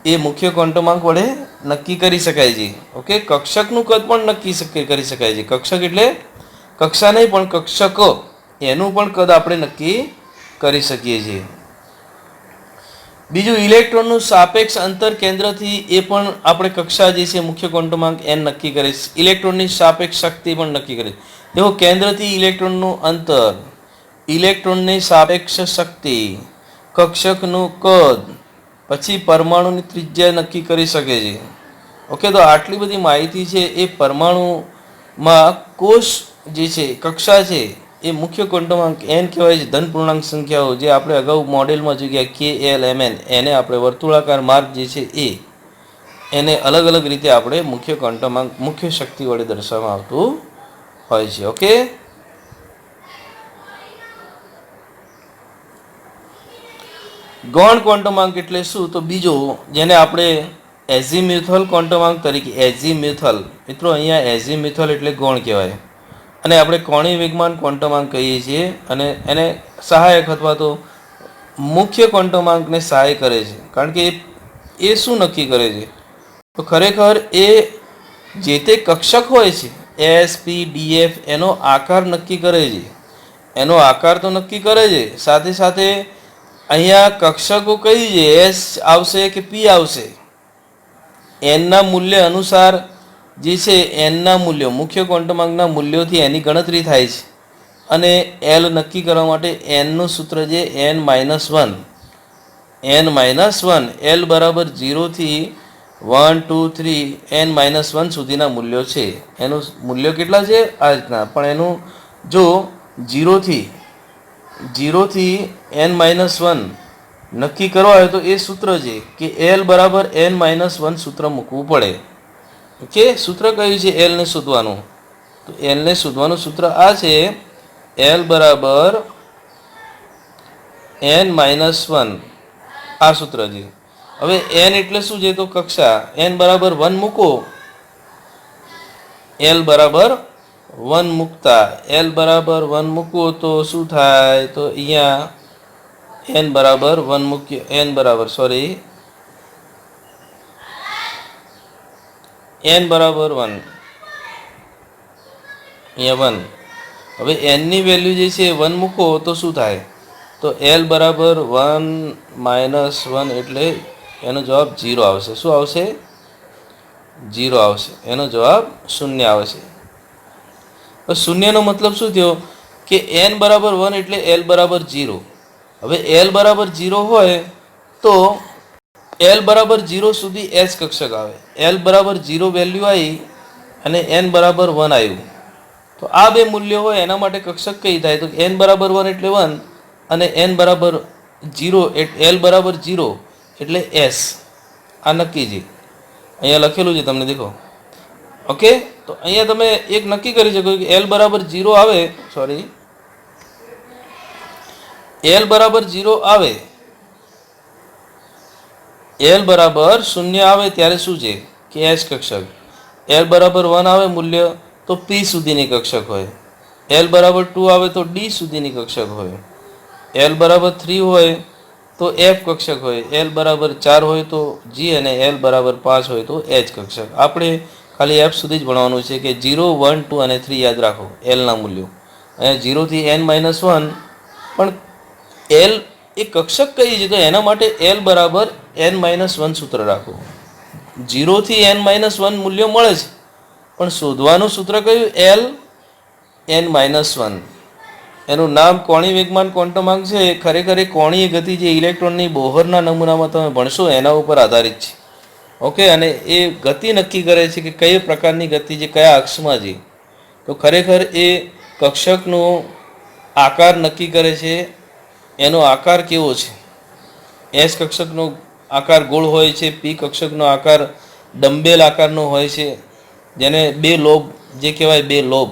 એ મુખ્ય ક્વોન્ટમ અંક વડે નક્કી કરી શકાય છે. ઓકે, કક્ષકનું કદ પણ નક્કી કરી શકાય છે. કક્ષક એટલે કક્ષા નહીં પણ કક્ષક, એનું પણ કદ આપણે નક્કી કરી શકીએ છીએ. બીજું ઇલેક્ટ્રોનનું સાપેક્ષ અંતર કેન્દ્રથી, એ પણ આપણે કક્ષા જે છે મુખ્ય ક્વોન્ટમ અંક n નક્કી કરે છે. ઇલેક્ટ્રોનની સાપેક્ષ શક્તિ પણ નક્કી કરે છે. તેઓ કેન્દ્રથી ઇલેક્ટ્રોનનું અંતર, ઇલેક્ટ્રોનની સાપેક્ષ શક્તિ, કક્ષકનું કદ, પછી પરમાણુની ત્રિજ્યા નક્કી કરી શકે છે. ઓકે, તો આટલી બધી માહિતી છે એ પરમાણુમાં કોષ જે છે કક્ષા છે એ મુખ્ય ક્વોન્ટમ અંક n કહેવાય છે. ધનપૂર્ણાંક સંખ્યાઓ જે આપણે અગાઉ મોડેલમાં જોઈ ગયા કે, એલ, એમ, એન, એને આપણે વર્તુળાકાર માર્ગ જે છે એને અલગ અલગ રીતે આપણે મુખ્ય ક્વોન્ટમ અંક, મુખ્ય શક્તિ વડે દર્શાવવામાં આવતું હોય છે. ઓકે, ગૌણ ક્વોન્ટમ અંક એટલે શું, તો બીજો જેને આપણે એઝીમ્યુથલ ક્વોન્ટમ અંક તરીકે, એઝીમ્યુથલ મિત્રો, અહીંયા એઝીમ્યુથલ એટલે ગૌણ કહેવાય, અને આપણે કોણીય વેગમાન ક્વોન્ટમાંક કહીએ છીએ અને એને સહાયક અથવા તો મુખ્ય ક્વોન્ટમાંકને સહાય કરે છે. કારણ કે એ શું નક્કી કરે છે? તો ખરેખર એ જે તે કક્ષક હોય છે એસ પી ડી એફ એનો આકાર નક્કી કરે છે. એનો આકાર તો નક્કી કરે છે, સાથે સાથે અહીંયા કક્ષકો કઈ છે, એસ આવશે કે પી આવશે, એનના મૂલ્ય અનુસાર જે છે એનના મૂલ્યો મુખ્ય ક્વોન્ટમાંકના મૂલ્યોથી એની ગણતરી થાય છે. અને એલ નક્કી કરવા માટે એનનું સૂત્ર છે n-1. n-1 એલ બરાબર 0થી 1 2 3 n-1 સુધીના મૂલ્યો છે. એનું મૂલ્યો કેટલા છે આ રીતના, પણ એનું જો 0થી n-1 નક્કી કરવા હોય તો એ સૂત્ર છે કે એલ બરાબર n-1 સૂત્ર મૂકવું પડે. ઓકે, સૂત્ર કયું છે એલને શોધવાનું? તો એલને શોધવાનું સૂત્ર આ છે, એલ બરાબર n-1 આ સૂત્ર છે. હવે n એટલે શું છે? તો કક્ષા. n બરાબર 1 મૂકો, એલ બરાબર 1 મૂકતા એલ બરાબર 1 મૂકો તો શું થાય? તો અહીંયા n બરાબર 1 મૂક્યો, n બરાબર n બરાબર 1, અહીંયા 1. હવે n ની વેલ્યુ જે છે 1 મૂકો તો શું થાય? તો એલ બરાબર 1-1 એટલે એનો જવાબ 0 આવશે. શું આવશે? 0 આવશે. એનો જવાબ 0 આવશે. તો શૂન્યનો મતલબ શું થયો? કે n બરાબર 1 એટલે એલ બરાબર 0. હવે એલ બરાબર 0 હોય તો એલ બરાબર 0 સુધી એચ કક્ષક આવે. એલ બરાબર 0 વેલ્યુ આવી અને n બરાબર 1 આવ્યું, તો આ બે મૂલ્યો હોય એના માટે કક્ષક કઈ થાય? તો n બરાબર 1 એટલે 1 અને n બરાબર 0 એલ બરાબર 0 એટલે એસ. આ નક્કી છે, અહીંયા લખેલું છે તમને દેખો. ઓકે, તો અહીંયા તમે એક નક્કી કરી શકો કે એલ બરાબર 0 આવે, એલ બરાબર 0 આવે, એલ બરાબર 0 આવે ત્યારે શું છે કે એચ કક્ષક. એલ બરાબર 1 આવે મૂલ્ય તો પી સુધીની કક્ષક હોય. એલ બરાબર 2 આવે તો ડી સુધીની કક્ષક હોય. એલ બરાબર 3 હોય તો એફ કક્ષક હોય. એલ બરાબર 4 હોય તો જી અને એલ બરાબર 5 હોય તો એચ કક્ષક. આપણે ખાલી એફ સુધી જ ભણવાનું છે કે 0, 1, 2 અને 3 યાદ રાખો એલના મૂલ્યો. અહીંયા 0 થી n-1, પણ એલ એ કક્ષક કઈ છે? તો એના માટે એલ બરાબર n-1 સૂત્ર રાખો. 0 થી n-1 મૂલ્યો મળે છે, પણ શોધવાનું સૂત્ર કયું? L n-1. એનું નામ કોણીય વેગમાન ક્વોન્ટમાંક છે. ખરેખર એ કોણીય ગતિ જે ઇલેક્ટ્રોનની બોહરના નમૂનામાં તમે ભણશો એના ઉપર આધારિત છે. ઓકે, અને એ ગતિ નક્કી કરે છે કે કઈ પ્રકારની ગતિ છે, કયા અક્ષમાં છે. તો ખરેખર એ કક્ષકનો આકાર નક્કી કરે છે. એનો આકાર કેવો છે? એસ કક્ષકનો આકાર ગોળ હોય છે, પી કક્ષકનો આકાર ડમ્બેલ આકારનો હોય છે, જેને બે લોબ જે કહેવાય, બે લોબ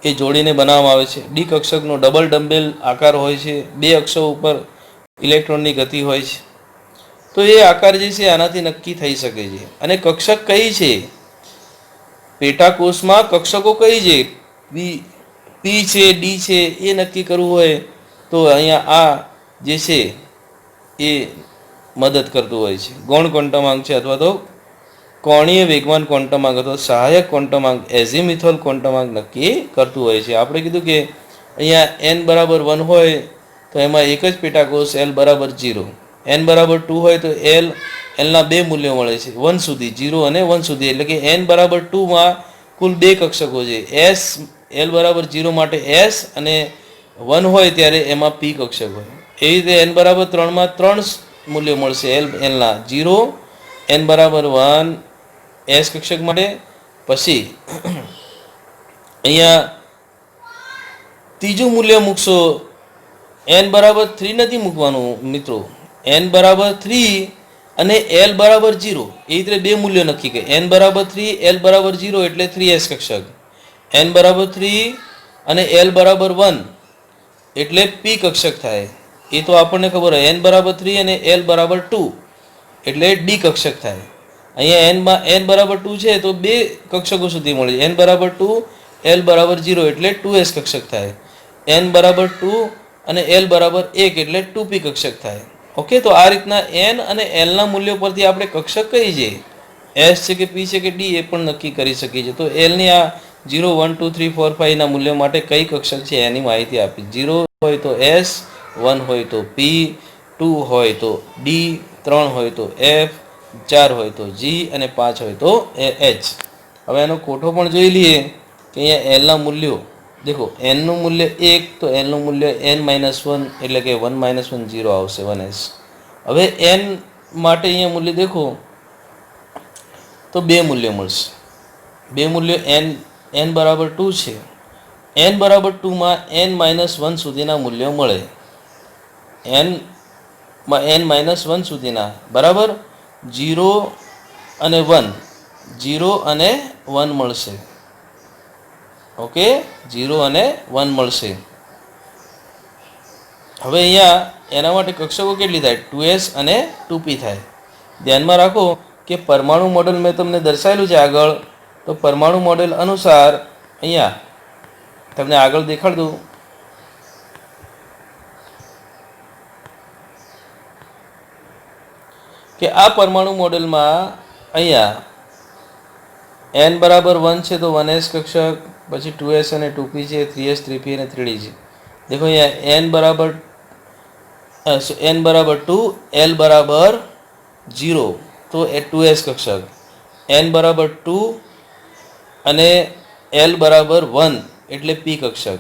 એ જોડીને બનાવવામાં આવે છે. ડી કક્ષકનો ડબલ ડમ્બેલ આકાર હોય છે, બે અક્ષો ઉપર ઇલેક્ટ્રોનની ગતિ હોય છે. તો એ આકાર જે છે આનાથી નક્કી થઈ શકે છે. અને કક્ષક કઈ છે? પેટાકોષમાં કક્ષકો કઈ છે? પી છે, ડી છે, એ નક્કી કરવું હોય તો અહીંયા આ જે છે એ મદદ કરતું હોય છે. ગૌણ ક્વોન્ટમાંક છે અથવા તો કોણીય વેગમાન ક્વોન્ટમાંક અથવા સહાયક ક્વોન્ટમાંક, એઝિમિથલ ક્વોન્ટમાંક નક્કી કરતું હોય છે. આપણે કીધું કે અહીંયા n બરાબર 1 હોય તો એમાં એક જ પેટાકોષ એલ બરાબર 0. n બરાબર 2 હોય તો એલના બે મૂલ્યો મળે છે 1 સુધી, 0 અને 1 સુધી. એટલે કે n બરાબર 2માં કુલ બે કક્ષકો છે. એસ એલ બરાબર 0 માટે એસ અને 1 હોય ત્યારે એમાં પી કક્ષક હોય. એવી રીતે n બરાબર 3માં 3 મૂલ્યો મળશે એલના 0, n બરાબર 1 એસ કક્ષક માટે. પછી અહીંયા ત્રીજું મૂલ્ય મૂકશો, n બરાબર 3 નથી મૂકવાનું મિત્રો. n બરાબર 3 અને એલ બરાબર 0 એ રીતે બે મૂલ્યો નક્કી કરે. n બરાબર 3, એલ બરાબર 0 એટલે 3s કક્ષક. n બરાબર 3 અને એલ બરાબર 1 એટલે પી કક્ષક થાય. એ તો આપણને ખબર હોય. n બરાબર 3 અને એલ બરાબર 2 એટલે ડી કક્ષક થાય. અહીંયા n બરાબર 2 છે તો બે કક્ષકો સુધી મળે. n બરાબર 2 એલ બરાબર 0 એટલે 2s કક્ષક થાય, n બરાબર 2 અને એલ બરાબર 1 એટલે 2p કક્ષક થાય. ઓકે, તો આ રીતના n અને l ના મૂલ્યો પરથી આપણે કક્ષક કઈ છે, s છે કે p છે કે d એ પણ નક્કી કરી શકીએ છીએ. તો l ની આ 0 1 2 3 4 5 ના મૂલ્યો માટે કઈ કક્ષક છે એની માહિતી આપી. 0 હોય તો s, 1 હોય તો p, 2 હોય તો d, 3 હોય તો f, 4 હોય તો g અને 5 હોય તો h. હવે એનો કોઠો પણ જોઈ લઈએ કે અહીંયા l ના મૂલ્યો દેખો, n નું મૂલ્ય 1 તો l નું મૂલ્ય n-1 એટલે કે 1 - 1 0 આવશે, 1s. હવે n માટે અહીંયા મૂલ્ય દેખો તો બે મૂલ્ય મળશે. બે મૂલ્યો n બરાબર 2 છે, n બરાબર 2 માં n-1 સુધીના મૂલ્યો મળે, n-1 સુધીના બરાબર 0 અને 1, 0 અને 1 મળશે. ઓકે, 0 અને 1 મળશે. હવે અહીંયા એના માટે કક્ષકો કેટલી થાય, 2s અને 2p થાય. ધ્યાનમાં રાખો કે પરમાણુ મોડેલ મેં તમને દર્શાવેલું છે આગળ, તો પરમાણુ મોડેલ અનુસાર અહીંયા તમને આગળ દેખાડ દઉં. કે આ પરમાણુ મોડેલમાં અહીંયા n બરાબર 1 છે તો 1s કક્ષક, પછી 2s અને 2p છે, 3s 3p અને 3d છે. દેખો અહીંયા n બરાબર 2, l બરાબર 0 તો એ 2s કક્ષક, n બરાબર 2 અને l બરાબર 1 એટલે p કક્ષક.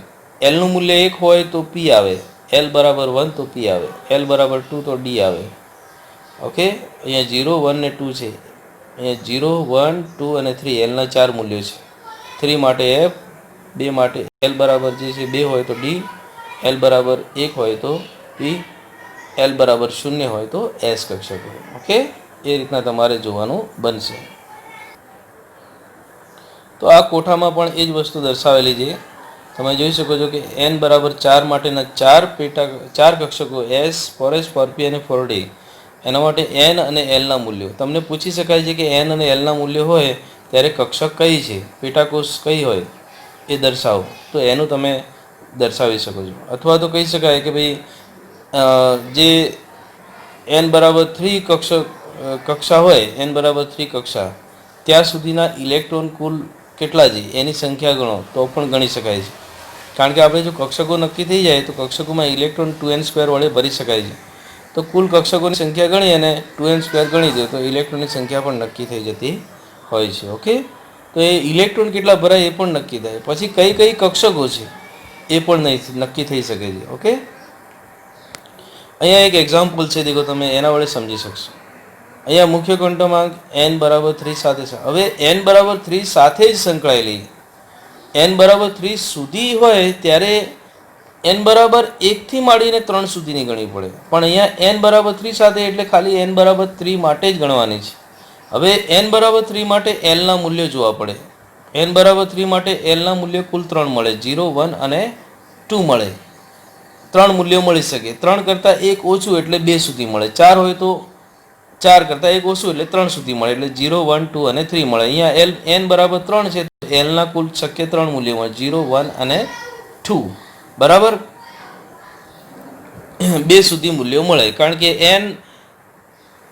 l નું મૂલ્ય 1 હોય તો p આવે, l બરાબર 1 તો p આવે, l બરાબર 2 તો d આવે. ઓકે, અહીંયા 0 1 ને 2 છે, અહીંયા 0 1 2 અને 3 l ના 4 મૂલ્યો છે. 3 માટે f, 2 માટે l બરાબર જે છે 2 હોય તો d, l બરાબર 1 હોય તો p, l બરાબર 0 હોય તો s કક્ષક હોય. ઓકે, એ રીતના તમારે જોવાનું બનશે. તો આ કોઠામાં પણ એ જ વસ્તુ દર્શાવેલી છે. તમે જોઈ શકો છો કે n બરાબર 4 માટેના 4 કક્ષકો s, 4s, 4p અને 4d, એના માટે n અને l ના મૂલ્યો તમને પૂછી શકાય છે કે n અને l ના મૂલ્યો હોય ત્યારે કક્ષક કઈ છે, પેટાકોષ કઈ હોય એ દર્શાવો, તો એનું તમે દર્શાવી શકો છો. અથવા તો કહી શકાય કે ભાઈ જે n બરાબર 3 કક્ષા હોય, n બરાબર 3 કક્ષા ત્યાં સુધીના ઇલેક્ટ્રોન કુલ કેટલા છે એની સંખ્યા ગણો તો પણ ગણી શકાય છે. કારણ કે આપણે જો કક્ષકો નક્કી થઈ જાય તો કક્ષકોમાં ઇલેક્ટ્રોન 2n² વડે ભરી શકાય છે. તો કુલ કક્ષકોની સંખ્યા ગણી અને 2n² ગણી દે તો ઇલેક્ટ્રોનની સંખ્યા પણ નક્કી થઈ જતી હોય છે. ઓકે, તો એ ઇલેક્ટ્રોન કેટલા ભરાય એ પણ નક્કી થાય. પછી કઈ કઈ કક્ષકો છે એ પણ નક્કી થઈ શકે છે. ઓકે, અહીંયા એક એક્ઝામ્પલ છે, દેખો તમે એના વડે સમજી શકશો. અહીંયા મુખ્ય ક્વોન્ટમાંક n બરાબર 3 સાથે છે. હવે n બરાબર 3 સાથે જ સંકળાયેલી, n બરાબર 3 સુધી હોય ત્યારે n બરાબર 1 થી માંડીને 3 સુધીની ગણવી પડે, પણ અહીંયા n બરાબર 3 સાથે એટલે ખાલી n બરાબર 3 માટે જ ગણવાની છે. હવે n બરાબર 3 માટે l ના મૂલ્યો જોવા પડે. n બરાબર 3 માટે l ના મૂલ્યો કુલ 3 મળે, 0 1 અને 2 મળે. 3 મૂલ્યો મળી શકે. 3 કરતાં 1 ઓછું એટલે 2 સુધી મળે. 4 હોય તો 4 કરતાં 1 ઓછું એટલે 3 સુધી મળે, એટલે 0 1 2 અને 3 મળે. અહીંયા n બરાબર 3 છે તો l ના કુલ શક્ય 3 મૂલ્યો મળે, 0 1 અને 2 બરાબર 2 સુધી મૂલ્યો મળે. કારણ કે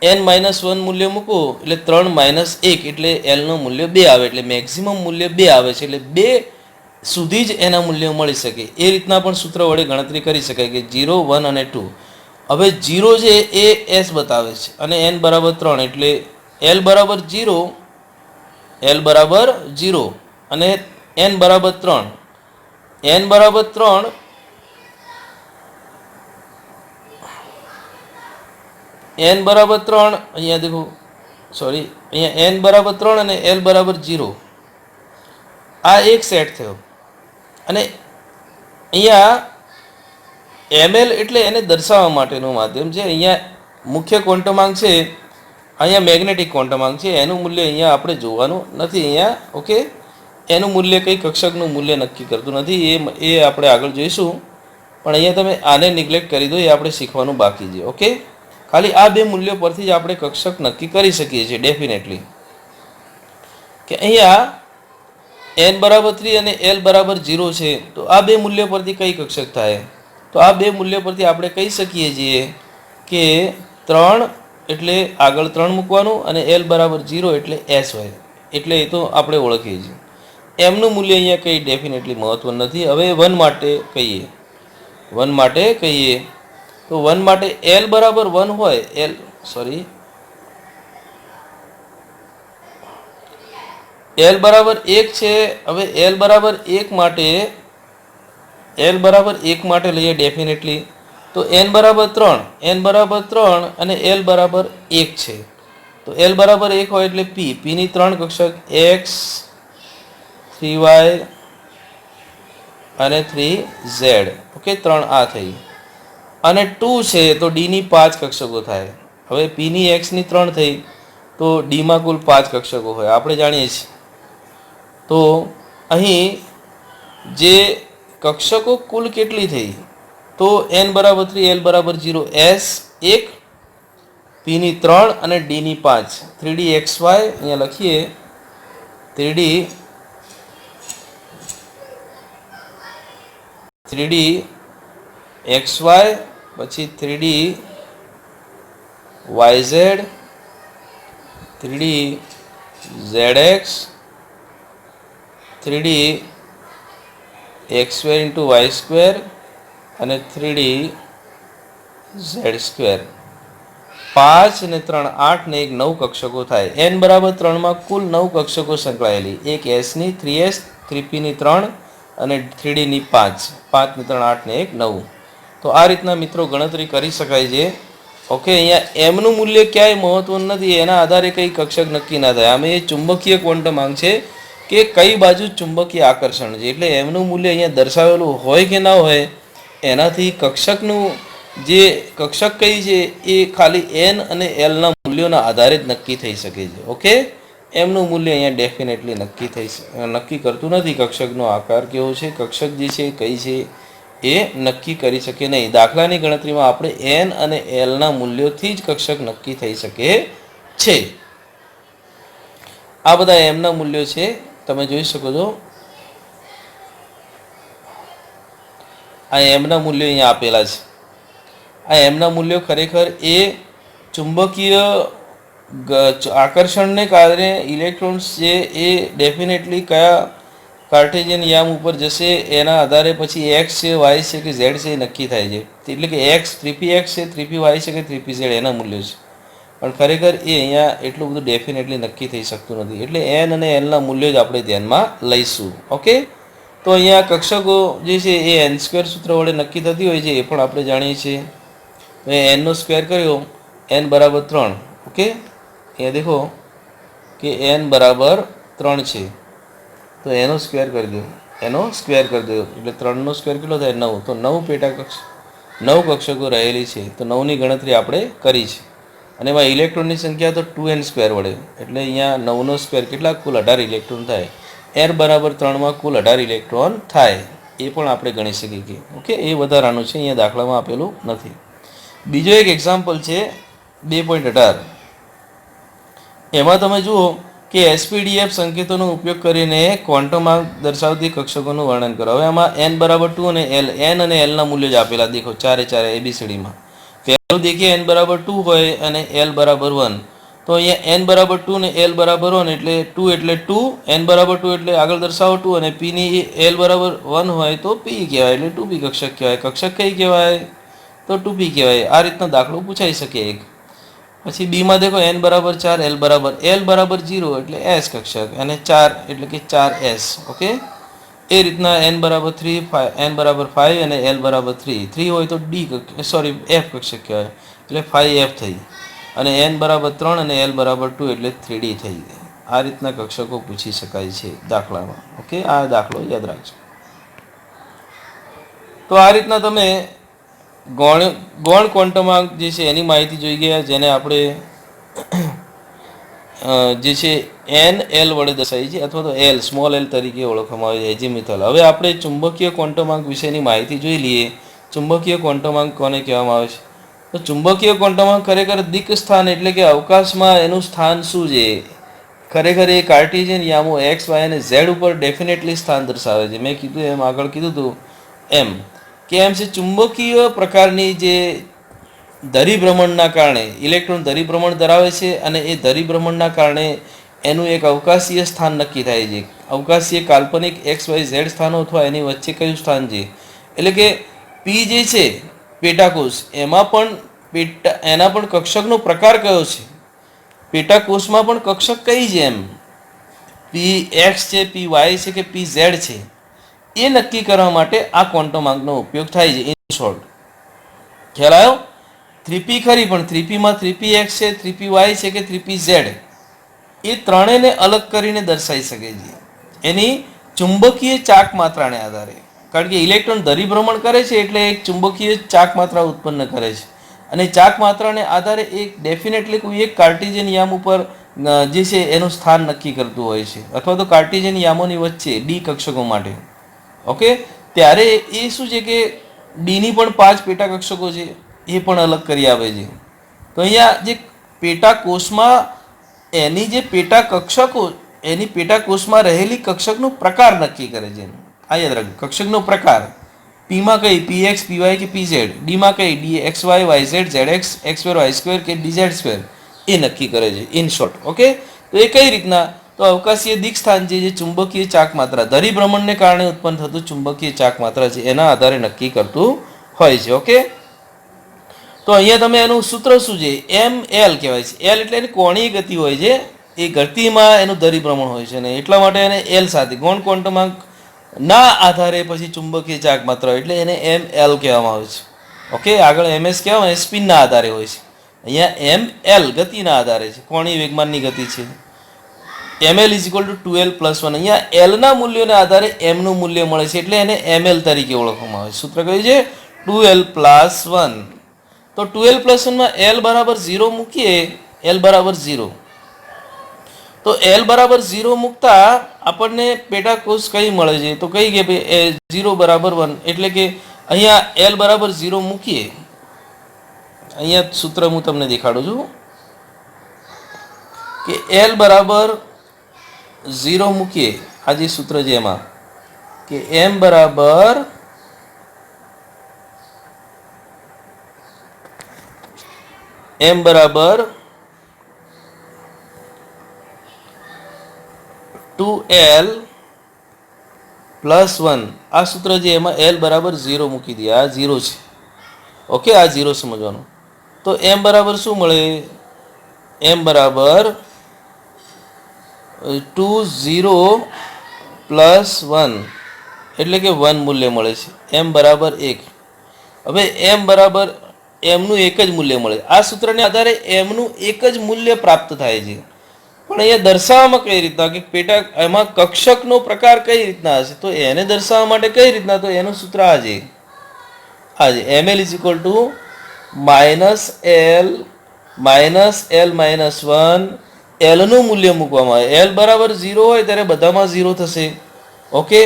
n-1 મૂલ્ય મૂકો એટલે 3 - 1 એટલે l નું મૂલ્ય 2 આવે, એટલે મેક્સિમમ મૂલ્ય 2 આવે છે, એટલે 2 સુધી જ એના મૂલ્યો મળી શકે. એ રીતના પણ સૂત્ર વડે ગણતરી કરી શકાય કે 0 1 અને 2. હવે 0 છે એ s બતાવે છે અને n બરાબર 3 એટલે l બરાબર 0, l બરાબર 0 અને n બરાબર 3. n બરાબર 3 n બરાબર 3 અહીંયા દેખો, સોરી, અહીંયા n બરાબર 3 અને l બરાબર 0 આ એક સેટ થયો. અને અહીંયા ml એટલે એને દર્શાવવા માટેનું માધ્યમ છે. અહીંયા મુખ્ય ક્વોન્ટમાંક છે, અહીંયા મેગ્નેટિક ક્વોન્ટમાંક છે, એનું મૂલ્ય અહીંયા આપણે જોવાનું નથી અહીંયા. ઓકે, એનું મૂલ્ય કઈ કક્ષકનું મૂલ્ય નક્કી કરતું નથી, એ આપણે આગળ જોઈશું. પણ અહીંયા તમે આને નિગ્લેક્ટ કરી દો, એ આપણે શીખવાનું બાકી છે. ઓકે, ખાલી આ બે મૂલ્યો પરથી જ આપણે કક્ષક નક્કી કરી શકીએ છીએ ડેફિનેટલી. કે અહીંયા n બરાબર 3 અને l બરાબર 0 છે, તો આ બે મૂલ્યો પરથી કઈ કક્ષક થાય? તો આ બે મૂલ્યો પરથી આપણે કહી શકીએ છીએ કે 3 એટલે આગળ 3 મૂકવાનું અને l બરાબર 0 એટલે s હોય, એટલે એ તો આપણે ઓળખીએ છીએ. એમનું મૂલ્ય અહીંયા કંઈ ડેફિનેટલી મહત્વ નથી. હવે 1 માટે કહીએ, 1 માટે કહીએ તો 1 માટે l બરાબર 1 હોય, l બરાબર 1 છે. હવે l બરાબર 1 માટે લઈએ ડેફિનેટલી, તો n બરાબર 3 અને l બરાબર 1 છે. તો l બરાબર 1 હોય એટલે p ની 3 કક્ષક x 3y અને 3z. ઓકે, 3 આ થઈ. અને 2 છે તો d ની 5 કક્ષકો થાય. હવે p ની x ની 3 થઈ તો d માં કુલ 5 કક્ષકો હોય, આપણે જાણીએ છીએ. તો અહીં જે કક્ષકો કુલ કેટલી થઈ? તો n બરાબર 3, l બરાબર 0, s 1, p ની 3 અને d ની 5. 3dxy અહીંયા લખીએ, 3dxy પછી 3dyz, 3dzx, 3dx2 into y2 અને 3dz2. 5 અને 3 8 ને 1 9 કક્ષકો થાય. n બરાબર 3 માં કુલ 9 કક્ષકો સંકળાયેલી, એક s ની 3s, 3p ની 3 અને 3d ની 5. 5 ને 3 8 ને 1 9. તો આ રીતના મિત્રો ગણતરી કરી શકાય છે. ઓકે, અહીંયા એમનું મૂલ્ય ક્યાંય મહત્વનું નથી, એના આધારે કંઈ કક્ષક નક્કી ના થાય. આમ એ ચુંબકીય ક્વોન્ટમાંક છે કે કઈ બાજુ ચુંબકીય આકર્ષણ છે, એટલે એમનું મૂલ્ય અહીંયા દર્શાવેલું હોય કે ના હોય એનાથી કક્ષકનું જે કક્ષક કઈ છે એ ખાલી n અને l ના મૂલ્યોના આધારે જ નક્કી થઈ શકે છે. ઓકે, એમનું મૂલ્ય અહીંયા ડેફિનેટલી નક્કી કરતું નથી કક્ષકનો આકાર કેવો છે, કક્ષક જે છે કઈ છે એ નક્કી કરી શકે નહીં. દાખલાની ગણતરીમાં આપણે n અને l ના મૂલ્યોથી જ કક્ષક નક્કી થઈ શકે છે. આ બધા એમના મૂલ્યો છે, તમે જોઈ શકો છો. આ એમના મૂલ્યો અહીંયા આપેલા છે. આ એમના મૂલ્યો ખરેખર એ ચુંબકીય આકર્ષણને કારણે ઇલેક્ટ્રોન્સ છે એ ડેફિનેટલી કયા કાર્ટેશિયન યામ ઉપર જશે એના આધારે પછી એક્સ છે, વાય છે કે ઝેડ છે એ નક્કી થાય છે. એટલે કે એક્સ 3px છે, 3py છે કે 3pz એના મૂલ્યો છે. પણ ખરેખર એ અહીંયા એટલું બધું ડેફિનેટલી નક્કી થઈ શકતું નથી. એટલે n અને l ના મૂલ્યો જ આપણે ધ્યાનમાં લઈશું. ઓકે, તો અહીંયા કક્ષકો જે છે એ n² સૂત્ર વડે નક્કી થતી હોય છે, એ પણ આપણે જાણીએ છીએ. તો એ n નો સ્ક્વેર કર્યો, n બરાબર 3. ઓકે, અહીંયા દેખો કે n બરાબર 3 છે, તો એનો સ્ક્વેર કરી દો, એટલે 3 નો સ્ક્વેર કેટલો થાય? 9. તો 9 9 કક્ષકો રહેલી છે, તો 9ની ગણતરી આપણે કરી છે. અને એમાં ઇલેક્ટ્રોનની સંખ્યા તો 2n² વડે, એટલે અહીંયા 9નો સ્ક્વેર કેટલા? કુલ 18 ઇલેક્ટ્રોન થાય. n બરાબર 3 માં કુલ 18 ઇલેક્ટ્રોન થાય, એ પણ આપણે ગણી શકીએ. ઓકે, એ વધારાનું છે, અહીંયા દાખલામાં આપેલું નથી. બીજો એક એક્ઝામ્પલ છે 2.18. એમાં તમે જુઓ કે SPDF સંકેતોનો ઉપયોગ કરીને ક્વોન્ટમાંક દર્શાવતી કક્ષકોનું વર્ણન કરો. હવે આમાં n બરાબર 2 અને l, n અને l ના મૂલ્યો જ આપેલા દેખો, ચારે ABCDમાં. પહેલું દેખીએ n બરાબર 2 હોય અને l બરાબર 1. તો અહીંયા n બરાબર 2 અને l બરાબર 1 એટલે 2 એટલે 2, n બરાબર 2 એટલે આગળ દર્શાવો 2, અને p ની l બરાબર 1 હોય તો p કહેવાય, એટલે 2p કક્ષક કહેવાય. કક્ષક કઈ કહેવાય? તો 2p કહેવાય. આ રીતનો દાખલો પૂછાઈ શકે એક. પછી બીમાં દેખો n બરાબર 4, l બરાબર 0 એટલે s કક્ષક, અને 4 એટલે કે 4s. ઓકે, એ રીતના n બરાબર 3, n બરાબર 5 અને l બરાબર 3 હોય તો f કક્ષક કહેવાય, એટલે 5f થઈ. અને n બરાબર 3 અને l બરાબર 2 એટલે 3d થઈ. આ રીતના કક્ષકો પૂછી શકાય છે દાખલામાં. ઓકે, આ દાખલો યાદ રાખજો. તો આ રીતના તમે ગૌણ ક્વોન્ટમાંક જે છે એની માહિતી જોઈ ગયા, જેને આપણે જે છે n l વડે દર્શાવી છે, અથવા તો l સ્મોલ l તરીકે ઓળખવામાં આવે છે, એઝીમ્યુથલ. હવે આપણે ચુંબકીય ક્વોન્ટમાંક વિશેની માહિતી જોઈ લઈએ. ચુંબકીય ક્વોન્ટમાંક કોને કહેવામાં આવે છે? તો ચુંબકીય ક્વોન્ટમાંક ખરેખર દિક્ સ્થાન એટલે કે અવકાશમાં એનું સ્થાન શું છે, ખરેખર એ કાર્ટેશિયન યામો એક્સ વાય અને ઝેડ ઉપર ડેફિનેટલી સ્થાન દર્શાવે છે. મેં કીધું એમ આગળ કીધું હતું એમ કે એમ છે ચુંબકીય પ્રકારની જે ધરીભ્રમણના કારણે ઇલેક્ટ્રોન ધરીભ્રમણ ધરાવે છે અને એ ધરીભ્રમણના કારણે એનું એક અવકાશીય સ્થાન નક્કી થાય છે. અવકાશીય કાલ્પનિક એક્સ વાય ઝેડ સ્થાનો અથવા એની વચ્ચે કયું સ્થાન છે, એટલે કે પી જે છે પેટાકોષ, એમાં પણ એના પણ કક્ષકનો પ્રકાર કયો છે, પેટાકોષમાં પણ કક્ષક કઈ છે, એમ પી એક્સ છે, પી વાય છે કે પી ઝેડ છે, એ નક્કી કરવા માટે આ ક્વોન્ટમ આંકનો ઉપયોગ થાય છે. ઇન શોર્ટ ખ્યાલ આવ્યો? 3p ખરી, પણ 3pમાં 3p એક્સ છે, 3p વાય છે કે 3p ઝેડ, એ ત્રણેયને અલગ કરીને દર્શાવી શકે છે એની ચુંબકીય ચાક માત્રાને આધારે. કારણ કે ઇલેક્ટ્રોન ધરીભ્રમણ કરે છે એટલે એક ચુંબકીય ચાક માત્રા ઉત્પન્ન કરે છે અને ચાક માત્રાને આધારે એક ડેફિનેટલી કોઈ એક કાર્ટેશિયન યામ ઉપર જે છે એનું સ્થાન નક્કી કરતું હોય છે, અથવા તો કાર્ટેશિયન યામોની વચ્ચે ડી કક્ષકો માટે. ઓકે, ત્યારે એ શું છે કે ડીની પણ 5 પેટા કક્ષકો છે, એ પણ અલગ કરી આપે છે. તો અહીંયા જે પેટાકોષમાં એની જે પેટા કક્ષકો, એની પેટાકોષમાં રહેલી કક્ષકનો પ્રકાર નક્કી કરે છે. આ યાદ રાખજો, કક્ષકનો પ્રકાર. પીમાં કઈ પી એક્સ, પી વાય કે પી ઝેડ, ડીમાં કઈ d x y, y z, z x, x square, y square કે ડી ઝેડ સ્ક્વેર, એ નક્કી કરે છે. ઇન શોર્ટ ઓકે, તો એ કઈ રીતના, તો અવકાશીય દિક સ્થાન છે જે ચુંબકીય ચાક માત્રા, ધરીભ્રમણને કારણે ઉત્પન્ન થતું ચુંબકીય ચાક માત્રા છે એના આધારે નક્કી કરતું હોય છે. ઓકે, તો અહીંયા તમે એનું સૂત્ર શું છે, એમ એલ કહેવાય છે. એલ એટલે એની કોણીય ગતિ હોય છે, એ ગતિમાં એનું ધરીભ્રમણ હોય છે ને એટલા માટે એને એલ સાથે ગૌણ ક્વોન્ટમાંક ના આધારે પછી ચુંબકીય ચાક માત્રા એટલે એને એમ એલ કહેવામાં આવે છે. ઓકે, આગળ એમએસ કહેવાય સ્પિનના આધારે હોય છે, અહીંયા એમ એલ ગતિના આધારે છે, કોણીય વેગમાનની ગતિ છે. ml is equal two 2l+1, અહીંયા એલના મૂલ્યોને આધારે એમનું મૂલ્ય મળે છે એટલે એને એમએલ તરીકે ઓળખવામાં આવે છે. સૂત્ર કયું છે? 2l+1. તો 2l+1માં l બરાબર 0 મૂકીએ, l બરાબર 0, તો l બરાબર 0 મૂકતા આપણને પેટાકોષ કઈ મળે છે, તો કઈ કે ભાઈ 0 બરાબર 1, એટલે કે અહીંયા l બરાબર 0 મૂકીએ, અહીંયા સૂત્ર હું તમને દેખાડું છું કે l બરાબર 0 મૂકીએ, આ જે સૂત્ર છે એમાં કે m બરાબર m 2l+1, આ સૂત્ર છે એમાં l બરાબર 0 મૂકી દઈએ, આ 0 છે. ઓકે, આ 0 સમજવાનું. તો m બરાબર શું મળે, m બરાબર 2 0+1 એટલે કે 1 મૂલ્ય મળે છે, m બરાબર 1. હવે m બરાબર એમનું એક જ મૂલ્ય મળે. આ સૂત્રને આધારે એમનું એક જ મૂલ્ય પ્રાપ્ત થાય છે, પણ અહીંયા દર્શાવવામાં કઈ રીતના કે પેટા એમાં કક્ષકનો પ્રકાર કઈ રીતના હશે, તો એને દર્શાવવા માટે કઈ રીતના, તો એનું સૂત્ર આ છે ml is equal two -l-l-1, એલનું મૂલ્ય મૂકવામાં આવે. એલ બરાબર 0 હોય ત્યારે બધામાં 0 થશે. ઓકે,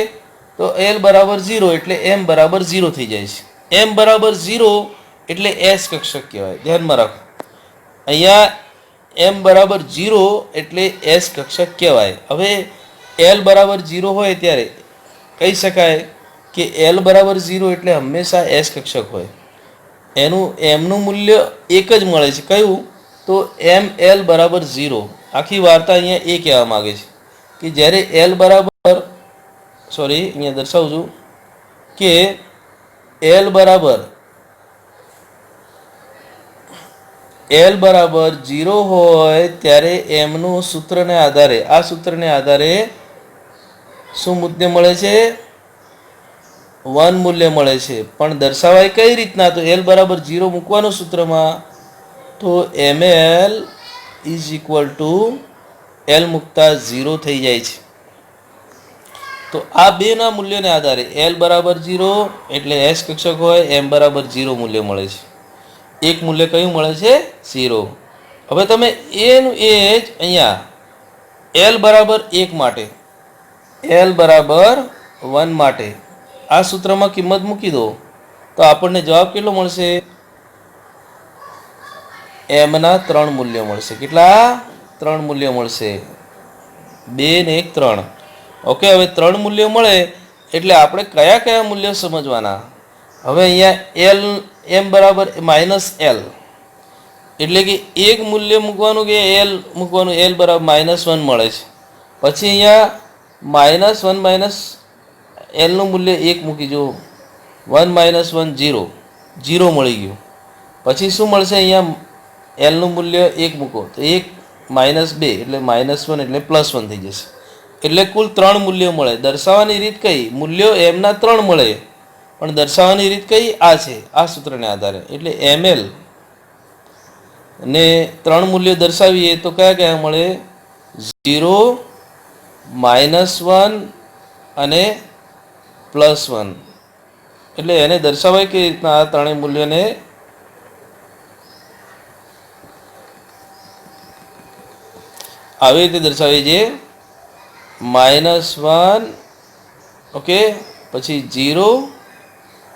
તો એલ બરાબર 0 એટલે એમ બરાબર 0 થઈ જાય છે. એમ બરાબર 0 એટલે એસ કક્ષક કહેવાય, ધ્યાનમાં રાખો. અહીંયા એમ બરાબર 0 એટલે એસ કક્ષક કહેવાય. હવે એલ બરાબર 0 હોય ત્યારે કહી શકાય કે એલ બરાબર 0 એટલે હંમેશા એસ કક્ષક હોય, એમનું મૂલ્ય એક જ મળે છે. કયું? તો એમ એલ બરાબર 0. આખી વાર્તા અહીંયા એ કહેવા માગે છે કે જ્યારે એલ બરાબર અહીંયા દર્શાવું છું કે એલ બરાબર 0 હોય ત્યારે એમનું સૂત્રને આધારે, આ સૂત્રને આધારે શું મૂલ્ય મળે છે? 1 મૂલ્ય મળે છે. પણ દર્શાવાય કઈ રીતના, તો એલ બરાબર 0 મૂકવાનું સૂત્રમાં, તો ml is equal to L મૂકતા 0 થઈ જાય છે. તો આ બેના મૂલ્યને આધારે એલ બરાબર 0 એટલે એસ કક્ષક હોય, એમ બરાબર 0 મૂલ્ય મળે છે. એક મૂલ્ય કયું મળે છે? 0. હવે તમે એનું એ જ અહીંયા એલ બરાબર 1 માટે, એલ બરાબર 1 માટે આ સૂત્રમાં કિંમત મૂકી દો તો આપણને જવાબ કેટલો મળશે? એમના 3 મૂલ્યો મળશે. કેટલા? 3 મૂલ્યો મળશે. 2 ને 1 3. ઓકે, હવે 3 મૂલ્યો મળે એટલે આપણે કયા કયા મૂલ્યો સમજવાના. હવે અહીંયા એલ એમ બરાબર -l, એટલે કે એક મૂલ્ય મૂકવાનું કે એલ મૂકવાનું. એલ બરાબર -1 મળે છે. પછી અહીંયા -1 એલનું મૂલ્ય 1 મૂકી જો. 1 - 1 0, 0 મળી ગયું. પછી શું મળશે? અહીંયા એલનું મૂલ્ય 1 મૂકો તો 1 -2 એટલે -1 એટલે +1 થઈ જશે. એટલે કુલ 3 મૂલ્યો મળે. દર્શાવવાની રીત કઈ? મૂલ્યો એમના 3 મળે, પણ દર્શાવવાની રીત કઈ? આ છે, આ સૂત્રને આધારે. એટલે ml ને 3 મૂલ્યો દર્શાવીએ તો કયા કયા મળે? 0, -1 અને +1. એટલે એને દર્શાવાય કઈ રીતના? આ ત્રણેય મૂલ્યોને આવી રીતે દર્શાવીએ છીએ. -1, ઓકે, પછી 0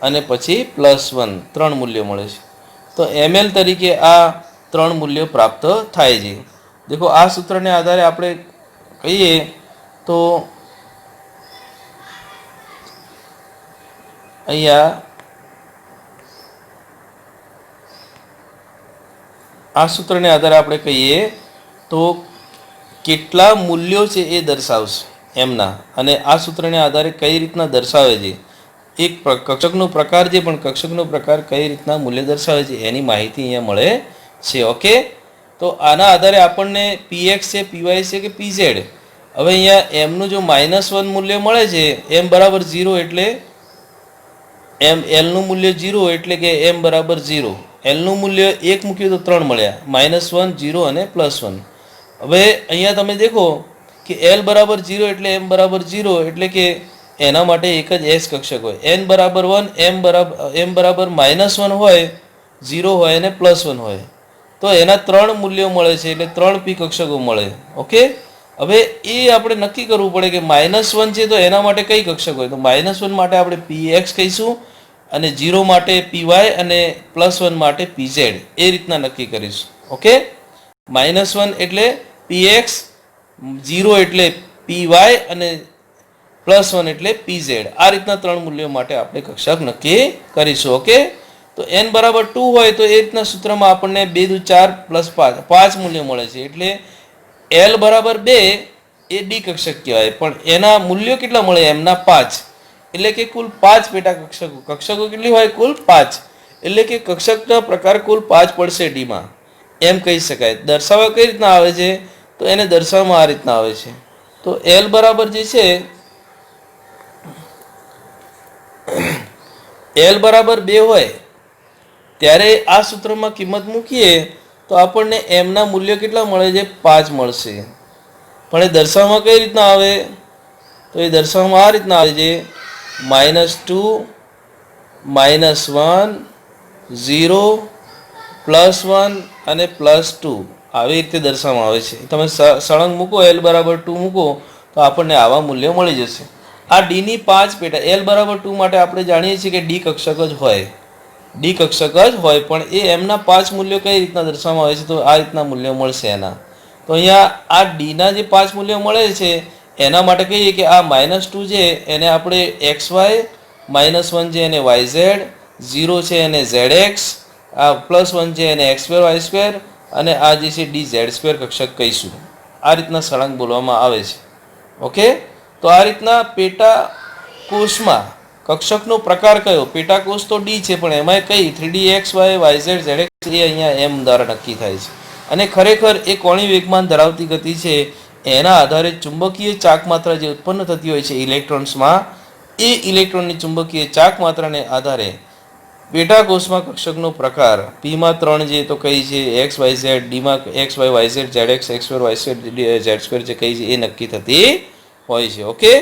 અને પછી +1, 3 મૂલ્યો મળે છે. તો ml તરીકે આ 3 મૂલ્યો પ્રાપ્ત થાય છે. દેખો, આ સૂત્રને આધારે આપણે કહીએ તો અહીંયા આ સૂત્રને આધારે આપણે કહીએ તો કેટલા મૂલ્યો છે એ દર્શાવશે એમના. અને આ સૂત્રને આધારે કઈ રીતના દર્શાવે છે, એક કક્ષકનો પ્રકાર છે, પણ કક્ષકનો પ્રકાર કઈ રીતના મૂલ્ય દર્શાવે છે એની માહિતી અહીંયા મળે છે. ઓકે, તો આના આધારે આપણને px છે, py છે કે pz. હવે અહીંયા એમનું જો -1 મૂલ્ય મળે છે, m બરાબર 0 એટલે એલનું મૂલ્ય 0 એટલે કે m બરાબર 0. એલનું મૂલ્ય 1 મૂક્યું તો 3 મળ્યા, -1, 0 અને +1. હવે અહીંયા તમે દેખો કે એલ બરાબર 0 એટલે m બરાબર 0 એટલે કે એના માટે એક જ એસ કક્ષક હોય. n બરાબર 1, m બરાબર -1 હોય, 0 હોય અને +1 હોય, તો એના 3 મૂલ્યો મળે છે, એટલે 3 p કક્ષકો મળે. ઓકે, હવે એ આપણે નક્કી કરવું પડે કે -1 છે તો એના માટે કઈ કક્ષક હોય. તો -1 માટે આપણે px કહીશું, અને 0 માટે py અને +1 માટે pz. એ રીતના નક્કી કરીશું. ઓકે, -1 એટલે px, 0 એટલે py અને +1 એટલે pz. આ રીતના 3 મૂલ્યો માટે આપણે કક્ષક નક્કી કરીશું. ઓકે, તો n બરાબર 2 હોય તો એ રીતના સૂત્રમાં આપણને 2 દુ 4 +5, 5 મૂલ્યો મળે છે. એટલે l બરાબર 2 એ ડી કક્ષક કહેવાય, પણ એના મૂલ્યો કેટલા મળે? એમના 5. એટલે કે કુલ 5 પેટા કક્ષકો. કક્ષકો કેટલી હોય? કુલ 5. એટલે કે કક્ષકના પ્રકાર કુલ 5 પડશે ડીમાં, એમ કહી શકાય. દર્શાવવા કઈ રીતના આવે છે? તો એને દર્શાવવામાં આ રીતના આવે છે. તો l બરાબર જે છે, l બરાબર 2 હોય ત્યારે આ સૂત્રમાં કિંમત મૂકીએ તો આપણને m ના મૂલ્યો કેટલા મળે છે? 5 મળશે. પણ એ દર્શાવવામાં કઈ રીતના આવે? તો એ દર્શાવવામાં આ રીતના આવે છે: -2, -1, 0, +1 અને +2. આવી રીતે દર્શાવવામાં આવે છે. તમે સળંગ મૂકો, l બરાબર 2 મૂકો તો આપણને આવા મૂલ્યો મળી જશે. આ ડી ની 5 પેટા. l બરાબર 2 માટે આપણે જાણીએ છીએ કે ડી કક્ષક જ હોય, ડી કક્ષક જ હોય, પણ એ એમના 5 મૂલ્યો કઈ રીતના દર્શાવવામાં આવે છે? તો આ રીતના મૂલ્યો મળશે એના. તો અહીંયા આ ડીના જે 5 મૂલ્યો મળે છે એના માટે કહીએ કે આ -2 છે એને આપણે xy, -1 છે એને yz, 0 છે એને zx, આ +1 છે એને x2 y2, અને આ જે છે dz2 કક્ષક કહીશું. આ રીતના સળંગ બોલવામાં આવે છે. ઓકે, તો આ રીતના પેટા કોષમાં કક્ષકનો પ્રકાર કયો? પેટા કોષ તો ડી છે, પણ એમાં કઈ 3D x y yz zx એ અહીંયા m દ્વારા નક્કી થાય છે. અને ખરેખર એ કોણી વેગમાન ધરાવતી ગતિ છે, એના આધારે ચુંબકીય ચાક માત્રા જે ઉત્પન્ન થતી હોય છે ઇલેક્ટ્રોન્સમાં, એ ઇલેક્ટ્રોનની ચુંબકીય ચાક માત્રાને આધારે પેટા કોષમાં કક્ષકનો પ્રકાર પીમાં 3 જે તો કઈ છે x y z, ડીમાં x y y z zx x2 y2 z2 જે કઈ છે એ નક્કી થતી હોય છે. ઓકે,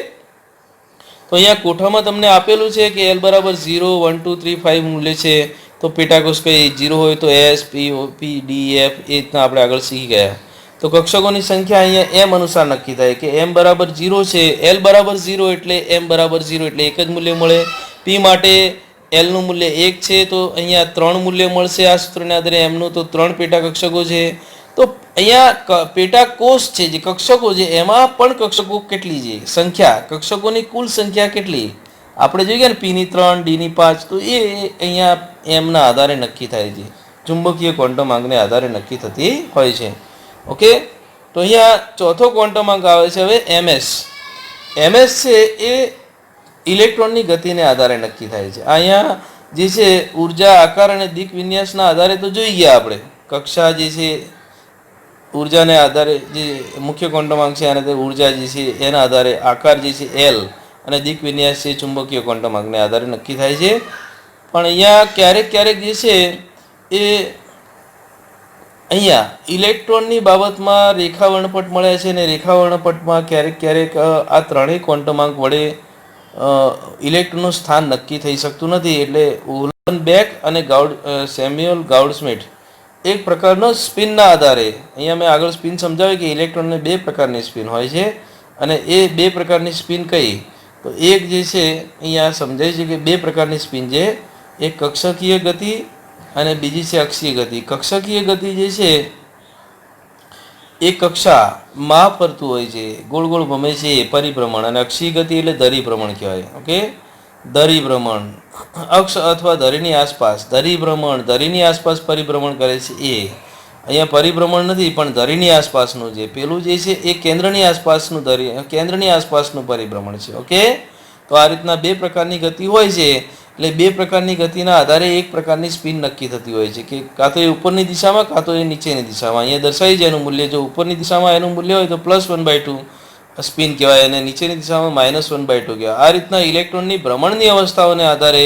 તો અહીંયા કોઠામાં તમને આપેલું છે કે l બરાબર 0, 1, 2, 3, 5 મૂલ્ય છે. તો પેટાકોષ કઈ 0 હોય તો s, p, p, d, f એ રીતના આપણે આગળ શીખી ગયા. તો કક્ષકોની સંખ્યા અહીંયા m અનુસાર નક્કી થાય કે m બરાબર 0 છે, l બરાબર 0 એટલે m બરાબર 0 એટલે એક જ મૂલ્ય મળે. p માટે l નું મૂલ્ય 1 છે તો અહીંયા 3 મૂલ્ય મળશે. આ સૂત્રને આધારે m નું તો 3 પેટા કક્ષકો છે. તો અહીંયા પેટા કોષ છે જે કક્ષકો છે એમાં પણ કક્ષકો કેટલી છે સંખ્યા, કક્ષકોની કુલ સંખ્યા કેટલી આપણે જોઈએ ને P ની 3 D ની 5, તો એ અહીંયા એમના આધારે નક્કી થાય છે, ચુંબકીય ક્વોન્ટમ આંકને આધારે નક્કી થતી હોય છે. ઓકે, તો અહીંયા ચોથો ક્વોન્ટમ આંક આવે છે હવે MS છે એ ઇલેક્ટ્રોનની ગતિને આધારે નક્કી થાય છે. અહીંયા જે છે ઉર્જા, આકાર અને દિક વિન્યાસના આધારે તો જોઈ ગયા આપણે, કક્ષા જે છે ઉર્જાને આધારે જે મુખ્ય ક્વોન્ટમ આંક છે અને તે ઉર્જા જે છે એના આધારે, આકાર જે છે L અને દિક વિન્યાસ છે ચુંબકીય ક્વોન્ટમ આંકને આધારે નક્કી થાય છે. પણ અહીંયા ક્યારેક જે છે એ અહીંયા ઇલેક્ટ્રોનની બાબતમાં રેખા વર્ણપટ મળે છે અને રેખા વર્ણપટમાં ક્યારેક આ ત્રણેય ક્વોન્ટમ આંક વડે ઇલેક્ટ્રોનનું સ્થાન નક્કી થઈ શકતું નથી. એટલે ઉહલેનબેક અને સેમ્યુઅલ ગાઉડસ્મિટ એક પ્રકારનો સ્પિનના આધારે, અહીંયા મેં આગળ સ્પિન સમજાવ્યું કે ઇલેક્ટ્રોનને બે પ્રકારની સ્પિન હોય છે અને એ બે પ્રકારની સ્પિન કઈ, તો એક જે છે અહીંયા સમજાય છે કે બે પ્રકારની સ્પિન છે, એક કક્ષકીય ગતિ અને બીજી છે અક્ષીય ગતિ. કક્ષકીય ગતિ જે છે એ કક્ષામાં ફરતું હોય છે, ગોળ ભમે છે પરિભ્રમણ, અને અક્ષીય ગતિ એટલે ધરીભ્રમણ કહેવાય. ઓકે, ધરીભ્રમણ અક્ષ અથવા ધરીની આસપાસ, ધરીની આસપાસ પરિભ્રમણ કરે છે એ. અહીંયા પરિભ્રમણ નથી પણ ધરીની આસપાસનું છે, પેલું જે છે એ કેન્દ્રની આસપાસનું પરિભ્રમણ છે. ઓકે, તો આ રીતના બે પ્રકારની ગતિ હોય છે. એટલે બે પ્રકારની ગતિના આધારે એક પ્રકારની સ્પિન નક્કી થતી હોય છે, કે કાં તો એ ઉપરની દિશામાં કાં તો એ નીચેની દિશામાં. અહીંયા દર્શાવી છે એનું મૂલ્ય, જો ઉપરની દિશામાં એનું મૂલ્ય હોય તો +1/2 સ્પિન કહેવાય અને નીચેની દિશામાં -1/2 કહેવાય. આ રીતના ઇલેક્ટ્રોનની ભ્રમણની અવસ્થાઓને આધારે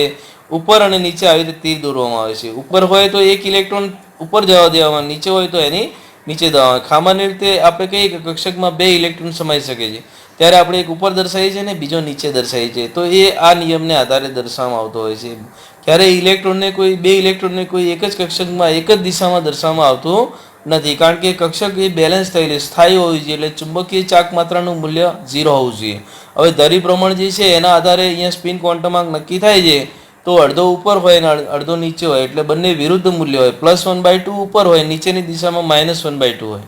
ઉપર અને નીચે આવી રીતે તીર દોરવામાં આવે છે. ઉપર હોય તો એક ઇલેક્ટ્રોન ઉપર જવા દેવામાં, નીચે હોય તો એની નીચે દેવામાં. સામાન્ય રીતે આપણે કહીએ કે કક્ષકમાં બે ઇલેક્ટ્રોન સમાઈ શકે છે, ત્યારે આપણે એક ઉપર દર્શાવીએ છીએ અને બીજો નીચે દર્શાવીએ છીએ, તો એ આ નિયમને આધારે દર્શાવવામાં આવતો હોય છે. ક્યારે બે ઇલેક્ટ્રોનને કોઈ એક જ કક્ષકમાં એક જ દિશામાં દર્શાવવામાં આવતું નથી, કારણ કે કક્ષક એ બેલેન્સ થયેલી સ્થાયી હોવી જોઈએ, એટલે ચુંબકીય ચાક માત્રાનું મૂલ્ય 0 હોવું જોઈએ. હવે ધરીભ્રમણ જે છે એના આધારે અહીંયા સ્પિન ક્વોન્ટમ આંક નક્કી થાય છે, તો અડધો ઉપર હોય અને અડધો નીચે હોય, એટલે બંને વિરુદ્ધ મૂલ્ય હોય. +1/2 ઉપર હોય, નીચેની દિશામાં -1/2 હોય,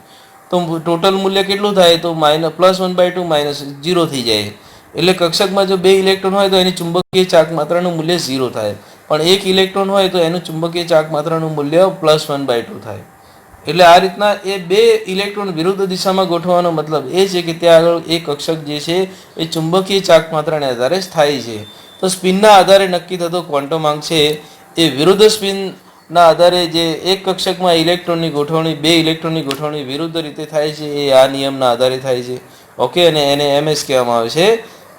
તો ટોટલ મૂલ્ય કેટલું થાય, તો +1/2 -0 થઈ જાય. એટલે કક્ષકમાં જો બે ઇલેક્ટ્રોન હોય તો એની ચુંબકીય ચાક માત્રાનું મૂલ્ય 0 થાય, પણ એક ઇલેક્ટ્રોન હોય તો એનું ચુંબકીય ચાક માત્રાનું મૂલ્ય +1/2 થાય. એટલે આ રીતના એ બે ઇલેક્ટ્રોન વિરુદ્ધ દિશામાં ગોઠવવાનો મતલબ એ છે કે ત્યાં આગળ એ કક્ષક જે છે એ ચુંબકીય ચાક માત્રાને આધારે સ્થાયી છે. તો સ્પિનના આધારે નક્કી થતો ક્વોન્ટમ આંક છે એ વિરુદ્ધ સ્પિનના આધારે જે એક કક્ષકમાં ઇલેક્ટ્રોનની ગોઠવણી, બે ઇલેક્ટ્રોનની ગોઠવણી વિરુદ્ધ રીતે થાય છે, એ આ નિયમના આધારે થાય છે. ઓકે, અને એને MS કહેવામાં આવે છે.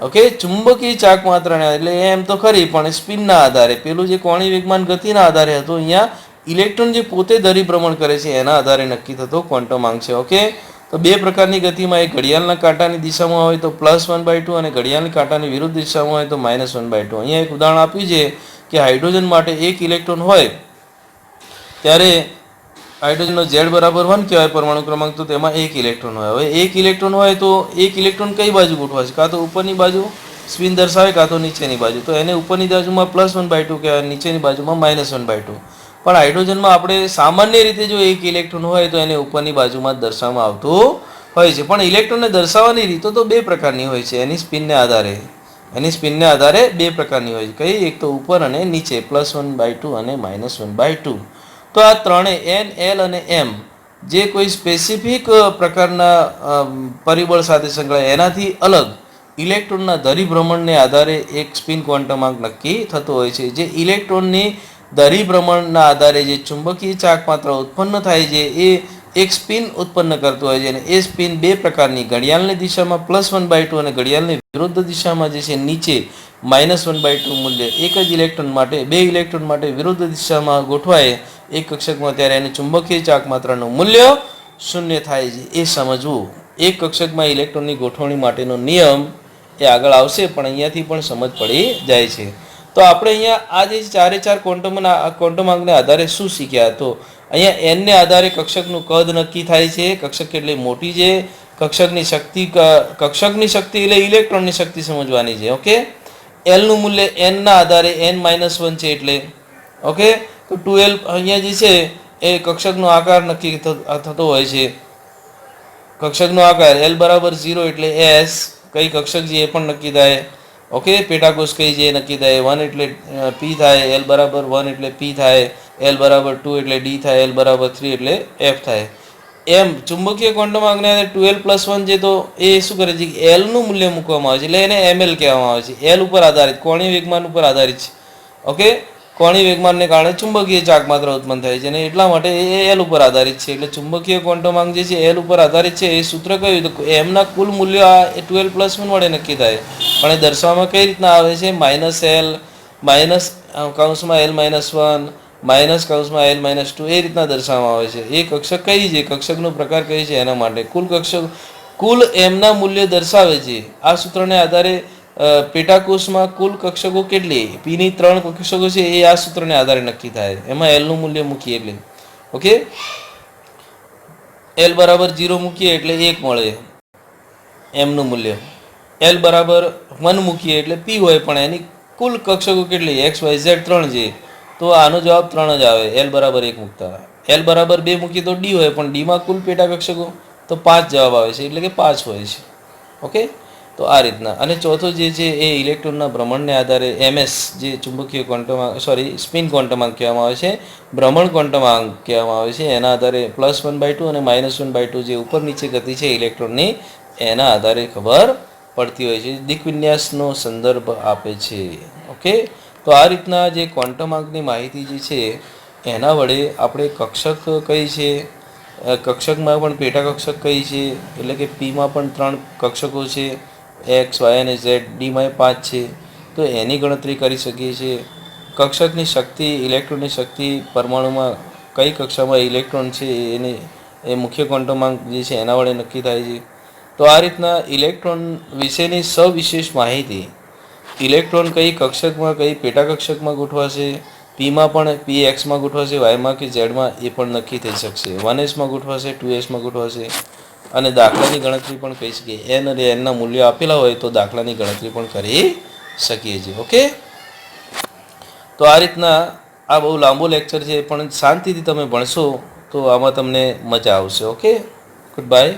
ઓકે, ચુંબકીય ચાક માત્રાને, એટલે એમ તો ખરી પણ સ્પિનના આધારે, પેલું જે કોણીય વેગમાન ગતિના આધારે હતું, અહીંયા ઇલેક્ટ્રોન જે પોતે ધરીભ્રમણ કરે છે એના આધારે નક્કી થતો ક્વોન્ટમ આંક છે. ઓકે, તો બે પ્રકારની ગતિમાં, એક ઘડિયાળના કાંટાની દિશામાં હોય તો +1/2 અને ઘડિયાળની કાંટાની વિરુદ્ધ દિશામાં હોય તો -1/2. અહીંયા એક ઉદાહરણ આપ્યું છે કે હાઇડ્રોજન માટે એક ઇલેક્ટ્રોન હોય ત્યારે હાઇડ્રોજનનો Z = 1 કહેવાય પરમાણુ ક્રમાંક, તો તેમાં એક ઇલેક્ટ્રોન હોય. હવે એક ઇલેક્ટ્રોન હોય તો એક ઇલેક્ટ્રોન કઈ બાજુ ગોઠવાશે, કાં તો ઉપરની બાજુ સ્પિન દર્શાવે કાં તો નીચેની બાજુ, તો એને ઉપરની બાજુમાં +1/2 કહેવાય, નીચેની બાજુમાં -1/2. પણ હાઇડ્રોજનમાં આપણે સામાન્ય રીતે જો એક ઇલેક્ટ્રોન હોય તો એને ઉપરની બાજુમાં જ દર્શાવવામાં આવતું હોય છે. પણ ઇલેક્ટ્રોનને દર્શાવવાની રીતો તો બે પ્રકારની હોય છે, એની સ્પિનને આધારે બે પ્રકારની હોય છે. કઈ? એક તો ઉપર અને નીચે, +1/2 અને -1/2. તો આ ત્રણેય N, L અને M જે કોઈ સ્પેસિફિક પ્રકારના પરિબળ સાથે સંકળાય, એનાથી અલગ ઇલેક્ટ્રોનના ધરીભ્રમણને આધારે એક સ્પિન ક્વોન્ટમ આંક નક્કી થતો હોય છે. જે ઇલેક્ટ્રોનની ધરીભ્રમણના આધારે જે ચુંબકીય ચાક માત્રા ઉત્પન્ન થાય છે એ એક સ્પિન ઉત્પન્ન કરતો હોય છે, અને એ સ્પિન બે પ્રકારની, ઘડિયાળની દિશામાં +1/2 અને ઘડિયાળની વિરુદ્ધ દિશામાં જે છે નીચે -1/2 મૂલ્ય. એક જ ઇલેક્ટ્રોન માટે, બે ઇલેક્ટ્રોન માટે વિરુદ્ધ દિશામાં ગોઠવાય એક કક્ષકમાં, ત્યારે એનું ચુંબકીય ચાક માત્રાનું મૂલ્ય 0 થાય છે. એ સમજવું. એક કક્ષકમાં ઇલેક્ટ્રોનની ગોઠવણી માટેનો નિયમ એ આગળ આવશે, પણ અહીંયાથી પણ સમજ પડી જાય છે. તો આપણે અહીંયા આ જે ચારે ચાર ક્વોન્ટમ આંકને આધારે શું શીખ્યા, તો અહીંયા N ને આધારે કક્ષકનું કદ નક્કી થાય છે, કક્ષક કેટલી મોટી છે, કક્ષકની શક્તિ એટલે ઇલેક્ટ્રોનની શક્તિ સમજવાની છે. ઓકે, L નું મૂલ્ય N ના આધારે N-1 છે એટલે. ઓકે, તો 12 અહીંયા જે છે એ કક્ષકનો આકાર નક્કી થતો હોય છે. કક્ષકનો આકાર એલ બરાબર 0 એટલે એસ કઈ કક્ષક છે એ પણ નક્કી થાય. ઓકે, પેટાકોષ કઈ છે એ નક્કી થાય. 1 એટલે પી થાય, એલ બરાબર 1 એટલે પી થાય, એલ બરાબર 2 એટલે ડી થાય, એલ બરાબર 3 એટલે એફ થાય. એમ ચુંબકીય ક્વોન્ટમ આંકને 12+1 છે તો એ શું કરે છે, એલનું મૂલ્ય મૂકવામાં આવે છે, એટલે એને એમએલ કહેવામાં આવે છે. એલ ઉપર આધારિત, કોણીય વેગમાન ઉપર આધારિત છે. ઓકે, કોણીય વેગમાનને કારણે ચુંબકીય ચાક માત્ર ઉત્પન્ન થાય છે અને એટલા માટે એ એલ ઉપર આધારિત છે. એટલે ચુંબકીય ક્વોન્ટમ આંક જે છે એલ ઉપર આધારિત છે. એ સૂત્ર કયું, તો એમના કુલ મૂલ્યો આ 12+1 વડે નક્કી થાય. પણ એ દર્શાવવામાં કઈ રીતના આવે છે, માઇનસ એલ માઇનસ કૌંસમાં એલ -1 માઇનસ કૌંસમાં એલ -2 એ રીતના દર્શાવવામાં આવે છે. એ કક્ષક કઈ છે, કક્ષકનો પ્રકાર કઈ છે એના માટે કુલ કક્ષક કુલ એમના મૂલ્ય દર્શાવે છે. આ સૂત્રને આધારે પેટાકોષમાં કુલ કક્ષકો કેટલી, પીની 3 કક્ષકો છે એ આ સૂત્રને આધારે નક્કી થાય. એમાં એલનું મૂલ્ય મૂકીએ એટલે ઓકે, એલ બરાબર 0 મૂકીએ એટલે 1 મળે એમનું મૂલ્ય. એલ બરાબર 1 મૂકીએ એટલે પી હોય, પણ એની કુલ કક્ષકો કેટલી, એક્સ વાય ઝેડ 3 છે તો આનો જવાબ 3 જ આવે એલ બરાબર 1 મૂકતા. એલ બરાબર 2 મૂકીએ તો ડી હોય, પણ ડીમાં કુલ પેટા કક્ષકો તો 5 જવાબ આવે છે, એટલે કે 5 હોય છે. ઓકે, તો આ રીતના. અને ચોથો જે છે એ ઇલેક્ટ્રોનના ભ્રમણને આધારે એમએસ જે ચુંબકીય ક્વોન્ટમ સ્પિન ક્વોન્ટમ આંક કહેવામાં આવે છે, ભ્રમણ ક્વોન્ટમ આંક કહેવામાં આવે છે. એના આધારે +1/2 અને -1/2 જે ઉપર નીચે ગતિ છે ઇલેક્ટ્રોનની એના આધારે ખબર પડતી હોય છે, દિક્વિન્યાસનો સંદર્ભ આપે છે. ઓકે, તો આ રીતના જે ક્વોન્ટમ આંકની માહિતી જે છે એના વડે આપણે કક્ષક કઈ છે, કક્ષકમાં પણ પેટા કક્ષક કઈ છે, એટલે કે પીમાં પણ 3 કક્ષકો છે, એક્સ વાય અને ઝેડ, ડીમાં 5 છે, તો એની ગણતરી કરી શકીએ છીએ. કક્ષકની શક્તિ, ઇલેક્ટ્રોનની શક્તિ, પરમાણુમાં કઈ કક્ષામાં ઇલેક્ટ્રોન છે એની એ મુખ્ય ક્વોન્ટમ આંક જે છે એના વડે નક્કી થાય છે. તો આ રીતના ઇલેક્ટ્રોન વિશેની સવિશેષ માહિતી, ઇલેક્ટ્રોન કઈ કક્ષકમાં કઈ પેટા કક્ષકમાં ગોઠવાશે, પીમાં પણ પી એક્સમાં ગોઠવાશે, વાયમાં કે ઝેડમાં એ પણ નક્કી થઈ શકશે. 1s માં ગોઠવાશે, 2sમાં ગોઠવાશે. અને દાખલાની ગણતરી પણ કહી શકીએ. એન અને એનના મૂલ્યો આપેલા હોય તો દાખલાની ગણતરી પણ કરી શકીએ છીએ. ઓકે, તો આ રીતના આ બહુ લાંબો લેક્ચર છે, પણ શાંતિથી તમે ભણશો તો આમાં તમને મજા આવશે. Okay, good bye.